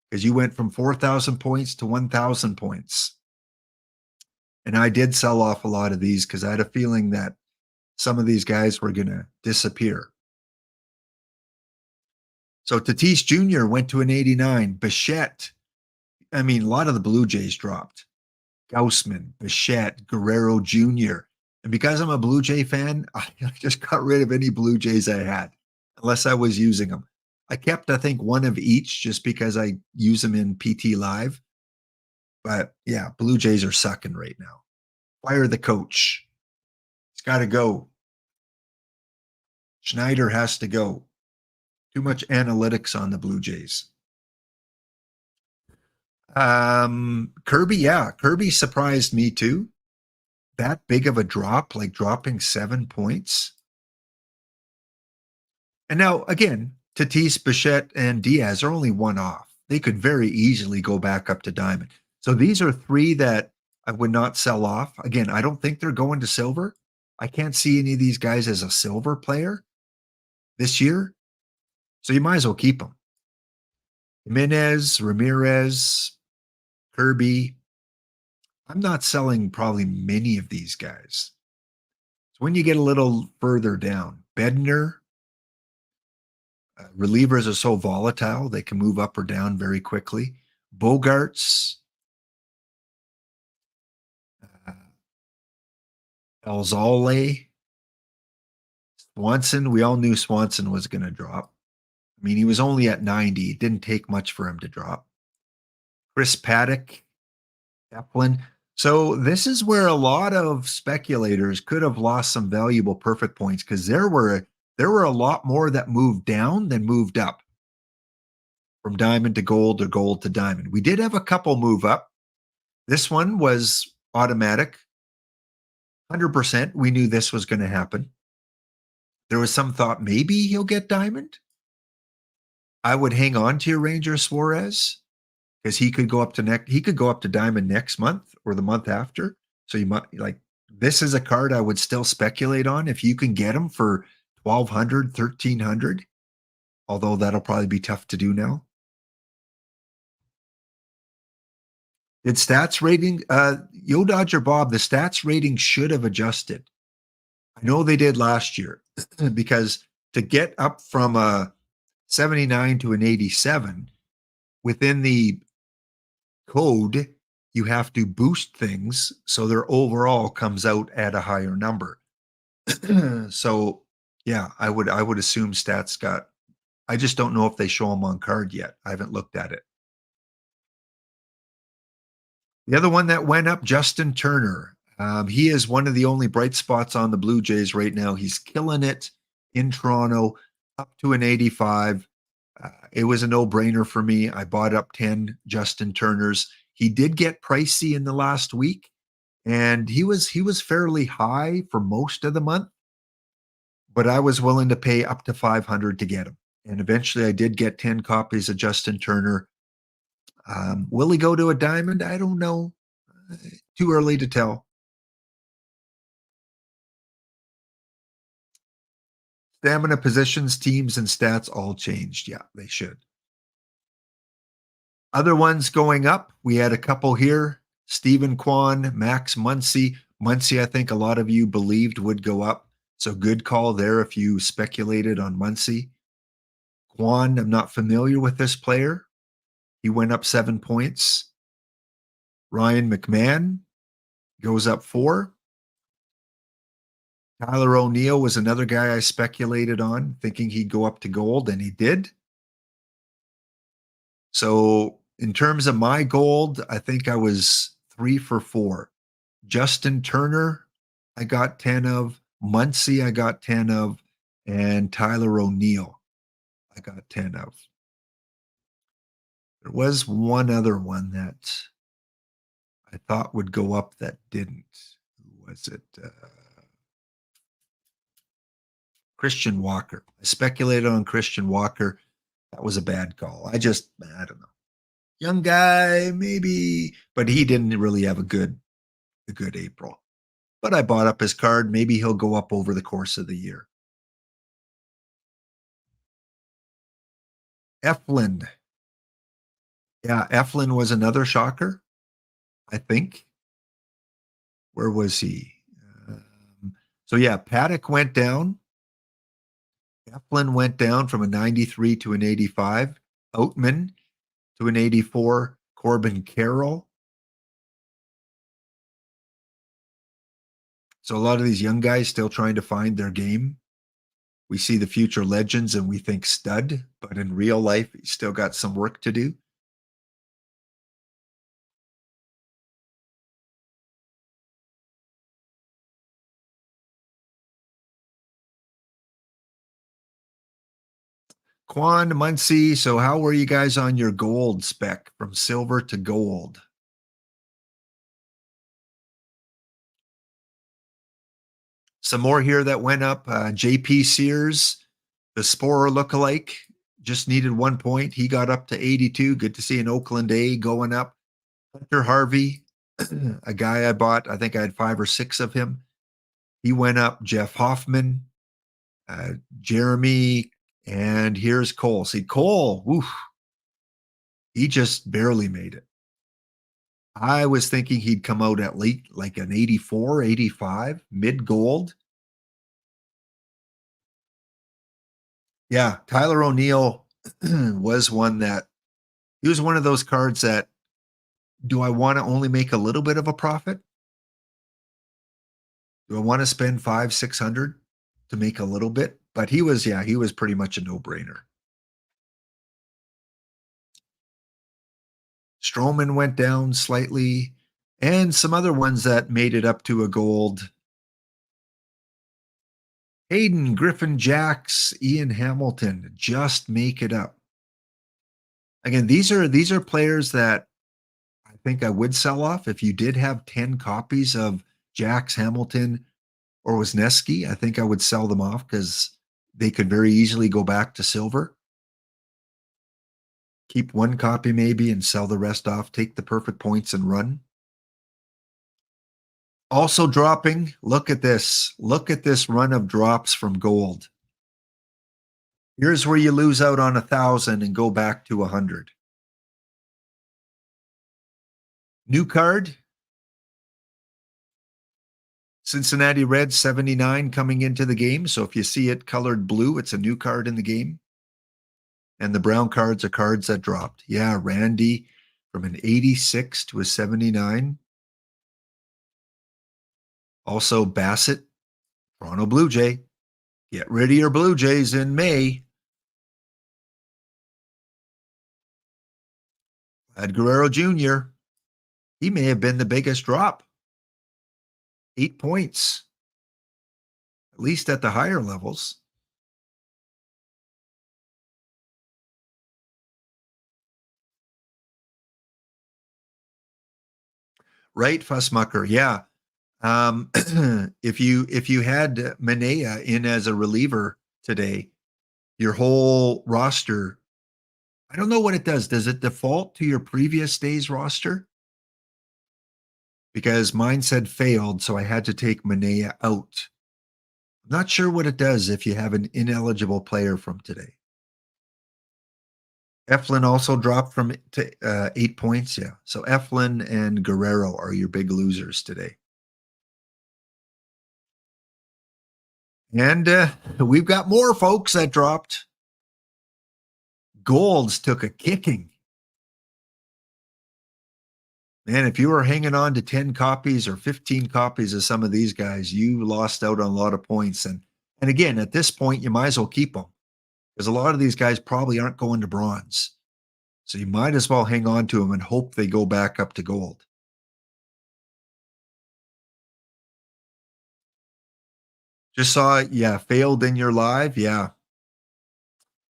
because you went from 4,000 points to 1,000 points. And I did sell off a lot of these because I had a feeling that some of these guys were going to disappear. So Tatis Jr. went to an 89. Bichette. I mean, a lot of the Blue Jays dropped. Gaussman, Bichette, Guerrero Jr. And because I'm a Blue Jay fan, I just got rid of any Blue Jays I had, unless I was using them. I kept, I think, one of each just because I use them in PT Live. But yeah, Blue Jays are sucking right now. Fire the coach. He's got to go. Schneider has to go. Too much analytics on the Blue Jays. Kirby, yeah. Kirby surprised me too. That big of a drop, like dropping 7 points. And now, again, Tatis, Bichette, and Diaz are only one off. They could very easily go back up to diamond. So these are 3 that I would not sell off. Again, I don't think they're going to silver. I can't see any of these guys as a silver player this year. So you might as well keep them. Jimenez, Ramirez, Kirby. I'm not selling probably many of these guys. So when you get a little further down, Bednar, relievers are so volatile, they can move up or down very quickly. Bogarts, Elzale, Swanson. We all knew Swanson was going to drop. I mean, he was only at 90. It didn't take much for him to drop. Chris Paddock, Eflin. So this is where a lot of speculators could have lost some valuable perfect points because there were a lot more that moved down than moved up from diamond to gold or gold to diamond. We did have a couple move up. This one was automatic. 100%. We knew this was going to happen. There was some thought maybe he'll get diamond. I would hang on to your Ranger Suarez because he could go up to diamond next month or the month after. So you might this is a card I would still speculate on if you can get him for 1,200, 1,300. Although that'll probably be tough to do now. Did stats rating, Yo Dodger Bob, the stats rating should have adjusted. I know they did last year because to get up from a 79 to an 87 within the code, you have to boost things so their overall comes out at a higher number. So yeah, I would assume stats got, I just don't know if they show them on card yet. I haven't looked at it. The other one that went up, Justin Turner. He is one of the only bright spots on the Blue Jays right now. He's killing it in Toronto, up to an 85. It was a no-brainer for me. I bought up 10 Justin Turners. He did get pricey in the last week, and he was fairly high for most of the month, but I was willing to pay up to $500 to get him. And eventually I did get 10 copies of Justin Turner. Will he go to a diamond? I don't know. Too early to tell. Stamina, positions, teams, and stats all changed. Yeah, they should. Other ones going up, we had a couple here. Stephen Kwan, Max Muncy. Muncy, I think a lot of you believed would go up. So good call there if you speculated on Muncy. Kwan, I'm not familiar with this player. He went up 7 points. Ryan McMahon goes up 4. Tyler O'Neill was another guy I speculated on, thinking he'd go up to gold, and he did. So in terms of my gold, I think I was 3 for 4. Justin Turner, I got 10 of. Muncy, I got 10 of. And Tyler O'Neill, I got 10 of. There was one other one that I thought would go up that didn't. Who was it? Christian Walker. I speculated on Christian Walker. That was a bad call. I don't know. Young guy, maybe, but he didn't really have a good April. But I bought up his card. Maybe he'll go up over the course of the year. Eflin. Yeah, Eflin was another shocker, I think. Where was he? So yeah, Paddock went down. Eflin went down from a 93 to an 85. Oatman to an 84. Corbin Carroll. So a lot of these young guys still trying to find their game. We see the future legends and we think stud, but in real life, he's still got some work to do. Quan, Muncy, so how were you guys on your gold spec from silver to gold? Some more here that went up. JP Sears, the Sporer lookalike, just needed 1 point. He got up to 82. Good to see an Oakland A going up. Hunter Harvey, a guy I bought. I think I had 5 or 6 of him. He went up. Jeff Hoffman, Jeremy, and here's Cole. See, Cole, oof, he just barely made it. I was thinking he'd come out at late, like an 84, 85, mid gold. Yeah, Tyler O'Neill was one that He was one of those cards that, do I want to only make a little bit of a profit? Do I want to spend 500-600 to make a little bit? But he was pretty much a no-brainer. Stroman went down slightly, and some other ones that made it up to a gold. Hayden, Griffin, Jacks, Ian Hamilton, just make it up. Again, these are players that I think I would sell off. If you did have 10 copies of Jacks, Hamilton, or Wisniewski, I think I would sell them off because they could very easily go back to silver. Keep one copy maybe and sell the rest off. Take the perfect points and run. Also dropping, look at this. Look at this run of drops from gold. Here's where you lose out on 1,000 and go back to 100. New card. Cincinnati Reds 79 coming into the game. So if you see it colored blue, it's a new card in the game. And the brown cards are cards that dropped. Yeah, Randy from an 86 to a 79. Also Bassett, Toronto Blue Jay. Get rid of your Blue Jays in May. Vlad Guerrero Jr. He may have been the biggest drop. 8 points. At least at the higher levels. Right, Fussmucker. Yeah. If you had Manea in as a reliever today, your whole roster, I don't know what it does. Does it default to your previous day's roster? Because mine said failed, so I had to take Manea out. I'm not sure what it does if you have an ineligible player from today. Eflin also dropped from 8 points. Yeah. So Eflin and Guerrero are your big losers today. And we've got more folks that dropped. Golds took a kicking. Man, if you were hanging on to 10 copies or 15 copies of some of these guys, you lost out on a lot of points. And again, at this point, you might as well keep them because a lot of these guys probably aren't going to bronze. So you might as well hang on to them and hope they go back up to gold. Just saw it. Yeah. Failed in your live. Yeah.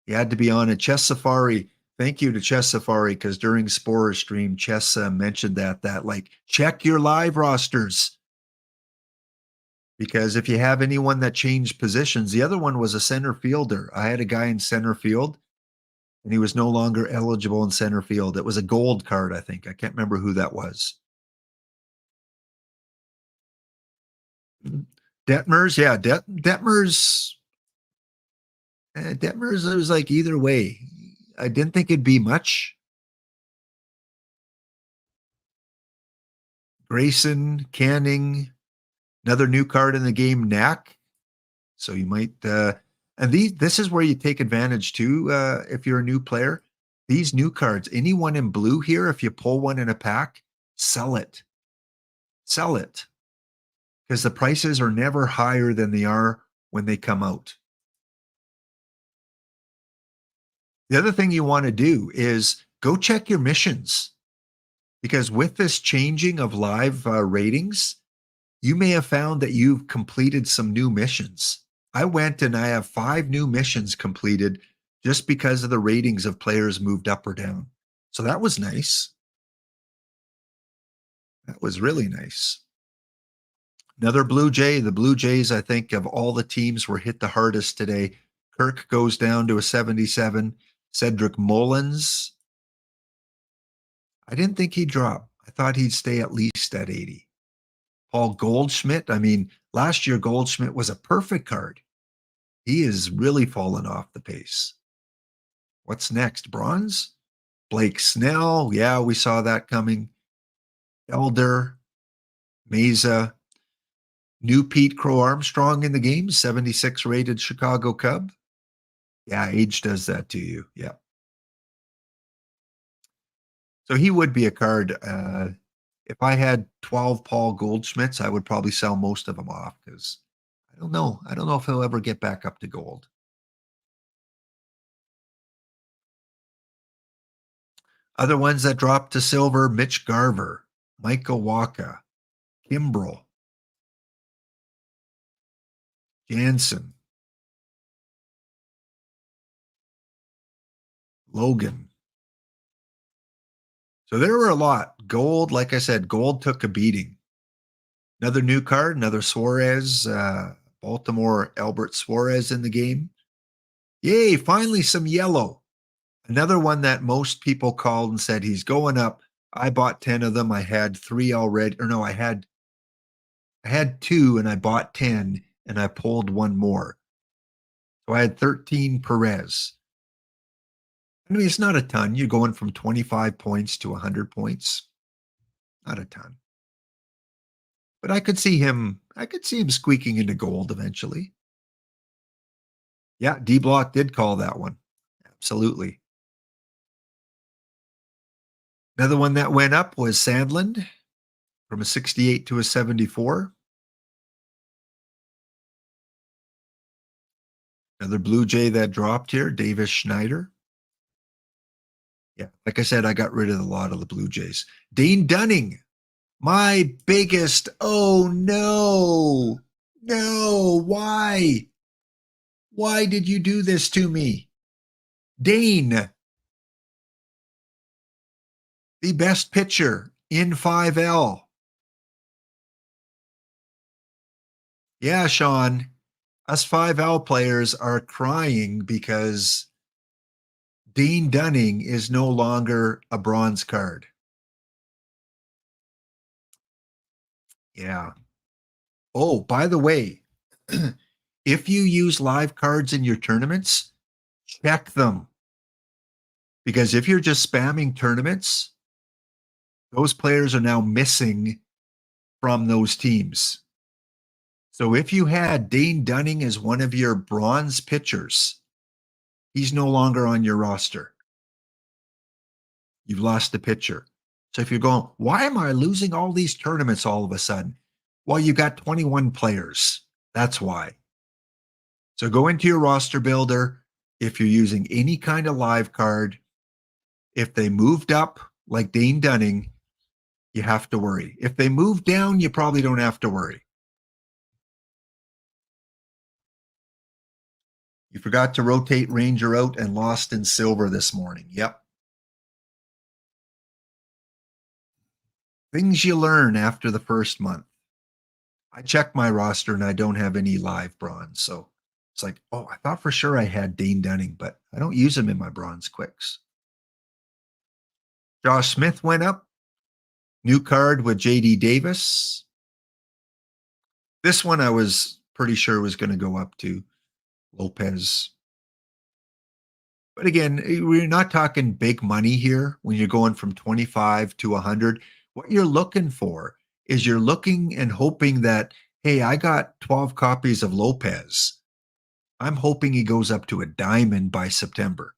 You had to be on a Chess Safari. Thank you to Chess Safari because during Sporer stream, Chess mentioned that like check your live rosters. Because if you have anyone that changed positions, the other one was a center fielder. I had a guy in center field and he was no longer eligible in center field. It was a gold card, I think. I can't remember who that was. Detmers, yeah, Detmers. Detmers, it was like either way. I didn't think it'd be much. Grayson, Canning, another new card in the game, Knack. So you might, and this is where you take advantage too, if you're a new player. These new cards, anyone in blue here, if you pull one in a pack, sell it. Sell it. Because the prices are never higher than they are when they come out. The other thing you want to do is go check your missions. Because with this changing of live ratings, you may have found that you've completed some new missions. I went and I have 5 new missions completed just because of the ratings of players moved up or down. So that was nice. That was really nice. Another Blue Jay. The Blue Jays, I think, of all the teams were hit the hardest today. Kirk goes down to a 77. Cedric Mullins. I didn't think he'd drop. I thought he'd stay at least at 80. Paul Goldschmidt. I mean, last year Goldschmidt was a perfect card. He is really fallen off the pace. What's next? Bronze? Blake Snell. Yeah, we saw that coming. Elder. Mesa. New Pete Crow Armstrong in the game. 76 rated Chicago Cub. Yeah, age does that to you. Yeah. So he would be a card. If I had 12 Paul Goldschmidts, I would probably sell most of them off because I don't know. I don't know if he'll ever get back up to gold. Other ones that dropped to silver: Mitch Garver, Michael Waka, Kimbrel, Jansen, Logan. So there were a lot. Gold, like I said, gold took a beating. Another new card, another Suarez, Baltimore Albert Suarez in the game. Yay, finally some yellow. Another one that most people called and said he's going up. I bought 10 of them. I had 3 already. Or no, I had 2 and I bought 10 and I pulled one more. So I had 13 Perez. I mean, it's not a ton. You're going from 25 points to 100 points. Not a ton. But I could see him squeaking into gold eventually. Yeah, D Block did call that one. Absolutely. Another one that went up was Sandland from a 68 to a 74. Another Blue Jay that dropped here, Davis Schneider. Yeah, like I said, I got rid of a lot of the Blue Jays. Dane Dunning, my biggest, oh no, why? Why did you do this to me? Dane, the best pitcher in 5L. Yeah, Sean, us 5L players are crying because Dane Dunning is no longer a bronze card. Yeah. Oh, by the way, if you use live cards in your tournaments, check them. Because if you're just spamming tournaments, those players are now missing from those teams. So if you had Dane Dunning as one of your bronze pitchers, he's no longer on your roster. You've lost the pitcher. So if you're going, why am I losing all these tournaments all of a sudden? Well, you got 21 players. That's why. So go into your roster builder. If you're using any kind of live card, if they moved up like Dane Dunning, you have to worry. If they move down, you probably don't have to worry. You forgot to rotate Ranger out and lost in silver this morning. Yep. Things you learn after the first month. I checked my roster and I don't have any live bronze. So it's like, oh, I thought for sure I had Dane Dunning, but I don't use him in my bronze quicks. Josh Smith went up. New card with JD Davis. This one I was pretty sure was going to go up to Lopez. But again, we're not talking big money here when you're going from 25 to 100. What you're looking for is you're looking and hoping that, hey, I got 12 copies of Lopez. I'm hoping he goes up to a diamond by September.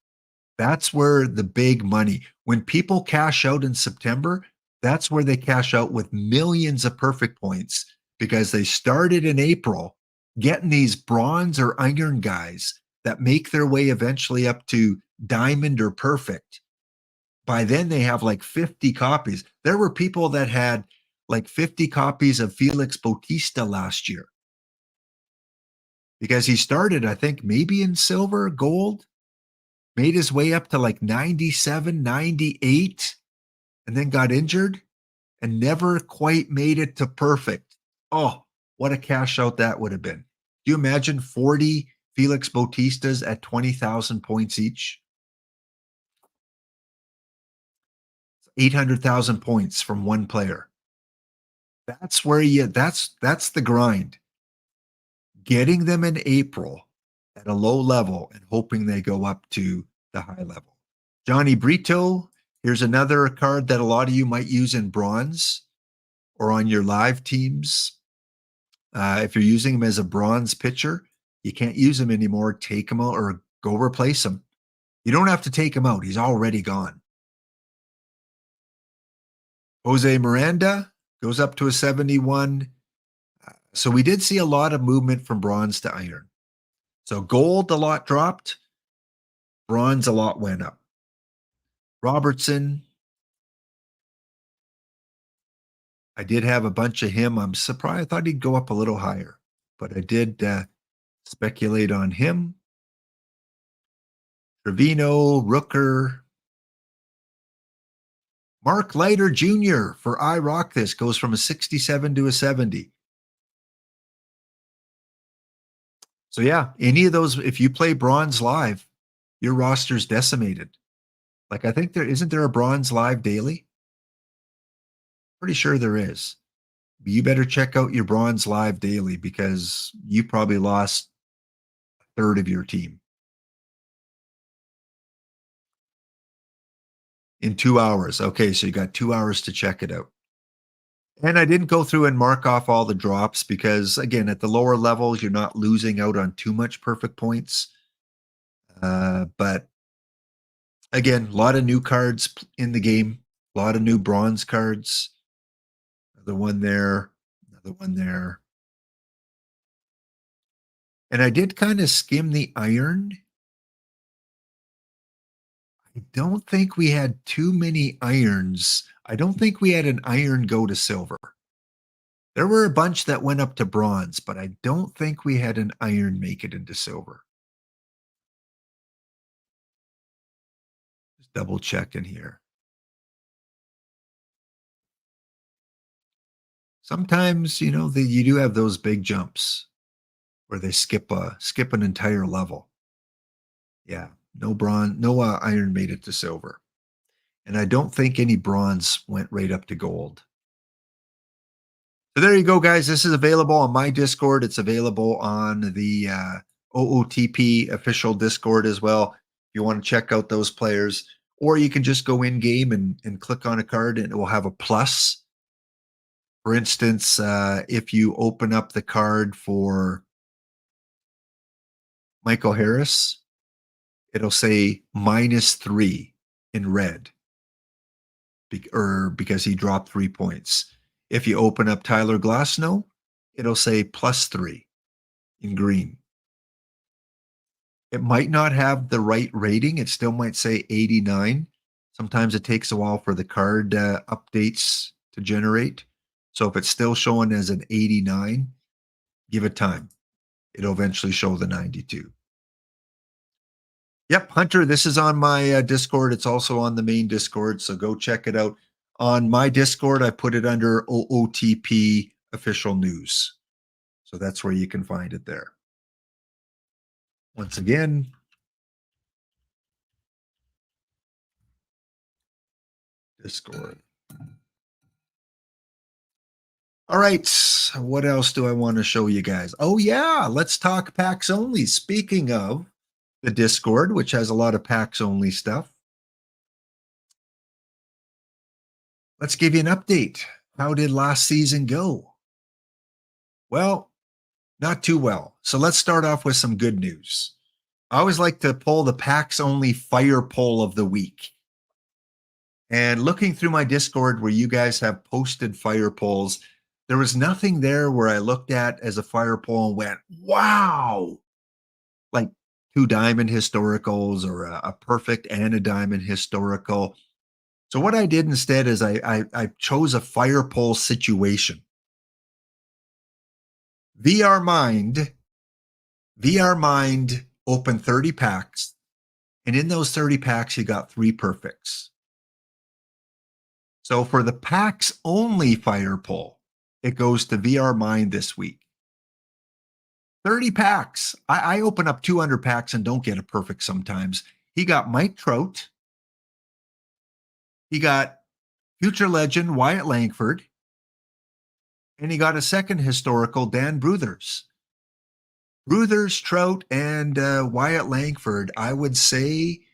That's where the big money, when people cash out in September, that's where they cash out with millions of perfect points because they started in April getting these bronze or iron guys that make their way eventually up to diamond or perfect. By then they have like 50 copies. There were people that had like 50 copies of Felix Bautista last year because he started, I think, maybe in silver, gold, made his way up to like 97, 98, and then got injured and never quite made it to perfect. Oh, what a cash out that would have been. Do you imagine 40 Felix Bautistas at 20,000 points each? 800,000 points from one player. That's where that's the grind. Getting them in April at a low level and hoping they go up to the high level. Johnny Brito, here's another card that a lot of you might use in bronze or on your live teams. If you're using him as a bronze pitcher, you can't use him anymore. Take him out or go replace him. You don't have to take him out. He's already gone. Jose Miranda goes up to a 71. So we did see a lot of movement from bronze to iron. So gold, a lot dropped. Bronze, a lot went up. Robertson, I did have a bunch of him. I'm surprised. I thought he'd go up a little higher, but I did speculate on him. Trevino, Rooker, Mark Leiter Jr. for I Rock This goes from a 67 to a 70. So yeah, any of those, if you play bronze live, your roster's decimated. Like I think isn't there a bronze live daily? Pretty sure there is. But you better check out your bronze live daily because you probably lost a third of your team in 2 hours. Okay, so you got 2 hours to check it out. And I didn't go through and mark off all the drops because, again, at the lower levels, you're not losing out on too much perfect points. But again, a lot of new cards in the game, a lot of new bronze cards. Another one there, another one there. And I did kind of skim the iron. I don't think we had too many irons. I don't think we had an iron go to silver. There were a bunch that went up to bronze, but I don't think we had an iron make it into silver. Just double checking here. Sometimes, you know, you do have those big jumps where they skip an entire level. Yeah, no bronze, no iron made it to silver. And I don't think any bronze went right up to gold. So there you go, guys. This is available on my Discord. It's available on the OOTP official Discord as well. If you want to check out those players, or you can just go in game and click on a card and it will have a plus. For instance, if you open up the card for Michael Harris, it'll say -3 in red because he dropped 3 points. If you open up Tyler Glasnow, it'll say +3 in green. It might not have the right rating. It still might say 89. Sometimes it takes a while for the card updates to generate. So if it's still showing as an 89, give it time. It'll eventually show the 92. Yep, Hunter, this is on my Discord. It's also on the main Discord, so go check it out. On my Discord, I put it under OOTP official news. So that's where you can find it there. Once again, Discord. All right, what else do I want to show you guys? Oh yeah, let's talk packs only. Speaking of the Discord, which has a lot of packs only stuff, let's give you an update. How did last season go? Well, not too well. So let's start off with some good news. I always like to pull the packs only fire poll of the week. And looking through my Discord where you guys have posted fire polls, there was nothing there where I looked at as a fire poll and went, wow, like 2 diamond historicals or a perfect and a diamond historical. So what I did instead is I chose a fire poll situation. VR Mind opened 30 packs, and in those 30 packs, you got 3 perfects. So for the packs only fire poll, it goes to VR Mind this week. 30 packs. I open up 200 packs and don't get a perfect sometimes. He got Mike Trout. He got future legend Wyatt Langford. And he got a second historical, Dan Bruthers. Bruthers, Trout, and Wyatt Langford, I would say,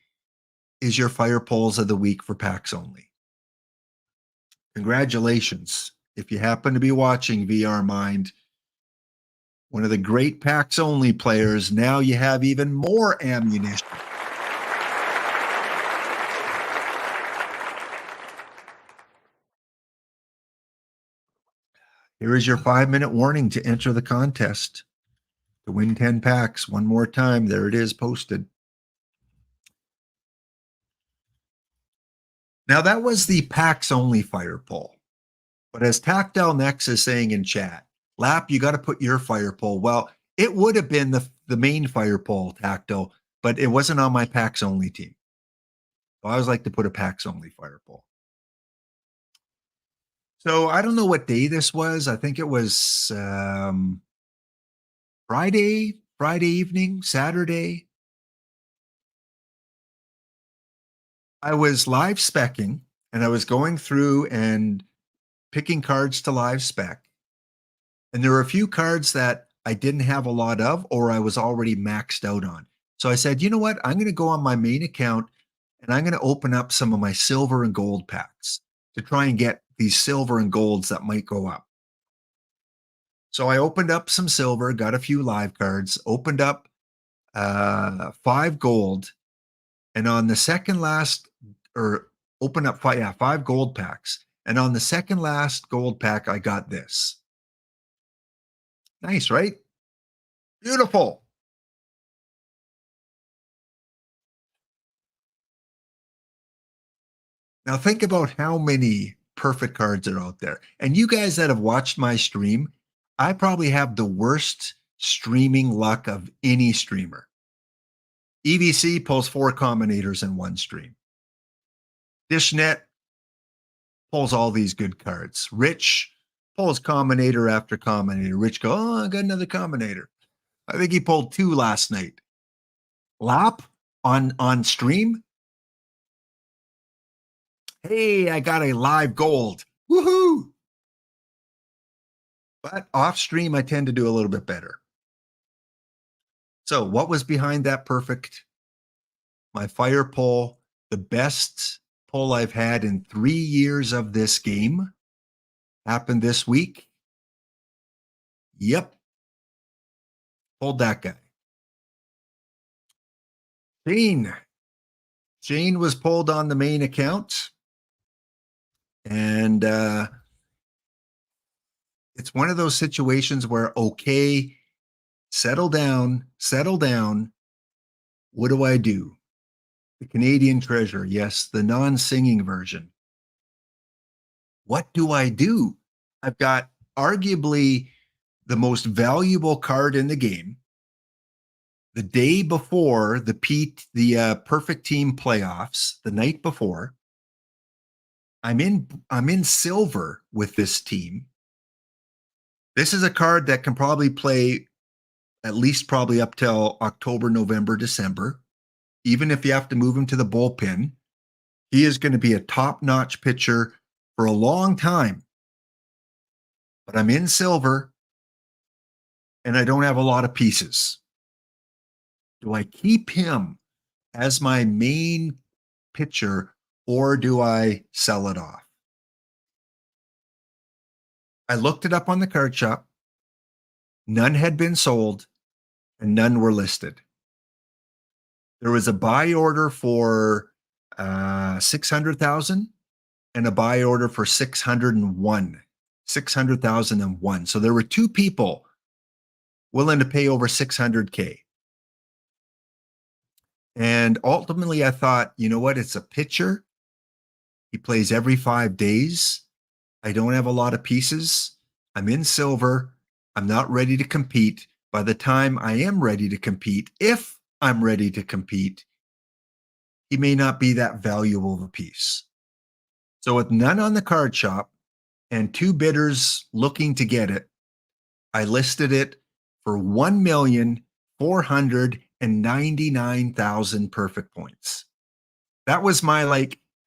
is your fire polls of the week for packs only. Congratulations. If you happen to be watching VR Mind, one of the great packs only players, now you have even more ammunition. Here is your 5-minute warning to enter the contest to win 10 packs. One more time. There it is posted. Now, that was the packs only fire poll. But as Tactile Next is saying in chat, Lap, you got to put your fire poll. Well, it would have been the main fire poll, Tactile, but it wasn't on my packs only team. So I always like to put a packs only fire poll. So I don't know what day this was. I think it was Friday evening, Saturday. I was live speccing and I was going through and picking cards to live spec. And there were a few cards that I didn't have a lot of or I was already maxed out on. So I said, you know what? I'm going to go on my main account and I'm going to open up some of my silver and gold packs to try and get these silver and golds that might go up. So I opened up some silver, got a few live cards, opened up 5 gold, and on the second last, or open up 5 gold packs. And on the second last gold pack, I got this. Nice, right? Beautiful. Now think about how many perfect cards are out there. And you guys that have watched my stream, I probably have the worst streaming luck of any streamer. EVC pulls 4 combinators in one stream. Dishnet pulls all these good cards. Rich pulls combinator after combinator. Rich goes, oh, I got another combinator. I think he pulled 2 last night. Lap on stream. Hey, I got a live gold. Woohoo! But off stream, I tend to do a little bit better. So what was behind that perfect? My fire pull, the best pull I've had in 3 years of this game, happened this week. Yep. Pulled that guy. Shane was pulled on the main account. And it's one of those situations where, okay, settle down. What do I do? The Canadian Treasure, yes, the non-singing version. What do I do? I've got arguably the most valuable card in the game. The day before the Perfect Team playoffs, the night before, I'm in silver with this team. This is a card that can probably play at least probably up till October, November, December. Even if you have to move him to the bullpen, he is going to be a top-notch pitcher for a long time. But I'm in silver, and I don't have a lot of pieces. Do I keep him as my main pitcher, or do I sell it off? I looked it up on the card shop. None had been sold, and none were listed. There was a buy order for 600,000 and a buy order for 600,001. So there were 2 people willing to pay over 600K. And ultimately, I thought, you know what? It's a pitcher. He plays every 5 days. I don't have a lot of pieces. I'm in silver. I'm not ready to compete. By the time I am ready to compete, if I'm ready to compete, he may not be that valuable of a piece. So with none on the card shop and 2 bidders looking to get it, I listed it for 1,499,000 perfect points. That was my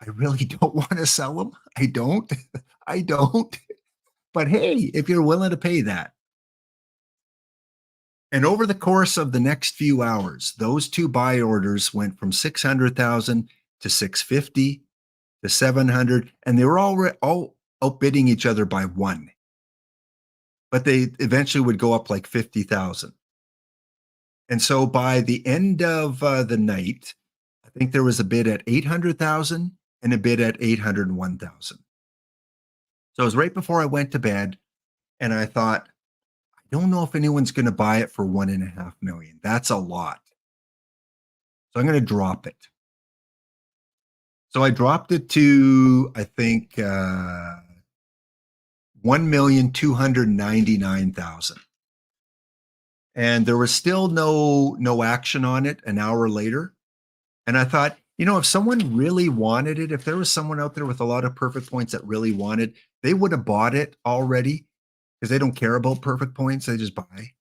I really don't want to sell them. I don't. But hey, if you're willing to pay that. And over the course of the next few hours, those 2 buy orders went from 600,000 to 650 to 700, and they were all outbidding each other by 1. But they eventually would go up like 50,000. And so by the end of the night, I think there was a bid at 800,000 and a bid at 801,000. So it was right before I went to bed. And I thought, I don't know if anyone's going to buy it for 1.5 million. That's a lot. So I'm going to drop it. So I dropped it to, I think, 1,299,000. And there was still no action on it an hour later. And I thought, if someone really wanted it, if there was someone out there with a lot of perfect points that really wanted, they would have bought it already because they don't care about perfect points. They just buy.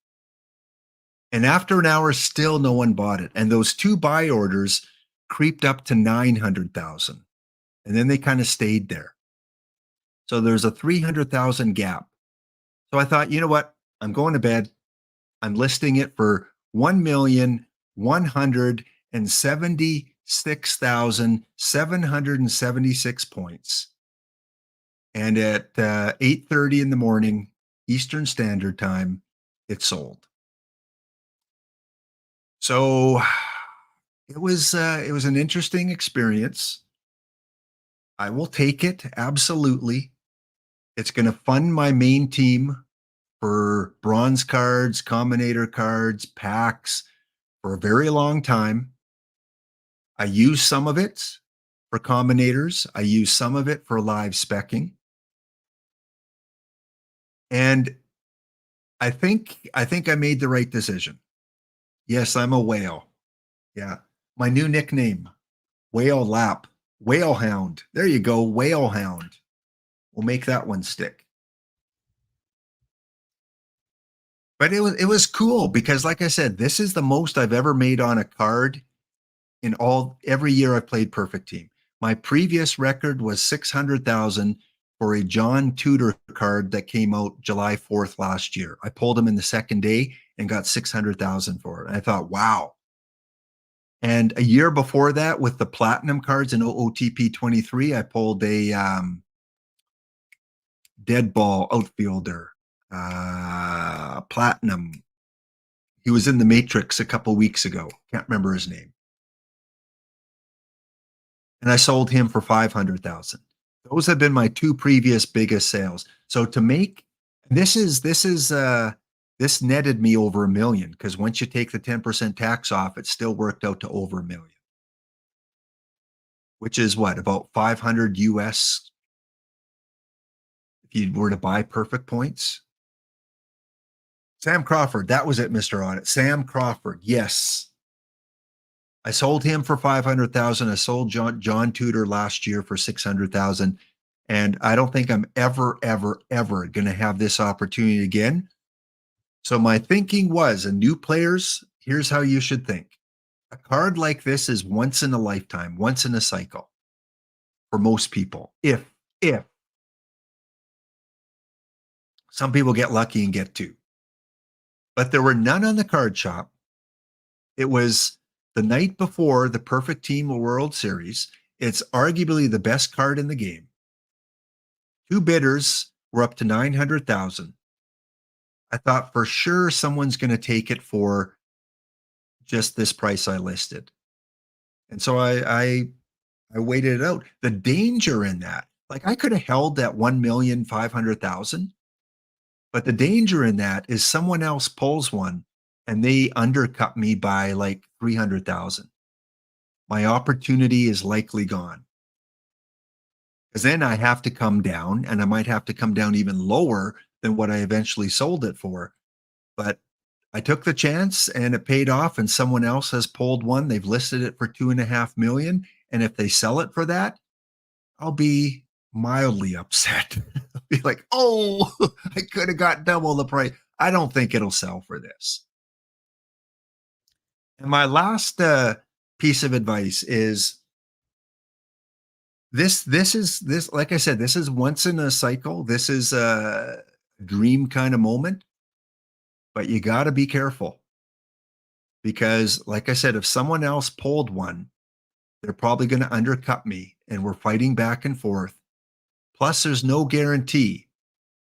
And after an hour, still no one bought it. And those 2 buy orders creeped up to 900,000. And then they kind of stayed there. So there's a 300,000 gap. So I thought, you know what? I'm going to bed. I'm listing it for 1,176,776 points. And at 8:30 in the morning, Eastern Standard Time, it sold. So it was an interesting experience. I will take it, absolutely. It's going to fund my main team for bronze cards, combinator cards, packs for a very long time. I use some of it for combinators. I use some of it for live speccing. And I think I made the right decision. Yes, I'm a whale. Yeah. My new nickname, Whale Lap, Whale Hound. There you go, Whale Hound. We'll make that one stick. But it was cool because, like I said, this is the most I've ever made on a card in every year I've played Perfect Team. My previous record was 600,000 for a John Tudor card that came out July 4th last year. I pulled him in the second day and got 600,000 for it. I thought, wow. And a year before that, with the platinum cards in OOTP 23, I pulled a dead ball outfielder, platinum. He was in the Matrix a couple weeks ago. Can't remember his name. And I sold him for 500,000. Those have been my 2 previous biggest sales. So to make this netted me over $1 million, because once you take the 10% tax off, it still worked out to over $1 million, which is what, about 500 US if you were to buy perfect points. Sam Crawford, that was it, Mr. Audit. Sam Crawford, yes. I sold him for 500,000. I sold John Tudor last year for 600,000. And I don't think I'm ever going to have this opportunity again. So my thinking was, and new players, here's how you should think. A card like this is once in a lifetime, once in a cycle for most people. If some people get lucky and get 2. But there were none on the card shop. It was the night before the Perfect Team World Series. It's arguably the best card in the game. 2 bidders were up to 900,000. I thought for sure someone's going to take it for just this price I listed. And so I waited it out. The danger in that, like I could have held that 1,500,000, but the danger in that is someone else pulls one and they undercut me by like 300,000. My opportunity is likely gone. Because then I have to come down, and I might have to come down even lower than what I eventually sold it for. But I took the chance and it paid off, and someone else has pulled one. They've listed it for 2.5 million. And if they sell it for that, I'll be mildly upset. I'll be like, oh, I could have got double the price. I don't think it'll sell for this. And my last piece of advice is this, like I said, this is once in a cycle. This is a dream kind of moment, but you got to be careful because, like I said, if someone else pulled one, they're probably going to undercut me, and we're fighting back and forth. Plus, there's no guarantee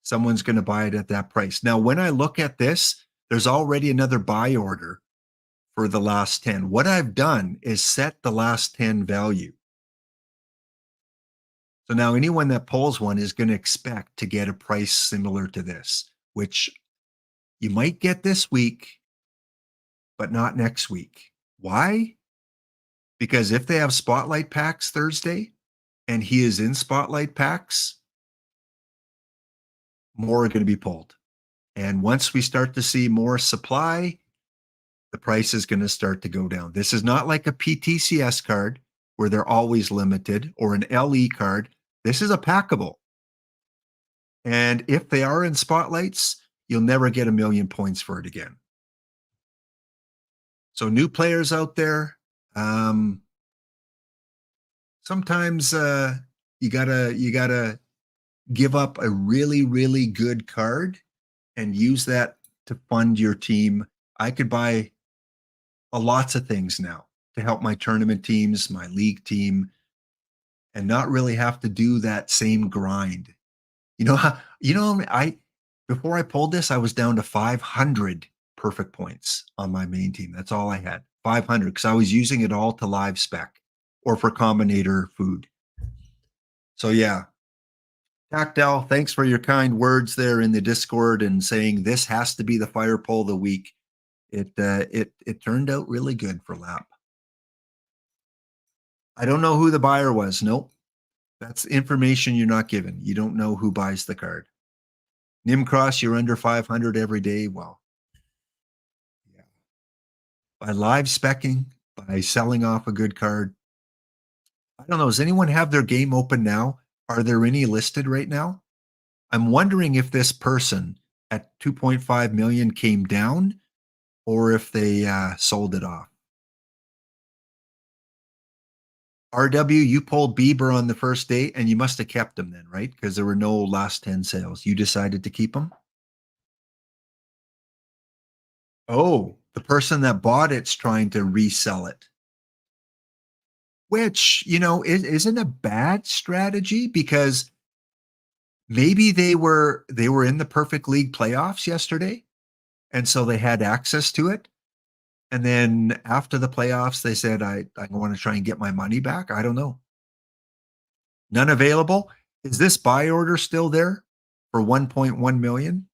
someone's going to buy it at that price. Now, when I look at this, there's already another buy order for the last 10. What I've done is set the last 10 value. So now anyone that pulls one is going to expect to get a price similar to this. which you might get this week, but not next week. Why? Because if they have spotlight packs Thursday and he is in spotlight packs, more are going to be pulled. And once we start to see more supply, the price is going to start to go down. This is not like a PTCS card where they're always limited, or an LE card. This is a packable. And if they are in spotlights, you'll never get 1,000,000 points for it again. So new players out there, sometimes you gotta give up a really, really good card and use that to fund your team. I could buy lots of things now to help my tournament teams, my league team, and not really have to do that same grind. I before I pulled this, I was down to 500 perfect points on my main team. That's all I had, 500, because I was using it all to live spec or for combinator food. So yeah, Tactile, thanks for your kind words there in the Discord and saying this has to be the fire poll of the week. It turned out really good for Lap. I don't know who the buyer was. Nope. That's information you're not given. You don't know who buys the card. Nimcross, you're under 500 every day. Well, yeah. By live specking, by selling off a good card. I don't know. Does anyone have their game open now? Are there any listed right now? I'm wondering if this person at 2.5 million came down or if they sold it off. RW, you pulled Bieber on the first day and you must have kept him then, right? Because there were no last 10 sales. You decided to keep him? Oh, the person that bought it's trying to resell it. Which, isn't a bad strategy because maybe they were in the Perfect League playoffs yesterday, and so they had access to it. And then after the playoffs, they said, I want to try and get my money back. I don't know. None available. Is this buy order still there for 1.1 million?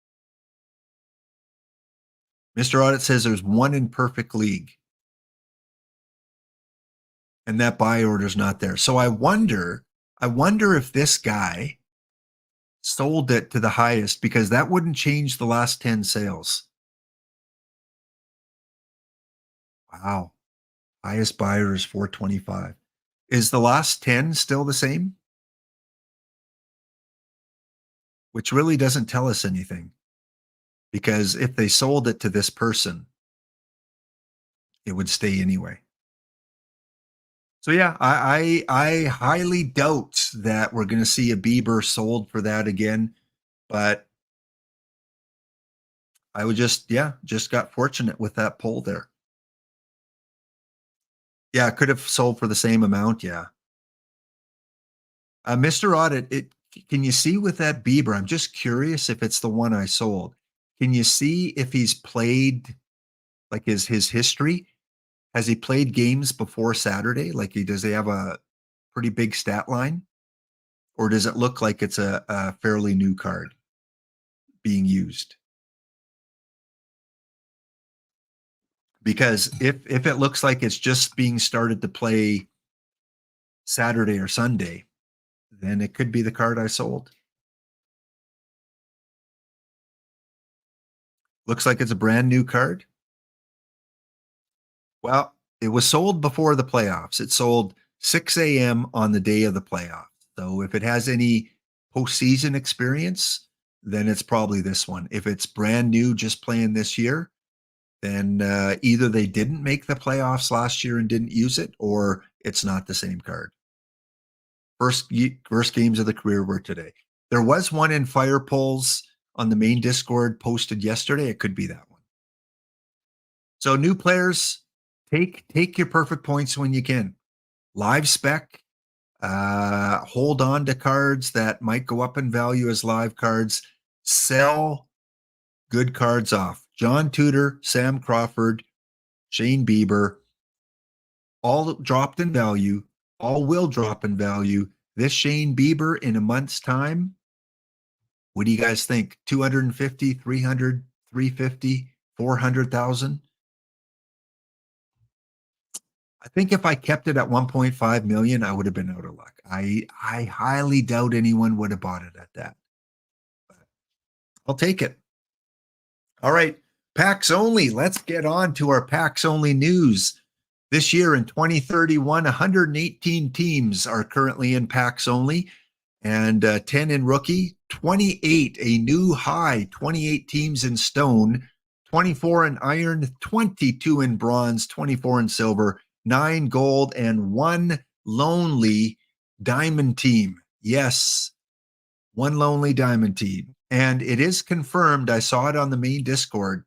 Mr. Audit says there's one in Perfect League. And that buy order is not there. So I wonder if this guy sold it to the highest, because that wouldn't change the last 10 sales. Wow. Highest buyer is 425. Is the last 10 still the same? Which really doesn't tell us anything, because if they sold it to this person, it would stay anyway. So yeah, I highly doubt that we're going to see a Bieber sold for that again, but I would just got fortunate with that poll there. Yeah, it could have sold for the same amount. Yeah. Mr. Audit, can you see with that Bieber? I'm just curious if it's the one I sold. Can you see if he's played, like his history? Has he played games before Saturday? Like does he have a pretty big stat line? Or does it look like it's a fairly new card being used? Because if it looks like it's just being started to play Saturday or Sunday, then it could be the card I sold. Looks like it's a brand new card. Well, it was sold before the playoffs. It sold 6 a.m. on the day of the playoffs. So if it has any postseason experience, then it's probably this one. If it's brand new, just playing this year, then either they didn't make the playoffs last year and didn't use it, or it's not the same card. First games of the career were today. There was one in Fire Polls on the main Discord posted yesterday. It could be that one. So new players, take your perfect points when you can. Live spec, hold on to cards that might go up in value as live cards. Sell good cards off. John Tudor, Sam Crawford, Shane Bieber, all dropped in value. All will drop in value. This Shane Bieber in a month's time, What do you guys think? 250, 300, 350, 400,000? I think if I kept it at 1.5 million, I would have been out of luck. I highly doubt anyone would have bought it at that. But I'll take it. All right, packs only. Let's get on to our packs only news. This year in 2031, 118 teams are currently in packs only, and 10 in rookie, 28, a new high, 28 teams in stone, 24 in iron, 22 in bronze, 24 in silver, 9 gold, and 1 lonely diamond team. Yes, 1 lonely diamond team. And it is confirmed, I saw it on the main Discord,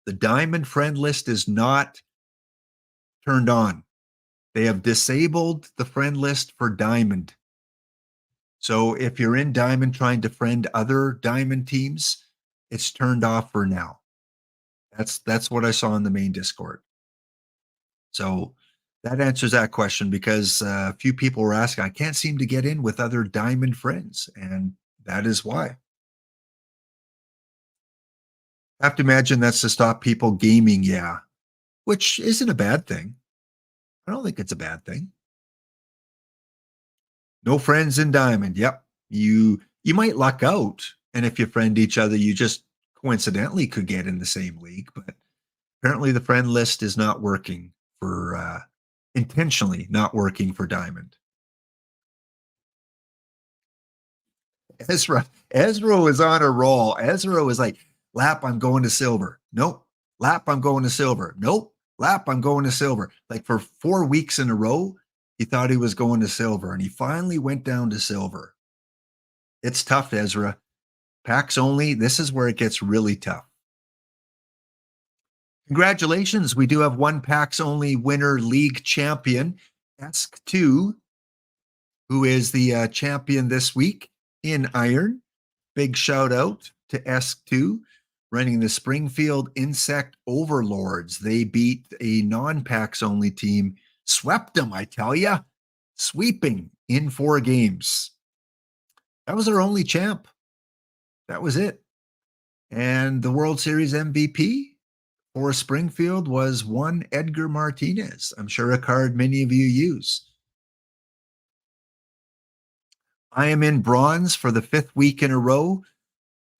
the diamond friend list is not turned on. They have disabled the friend list for diamond. So if you're in diamond trying to friend other diamond teams, it's turned off for now. That's what I saw in the main Discord. So that answers that question, because a few people were asking, I can't seem to get in with other diamond friends, and that is why. I have to imagine that's to stop people gaming, yeah, which isn't a bad thing. I don't think it's a bad thing. No friends in diamond. Yep. You might luck out, and if you friend each other, you just coincidentally could get in the same league, but apparently the friend list is not working for intentionally not working for diamond. Ezra is on a roll. Ezra was like, lap, I'm going to silver. Nope. Lap, I'm going to silver. Nope. Lap, I'm going to silver. Like for 4 weeks in a row, he thought he was going to silver, and he finally went down to silver. It's tough, Ezra. Packs only, this is where it gets really tough. Congratulations. We do have 1 packs only winner league champion, ESK2, who is the champion this week in iron. Big shout out to ESK2, running the Springfield Insect Overlords. They beat a non-packs only team, swept them, I tell you, sweeping in 4 games. That was our only champ. That was it. And the World Series MVP for Springfield was one Edgar Martinez. I'm sure a card many of you use. I am in bronze for the 5th week in a row,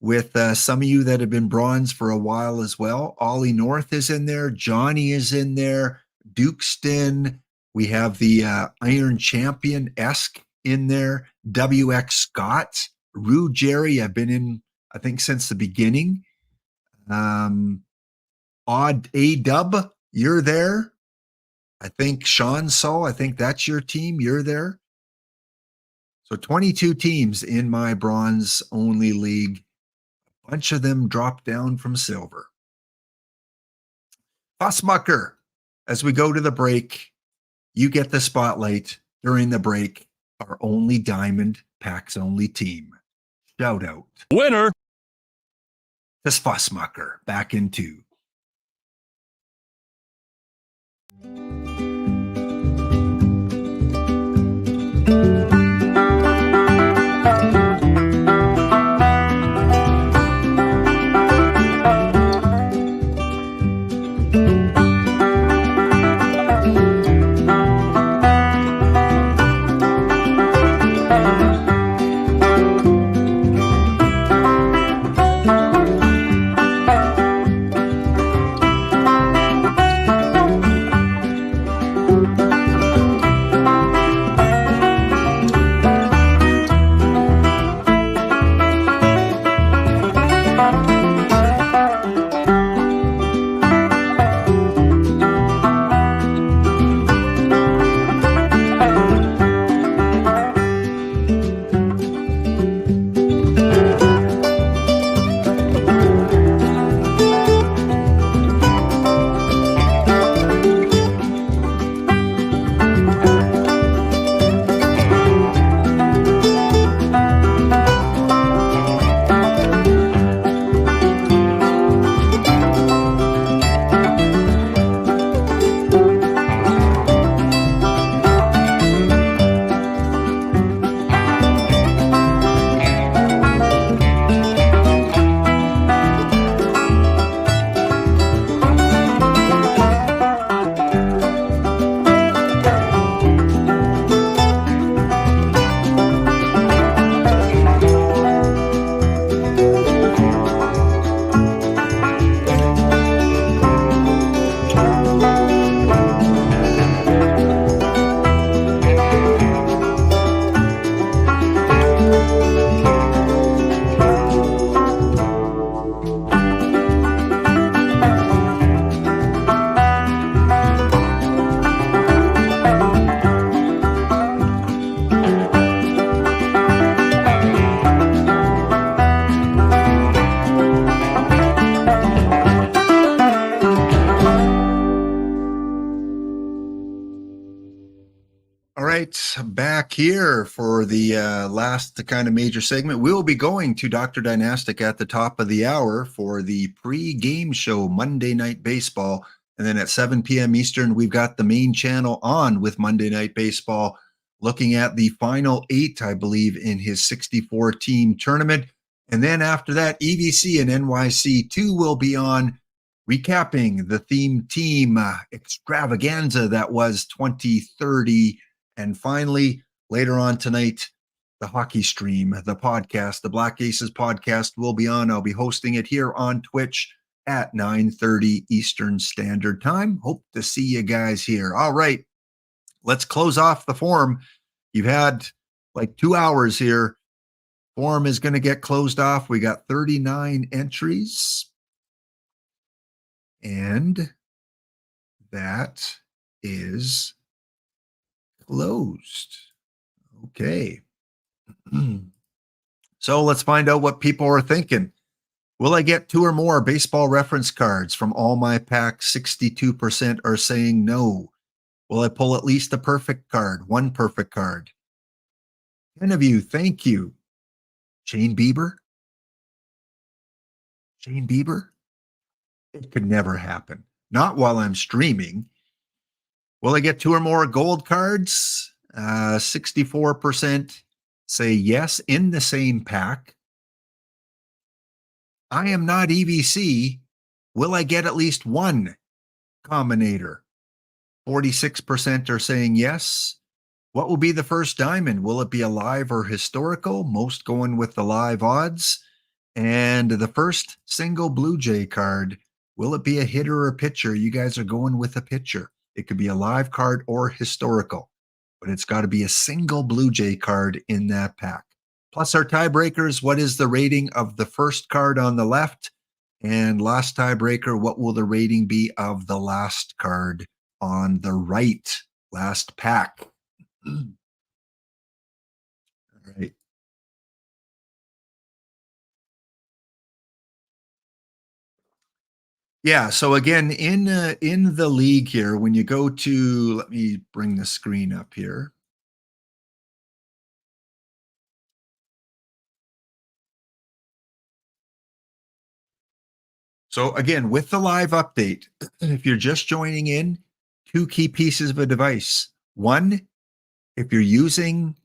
with some of you that have been bronze for a while as well. Ollie North is in there. Johnny is in there. Dukeston. We have the Iron Champion-esque in there. WX Scott. Rue Jerry, I've been in, I think, since the beginning. Odd A-Dub, you're there. I think Sean Saul, I think that's your team. You're there. So 22 teams in my bronze-only league. A bunch of them dropped down from silver. Fussmucker, as we go to the break, you get the spotlight during the break. Our only diamond packs only team. Shout out. Winner. This Fussmucker back in 2. All right, back here for the last kind of major segment. We'll be going to Dr. Dynastic at the top of the hour for the pre-game show, Monday Night Baseball. And then at 7 p.m. Eastern, we've got the main channel on with Monday Night Baseball, looking at the final 8, I believe, in his 64-team tournament. And then after that, EVC and NYC2 will be on, recapping the theme team extravaganza that was 2030. And finally, later on tonight, the hockey stream, the podcast, the Black Aces podcast will be on. I'll be hosting it here on Twitch at 9:30 Eastern Standard Time. Hope to see you guys here. All right, let's close off the forum. You've had like 2 hours here. Forum is going to get closed off. We got 39 entries. And that is closed. Okay. So let's find out what people are thinking. Will I get 2 or more baseball reference cards from all my packs? 62% are saying no. Will I pull at least a perfect card? 1 perfect card. 10 of you, thank you. Shane Bieber? Shane Bieber? It could never happen. Not while I'm streaming. Will I get 2 or more gold cards? 64% say yes in the same pack. I am not EVC. Will I get at least 1 combinator? 46% are saying yes. What will be the first diamond? Will it be a live or historical? Most going with the live odds. And the first single Blue Jay card, will it be a hitter or pitcher? You guys are going with a pitcher. It could be a live card or historical, but it's got to be a single Blue Jay card in that pack. Plus our tiebreakers, what is the rating of the first card on the left? And last tiebreaker, what will the rating be of the last card on the right? Last pack. All right. Yeah, so again, in the league here, when you go to, let me bring the screen up here. So again, with the live update, if you're just joining in, 2 key pieces of advice. 1, if you're using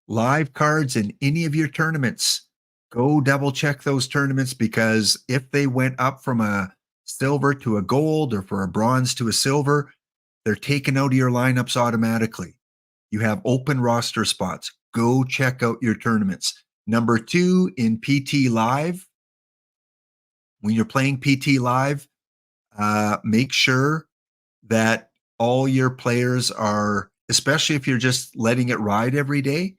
live cards in any of your tournaments, go double check those tournaments, because if they went up from a silver to a gold or for a bronze to a silver, they're taken out of your lineups automatically. You have open roster spots. Go check out your tournaments. Number 2, in PT Live, when you're playing PT Live, make sure that all your players are, especially if you're just letting it ride every day,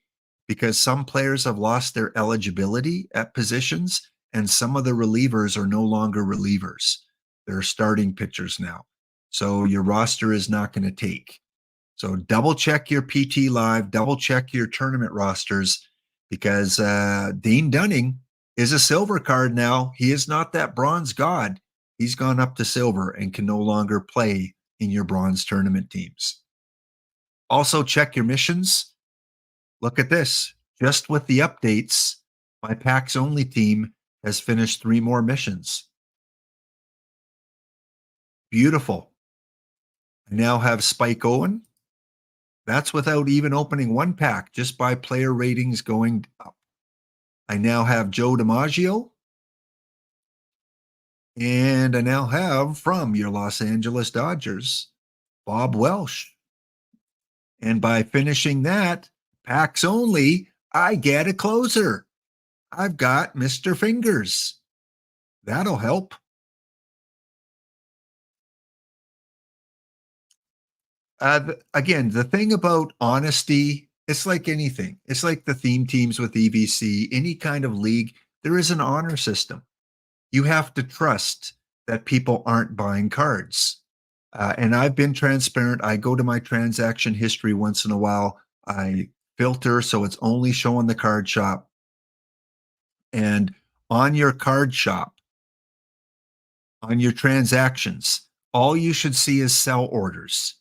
because some players have lost their eligibility at positions, and some of the relievers are no longer relievers. They're starting pitchers now. So your roster is not going to take. So double check your PT Live, double check your tournament rosters, because Dane Dunning is a silver card now. He is not that bronze god. He's gone up to silver and can no longer play in your bronze tournament teams. Also check your missions. Look at this. Just with the updates, my packs only team has finished 3 more missions. Beautiful. I now have Spike Owen. That's without even opening 1 pack, just by player ratings going up. I now have Joe DiMaggio. And I now have, from your Los Angeles Dodgers, Bob Welsh. And by finishing that, packs only, I get a closer. I've got Mr. Fingers. That'll help. Again, the thing about honesty, it's like anything. It's like the theme teams with EVC, any kind of league, there is an honor system. You have to trust that people aren't buying cards. And I've been transparent. I go to my transaction history once in a while. I filter so it's only showing the card shop. And on your card shop, on your transactions, all you should see is sell orders.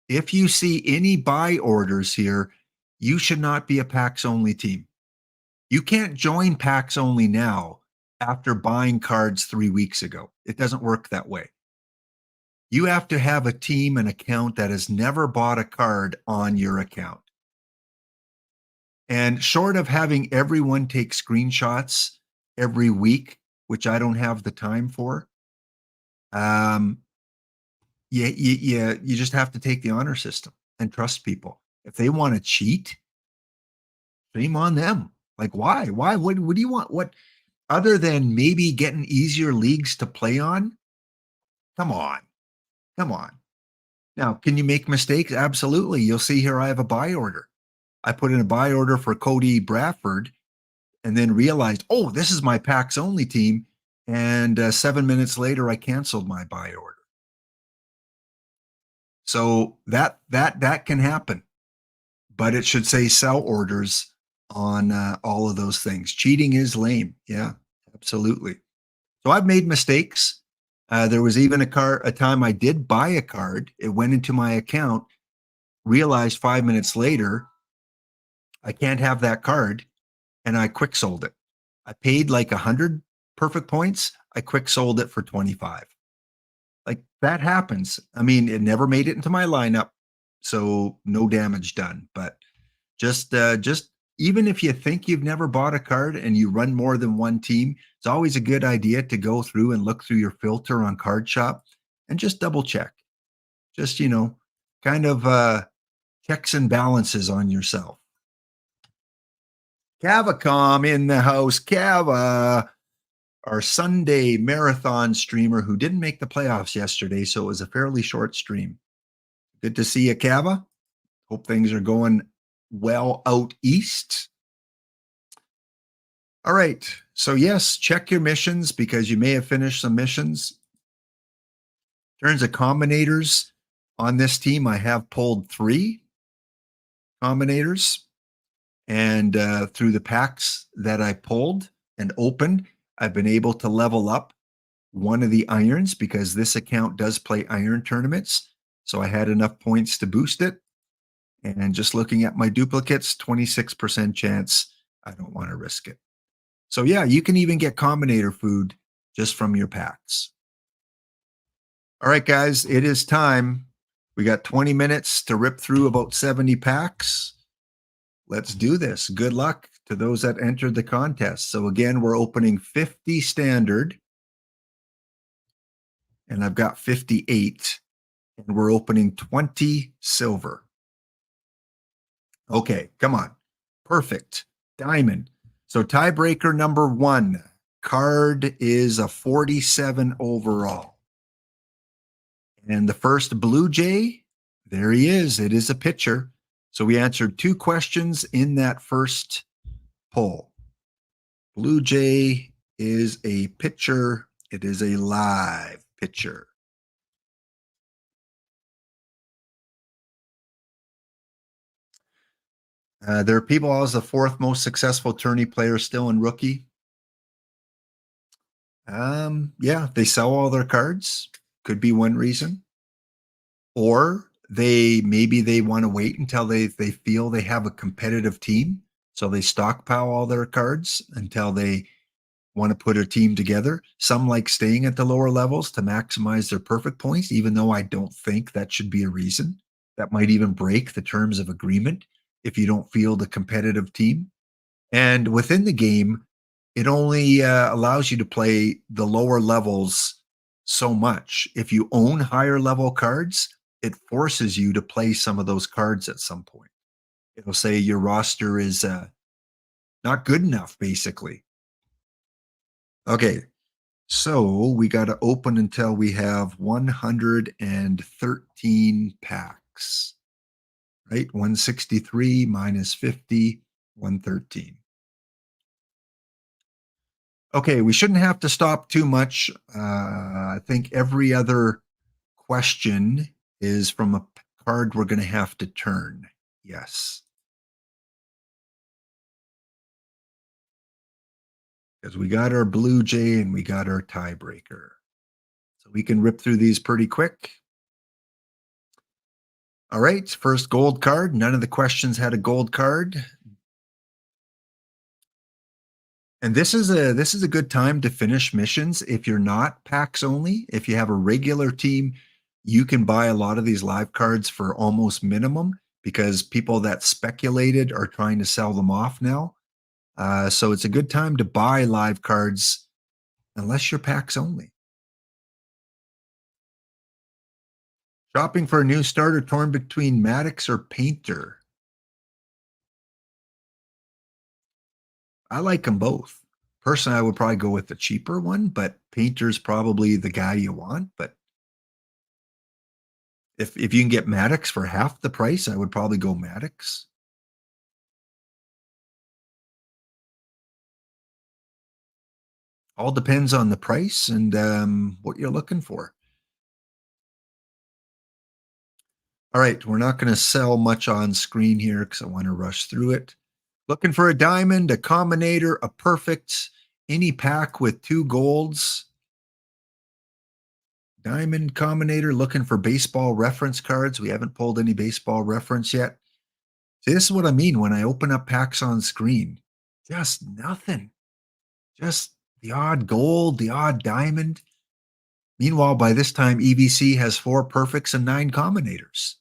If you see any buy orders here, you should not be a packs only team. You can't join packs only now after buying cards 3 weeks ago. It doesn't work that way. You have to have a team, an account that has never bought a card on your account. And short of having everyone take screenshots every week, which I don't have the time for, you just have to take the honor system and trust people. If they want to cheat, shame on them. Like, why? Why? What do you want? What other than maybe getting easier leagues to play on? Come on. Come on. Now, can you make mistakes? Absolutely. You'll see here I have a buy order. I put in a buy order for Cody Bradford and then realized, oh, this is my packs only team. And 7 minutes later, I canceled my buy order. So that can happen, but it should say sell orders on all of those things. Cheating is lame. Yeah, absolutely. So I've made mistakes. There was even a time I did buy a card. It went into my account, realized 5 minutes later, I can't have that card. And I quick sold it. I paid like 100 perfect points. I quick sold it for 25. Like that happens. I mean, it never made it into my lineup, so no damage done. But just even if you think you've never bought a card and you run more than one team, it's always a good idea to go through and look through your filter on Card Shop and just double check. Just, kind of checks and balances on yourself. Cavacom in the house. Cava, our Sunday marathon streamer who didn't make the playoffs yesterday, so it was a fairly short stream. Good to see you, Cava. Hope things are going well out east. All right. So yes, check your missions because you may have finished some missions. In terms of combinators on this team, I have pulled 3 combinators. And through the packs that I pulled and opened, I've been able to level up one of the irons because this account does play iron tournaments. So I had enough points to boost it. And just looking at my duplicates, 26% chance. I don't want to risk it. So yeah, you can even get combinator food just from your packs. All right, guys, it is time. We got 20 minutes to rip through about 70 packs. Let's do this. Good luck to those that entered the contest. So again, we're opening 50 standard. And I've got 58. And we're opening 20 silver. Okay, come on. Perfect. Diamond. So tiebreaker number 1. Card is a 47 overall. And the first Blue Jay, there he is. It is a pitcher. So we answered 2 questions in that first poll. Blue Jay is a pitcher. It is a live pitcher. There are people as the 4th most successful tourney player still in rookie. Yeah, they sell all their cards. Could be one reason. Or maybe they want to wait until they feel they have a competitive team. So they stockpile all their cards until they want to put a team together. Some like staying at the lower levels to maximize their perfect points, even though I don't think that should be a reason. That might even break the terms of agreement if you don't field a competitive team. And within the game, it only allows you to play the lower levels so much. If you own higher level cards, it forces you to play some of those cards at some point. It'll say your roster is not good enough, basically. Okay, so we got to open until we have 113 packs, right? 163 minus 50, 113. Okay, we shouldn't have to stop too much. I think every other question is from a card we're going to have to turn. Yes. Because we got our Blue Jay and we got our tiebreaker. So we can rip through these pretty quick. All right, first gold card. None of the questions had a gold card. And this is a good time to finish missions if you're not packs only. If you have a regular team, you can buy a lot of these live cards for almost minimum because people that speculated are trying to sell them off now. So it's a good time to buy live cards unless you're packs only. Shopping for a new starter, torn between Maddox or Painter. I like them both. Personally, I would probably go with the cheaper one, but Painter's probably the guy you want. But if you can get Maddox for half the price, I would probably go Maddox. All depends on the price and what you're looking for. All right, we're not going to sell much on screen here because I want to rush through it. Looking for a diamond, a combinator, a perfect, any pack with 2 golds. Diamond combinator, looking for baseball reference cards. We haven't pulled any baseball reference yet. See, this is what I mean when I open up packs on screen. Just nothing. Just the odd gold, the odd diamond. Meanwhile, by this time, EVC has 4 perfects and 9 combinators.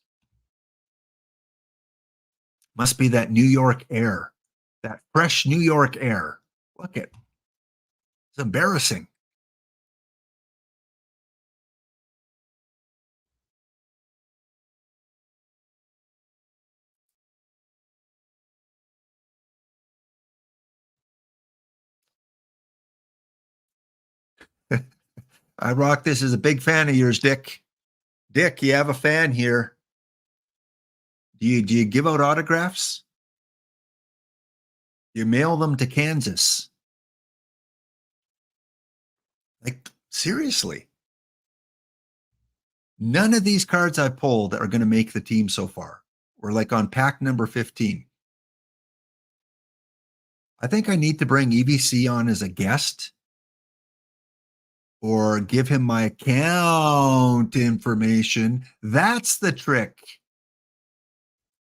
Must be that New York air, that fresh New York air. Look at it. It's embarrassing. I rock this as a big fan of yours, Dick. Dick, you have a fan here. Do you give out autographs? You mail them to Kansas. Like, seriously. None of these cards I pulled are going to make the team so far. We're like on pack number 15. I think I need to bring EVC on as a guest or give him my account information. That's the trick.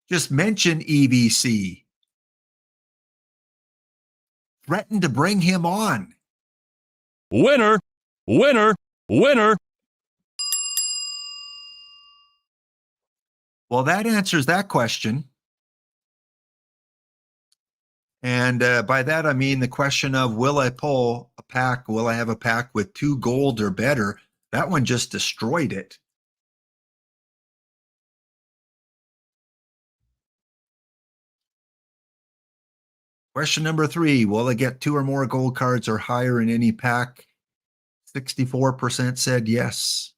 Just mention EVC. Threaten to bring him on. Winner, winner, winner. Well, that answers that question. And by that, I mean the question of, will I pull a pack? Will I have a pack with 2 gold or better? That one just destroyed it. Question number 3, will I get 2 or more gold cards or higher in any pack? 64% said yes.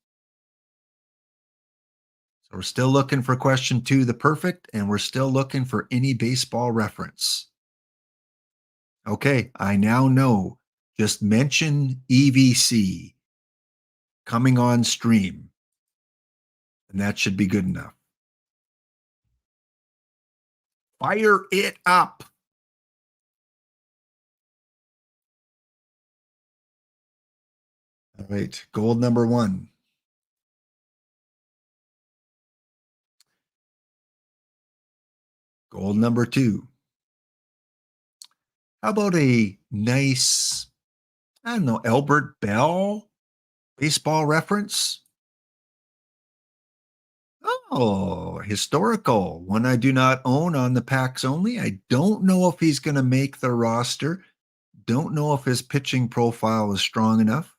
So we're still looking for question 2, the perfect, and we're still looking for any baseball reference. Okay, I now know. Just mention EVC coming on stream, and that should be good enough. Fire it up. All right, gold number 1. Gold number 2. How about a nice, I don't know, Albert Bell baseball reference? Oh, historical. One I do not own on the packs only. I don't know if he's going to make the roster. Don't know if his pitching profile is strong enough.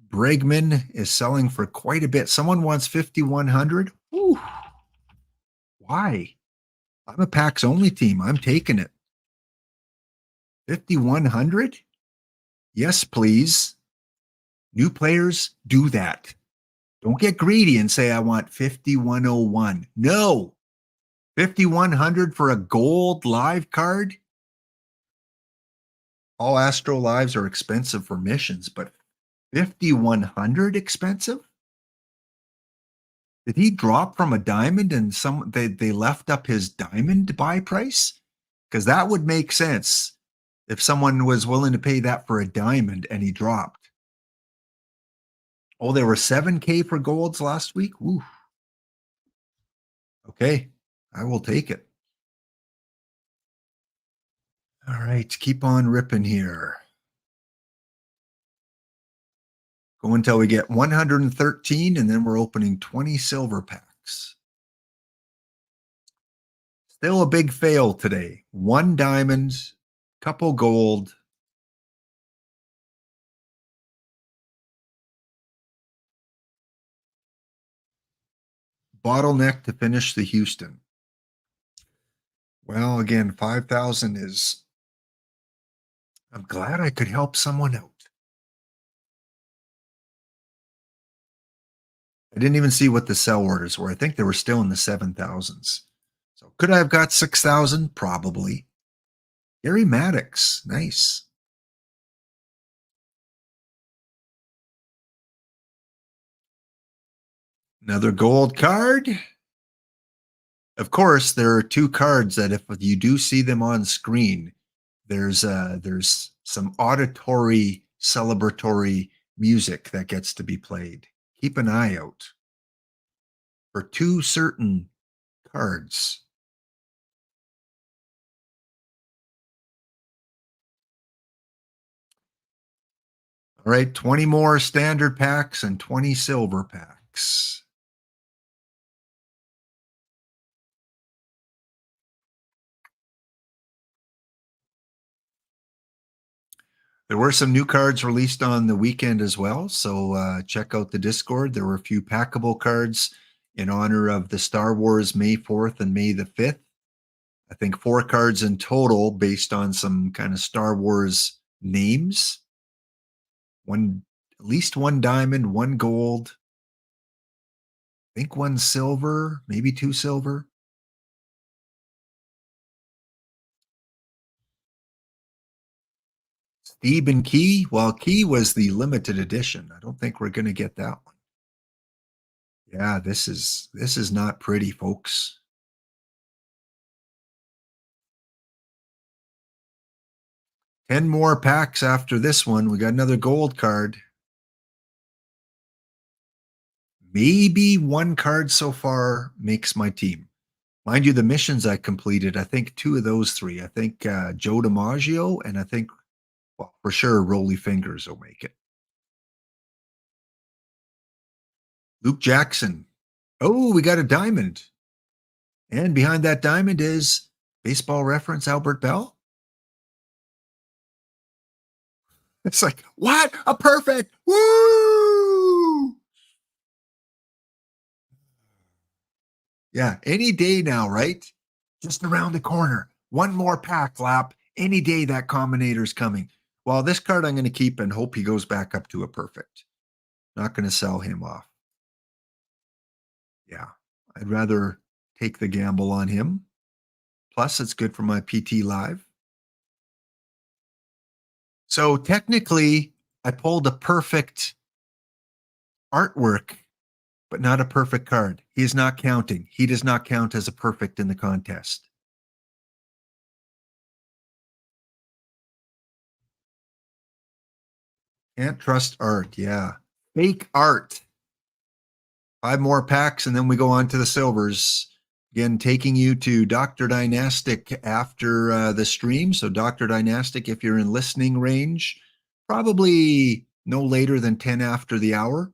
Bregman is selling for quite a bit. Someone wants 5,100. Ooh. Why? I'm a packs only team. I'm taking it. 5,100? Yes, please. New players, do that. Don't get greedy and say, I want 5,101. No. 5,100 for a gold live card? All Astro lives are expensive for missions, but 5,100 expensive? Did he drop from a diamond and they left up his diamond buy price? Because that would make sense if someone was willing to pay that for a diamond and he dropped. Oh, there were 7K for golds last week? Ooh. Okay, I will take it. All right, keep on ripping here. Go until we get 113, and then we're opening 20 silver packs. Still a big fail today. 1 diamond, couple gold. Bottleneck to finish the Houston. Well, again, 5,000 is, I'm glad I could help someone out. I didn't even see what the sell orders were. I think they were still in the 7,000s. So could I have got 6,000? Probably. Gary Maddox. Nice. Another gold card. Of course, there are 2 cards that if you do see them on screen, there's some auditory celebratory music that gets to be played. Keep an eye out for 2 certain cards. All right, 20 more standard packs and 20 silver packs. There were some new cards released on the weekend as well, so check out the Discord. There were a few packable cards in honor of the Star Wars May 4th and May the 5th. I think 4 cards in total based on some kind of Star Wars names. At least 1 diamond, 1 gold. I think 1 silver, maybe 2 silver. Steve Key. Well, Key was the limited edition. I don't think we're going to get that one. Yeah, this is not pretty, folks. Ten more packs after this one. We got another gold card. Maybe 1 card so far makes my team. Mind you, the missions I completed, I think 2 of those 3. I think Joe DiMaggio and I think, well, for sure, Rolly Fingers will make it. Luke Jackson. Oh, we got a diamond. And behind that diamond is Baseball Reference Albert Bell. It's like, what? A perfect. Woo! Yeah, any day now, right? Just around the corner. 1 more pack lap. Any day that combinator's coming. Well, this card I'm going to keep and hope he goes back up to a perfect. Not going to sell him off. Yeah, I'd rather take the gamble on him. Plus, it's good for my PT Live. So technically, I pulled a perfect artwork, but not a perfect card. He is not counting. He does not count as a perfect in the contest. Can't trust art. Yeah. Fake art. 5 more packs, and then we go on to the silvers. Again, taking you to Dr. Dynastic after the stream. So Dr. Dynastic, if you're in listening range, probably no later than 10 after the hour.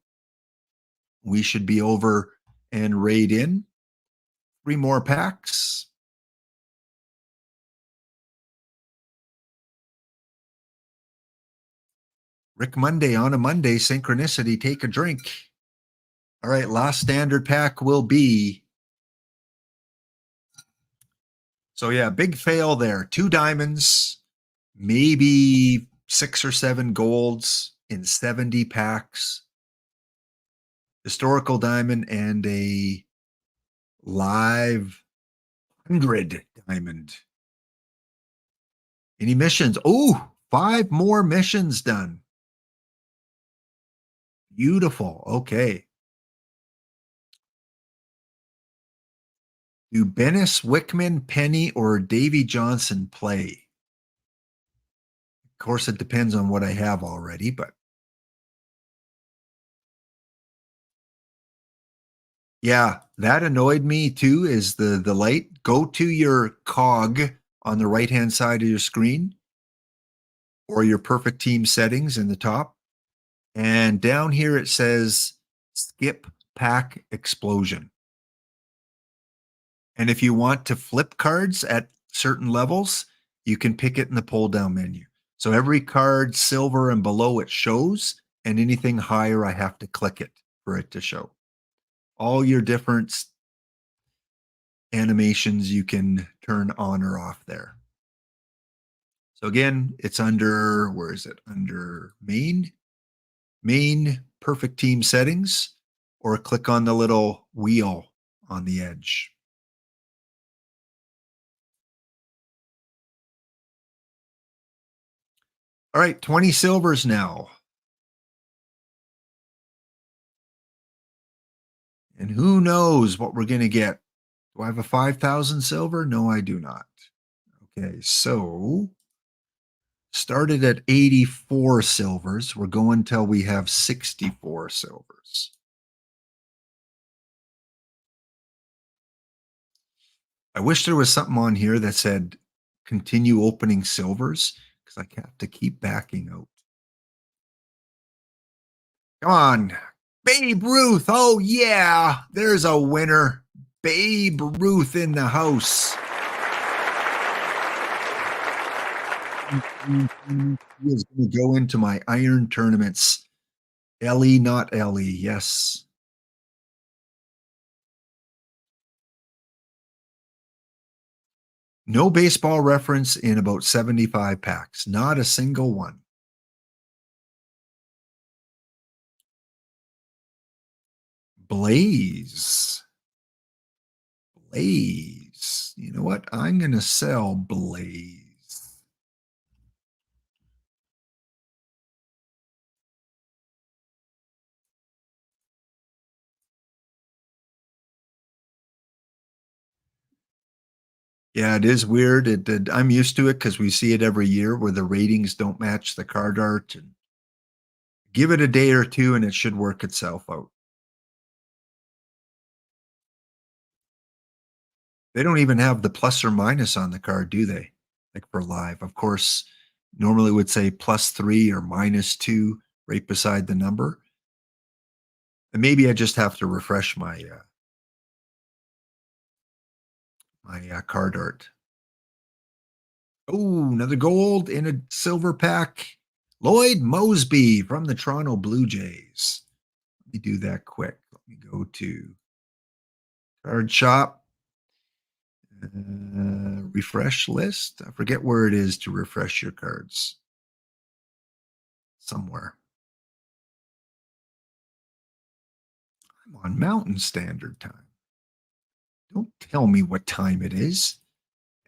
We should be over and raid in. 3 more packs. Rick Monday on a Monday, synchronicity, take a drink. All right, last standard pack will be. So yeah, big fail there. 2 diamonds, maybe 6 or 7 golds in 70 packs. Historical diamond and a live 100 diamond. Any missions? Oh, 5 more missions done. Beautiful. Okay. Do Bennis, Wickman, Penny, or Davy Johnson play? Of course, it depends on what I have already, but Yeah, that annoyed me too, is the light. Go to your cog on the right-hand side of your screen or your perfect team settings in the top. And down here it says skip pack explosion. And if you want to flip cards at certain levels, you can pick it in the pull down menu. So every card silver and below it shows, and anything higher, I have to click it for it to show. All your different animations you can turn on or off there. So again, it's under, where is it? Under main perfect team settings, or click on the little wheel on the edge. All right, 20 silvers now. And who knows what we're going to get? Do I have a 5,000 silver? No, I do not. Okay, so started at 84 silvers. We're going till we have 64 silvers. I wish there was something on here that said continue opening silvers, because I have to keep backing out. Come on. Babe Ruth. Oh, yeah. There's a winner. Babe Ruth in the house. He is going to go into my iron tournaments. Ellie, not Ellie. Yes. No baseball reference in about 75 packs. Not a single one. Blaze. Blaze. You know what? I'm going to sell Blaze. Yeah, it is weird. I'm used to it because we see it every year where the ratings don't match the card art. And give it a day or two and it should work itself out. They don't even have the plus or minus on the card, do they? Like for live. Of course, normally would say +3 or -2 right beside the number. And maybe I just have to refresh my card art. Oh, another gold in a silver pack. Lloyd Moseby from the Toronto Blue Jays. Let me do that quick. Let me go to card shop. Refresh list. I forget where it is to refresh your cards. Somewhere. I'm on Mountain Standard Time. Don't tell me what time it is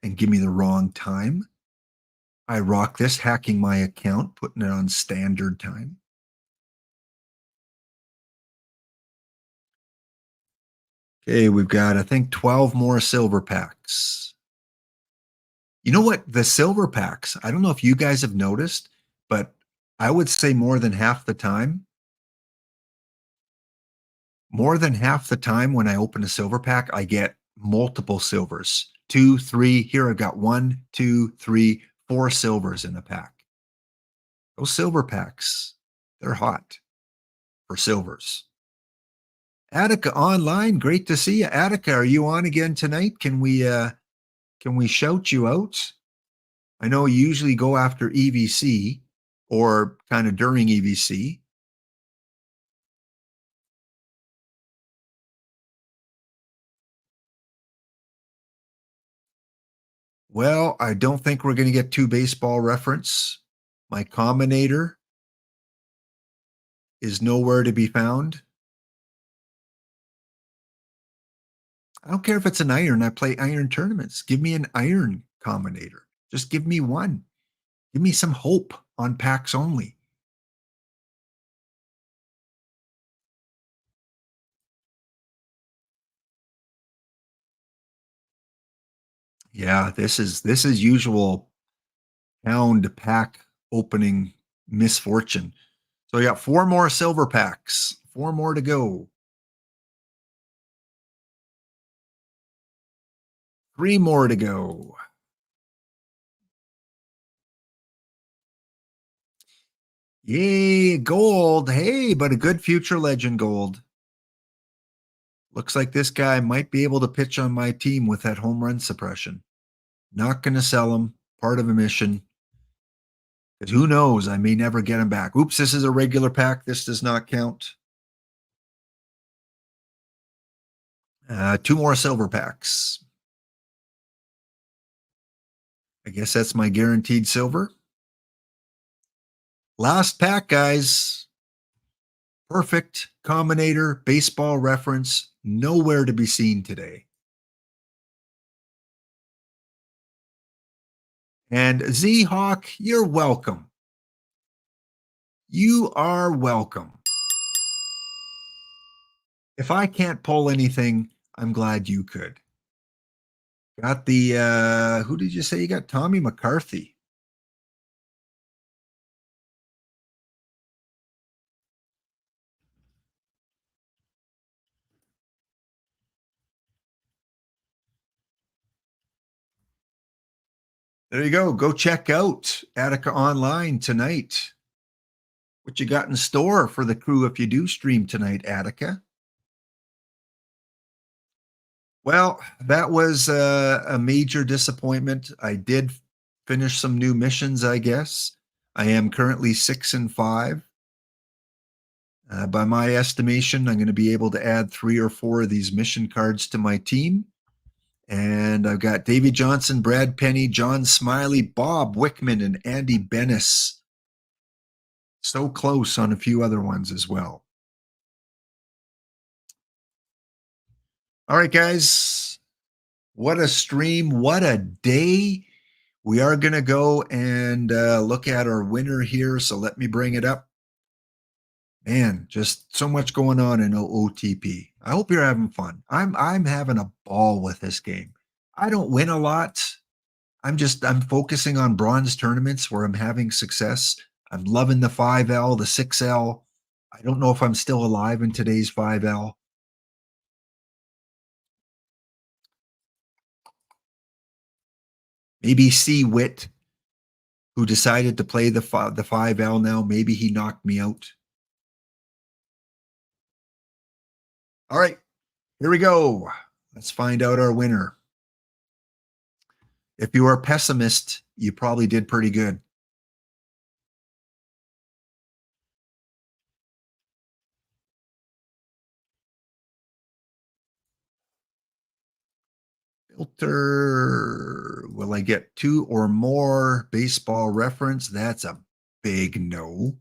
and give me the wrong time. I rock this, hacking my account, putting it on standard time. Okay, we've got, I think, 12 more silver packs. You know what? The silver packs, I don't know if you guys have noticed, but I would say more than half the time when I open a silver pack, I get multiple silvers. 2, 3. Here I've got 1, 2, 3, 4 silvers in a pack. Those silver packs, they're hot for silvers. Attica online, great to see you. Attica, are you on again tonight? Can we shout you out? I know you usually go after EVC or kind of during EVC. Well, I don't think we're going to get 2 baseball reference. My combinator is nowhere to be found. I don't care if it's an iron. I play iron tournaments. Give me an iron combinator. Just give me one. Give me some hope on packs only. Yeah, this is usual pound pack opening misfortune. So we got 4 more silver packs, 4 more to go. 3 more to go. Yay, gold. Hey, but a good future legend gold. Looks like this guy might be able to pitch on my team with that home run suppression. Not going to sell him. Part of a mission. Because who knows? I may never get him back. Oops, this is a regular pack. This does not count. 2 more silver packs. I guess that's my guaranteed silver. Last pack, guys. Perfect combinator, baseball reference, nowhere to be seen today. And Z-Hawk, you're welcome. You are welcome. If I can't pull anything, I'm glad you could. Got the, who did you say you got? Tommy McCarthy. There you go. Go check out Attica Online tonight. What you got in store for the crew if you do stream tonight, Attica? Well, that was a major disappointment. I did finish some new missions, I guess. I am currently 6-5. By my estimation, I'm going to be able to add 3 or 4 of these mission cards to my team. And I've got Davey Johnson, Brad Penny, John Smiley, Bob Wickman, and Andy Bennis. So close on a few other ones as well. All right, guys. What a stream. What a day. We are going to go and look at our winner here. So let me bring it up. Man, just so much going on in OOTP. I hope you're having fun. I'm having a ball with this game. I don't win a lot. I'm focusing on bronze tournaments where I'm having success. I'm loving the 5L, the 6L. I don't know if I'm still alive in today's 5L. Maybe C Wit, who decided to play the 5L now, maybe he knocked me out. All right, here we go. Let's find out our winner. If you are a pessimist, you probably did pretty good. Filter. Will I get 2 or more baseball reference? That's a big no.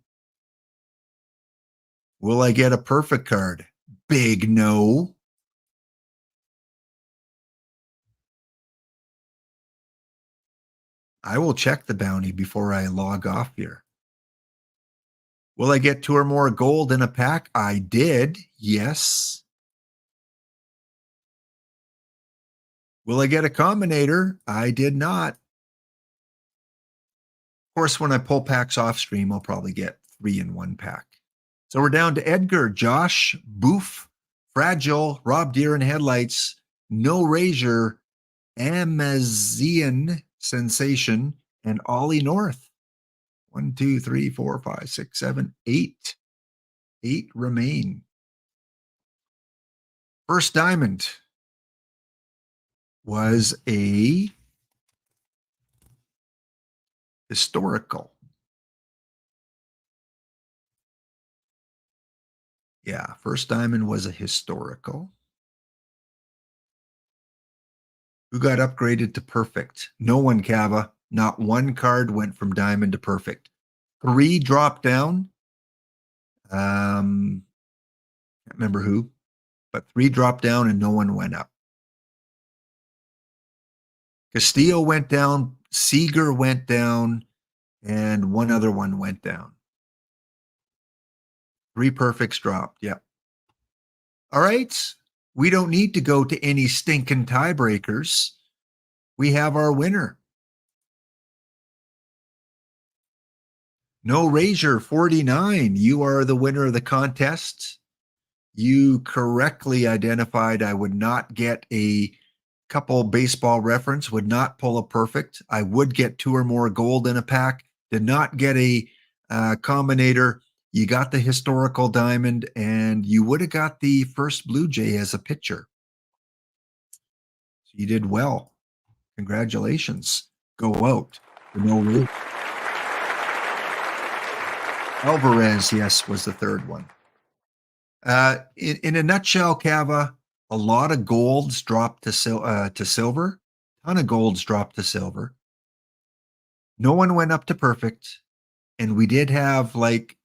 Will I get a perfect card? Big no. I will check the bounty before I log off here. Will I get 2 or more gold in a pack? I did. Yes. Will I get a combinator? I did not. Of course, when I pull packs off stream, I'll probably get 3 in 1 pack. So we're down to Edgar, Josh, Boof, Fragile, Rob Deer and Headlights, No Razor, Amazian Sensation, and Ollie North. 1, 2, 3, 4, 5, 6, 7, 8. 8 remain. First diamond was a historical. Yeah, first diamond was a historical. Who got upgraded to perfect? No one, Cava. Not one card went from diamond to perfect. 3 dropped down. Can't remember who, but 3 dropped down and no one went up. Castillo went down, Seager went down, and 1 other one went down. 3 perfects dropped. Yep. All right. We don't need to go to any stinking tiebreakers. We have our winner. No Razor 49. You are the winner of the contest. You correctly identified I would not get a couple baseball reference, would not pull a perfect. I would get 2 or more gold in a pack. Did not get a combinator. You got the historical diamond, and you would have got the first Blue Jay as a pitcher. So you did well. Congratulations. Go out. No roof. Alvarez, yes, was the third one. In a nutshell, Cava, a lot of golds dropped to silver. A ton of golds dropped to silver. No one went up to perfect. And we did have like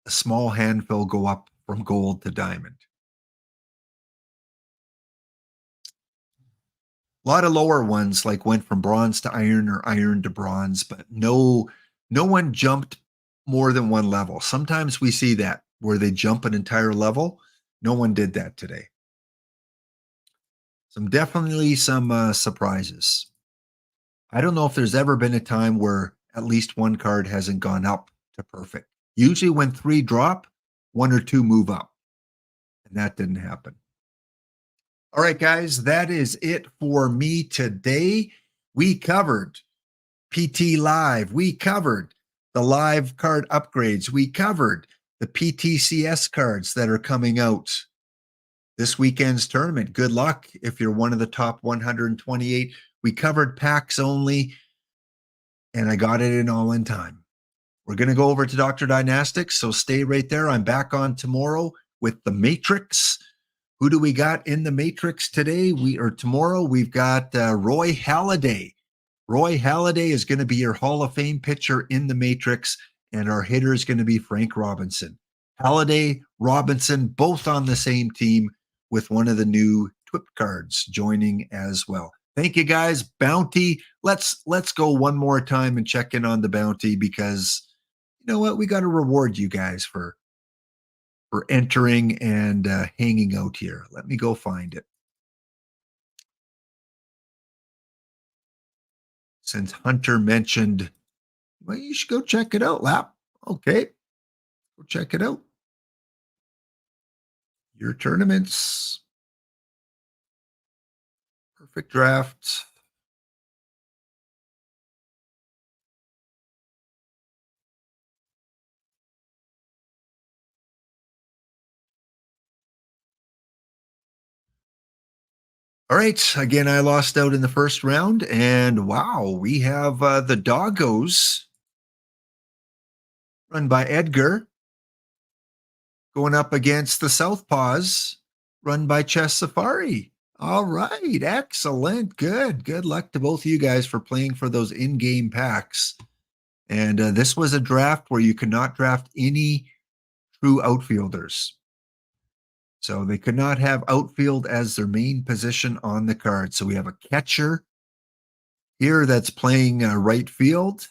a small handful go up from gold to diamond. A lot of lower ones like went from bronze to iron or iron to bronze, but no one jumped more than one level. Sometimes we see that where they jump an entire level. No one did that today. Definitely some surprises. I don't know if there's ever been a time where at least one card hasn't gone up to perfect. Usually when 3 drop, 1 or 2 move up. And that didn't happen. All right, guys, that is it for me today. We covered PT Live. We covered the live card upgrades. We covered the PTCS cards that are coming out this weekend's tournament. Good luck if you're one of the top 128. We covered packs only, and I got it in all in time. We're going to go over to Dr. Dynastics, so stay right there. I'm back on tomorrow with the Matrix. Who do we got in the Matrix today? Tomorrow we've got Roy Halladay. Roy Halladay is going to be your Hall of Fame pitcher in the Matrix, and our hitter is going to be Frank Robinson. Halladay, Robinson, both on the same team with one of the new TWIP cards joining as well. Thank you, guys. Bounty. Let's go one more time and check in on the bounty, because you know what? We got to reward you guys for entering and hanging out here. Let me go find it. Since Hunter mentioned, well, you should go check it out, Lap. Okay, go check it out. Your tournaments. Perfect draft. All right. Again, I lost out in the first round, and wow, we have the Doggos run by Edgar going up against the Southpaws run by Chess Safari. All right. Excellent. Good luck to both of you guys for playing for those in-game packs. And this was a draft where you could not draft any true outfielders. So they could not have outfield as their main position on the card. So we have a catcher here that's playing right field.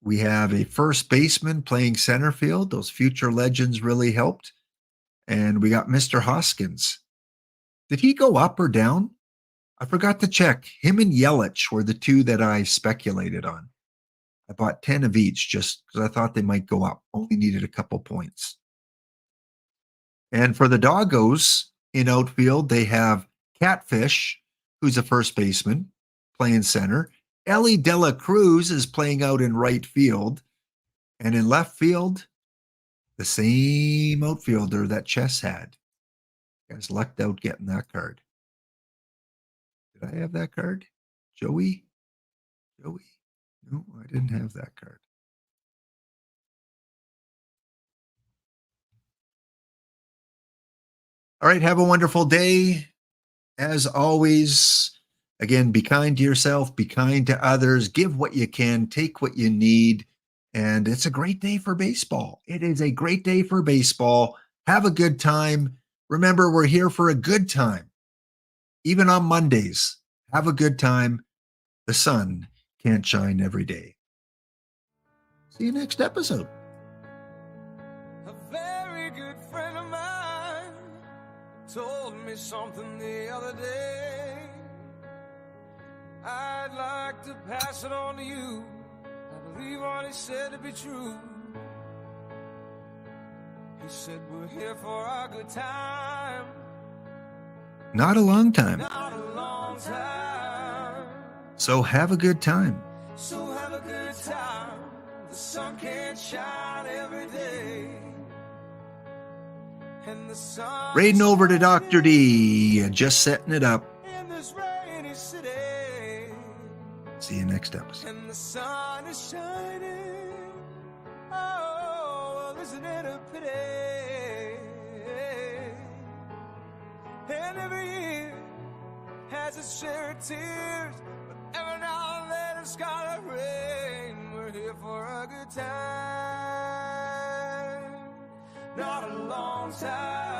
We have a first baseman playing center field. Those future legends really helped. And we got Mr. Hoskins. Did he go up or down? I forgot to check. Him and Yelich were the two that I speculated on. I bought 10 of each just because I thought they might go up. Only needed a couple points. And for the Doggos in outfield, they have Catfish, who's a first baseman, playing center. Ellie Dela Cruz is playing out in right field. And in left field, the same outfielder that Chess had. You guys lucked out getting that card. Did I have that card? Joey? No, I didn't have that card. All right, have a wonderful day. As always, again, be kind to yourself, be kind to others, give what you can, take what you need. And it's a great day for baseball. It is a great day for baseball. Have a good time. Remember, we're here for a good time. Even on Mondays, have a good time. The sun can't shine every day. See you next episode. A very good friend of mine told me something the other day. I'd like to pass it on to you. I believe what he said to be true. He said we're here for a good time. Not a long time. Not a long time. So have a good time. So have a good time. The sun can't shine every day. And the sun Raiding over to Dr. D. Just setting it up. in this rainy city. See you next episode. And the sun is shining. Oh, well, isn't it a pity? And every year has its share of tears, but every now and then it's gotta rain. We're here for a good time, not a long time.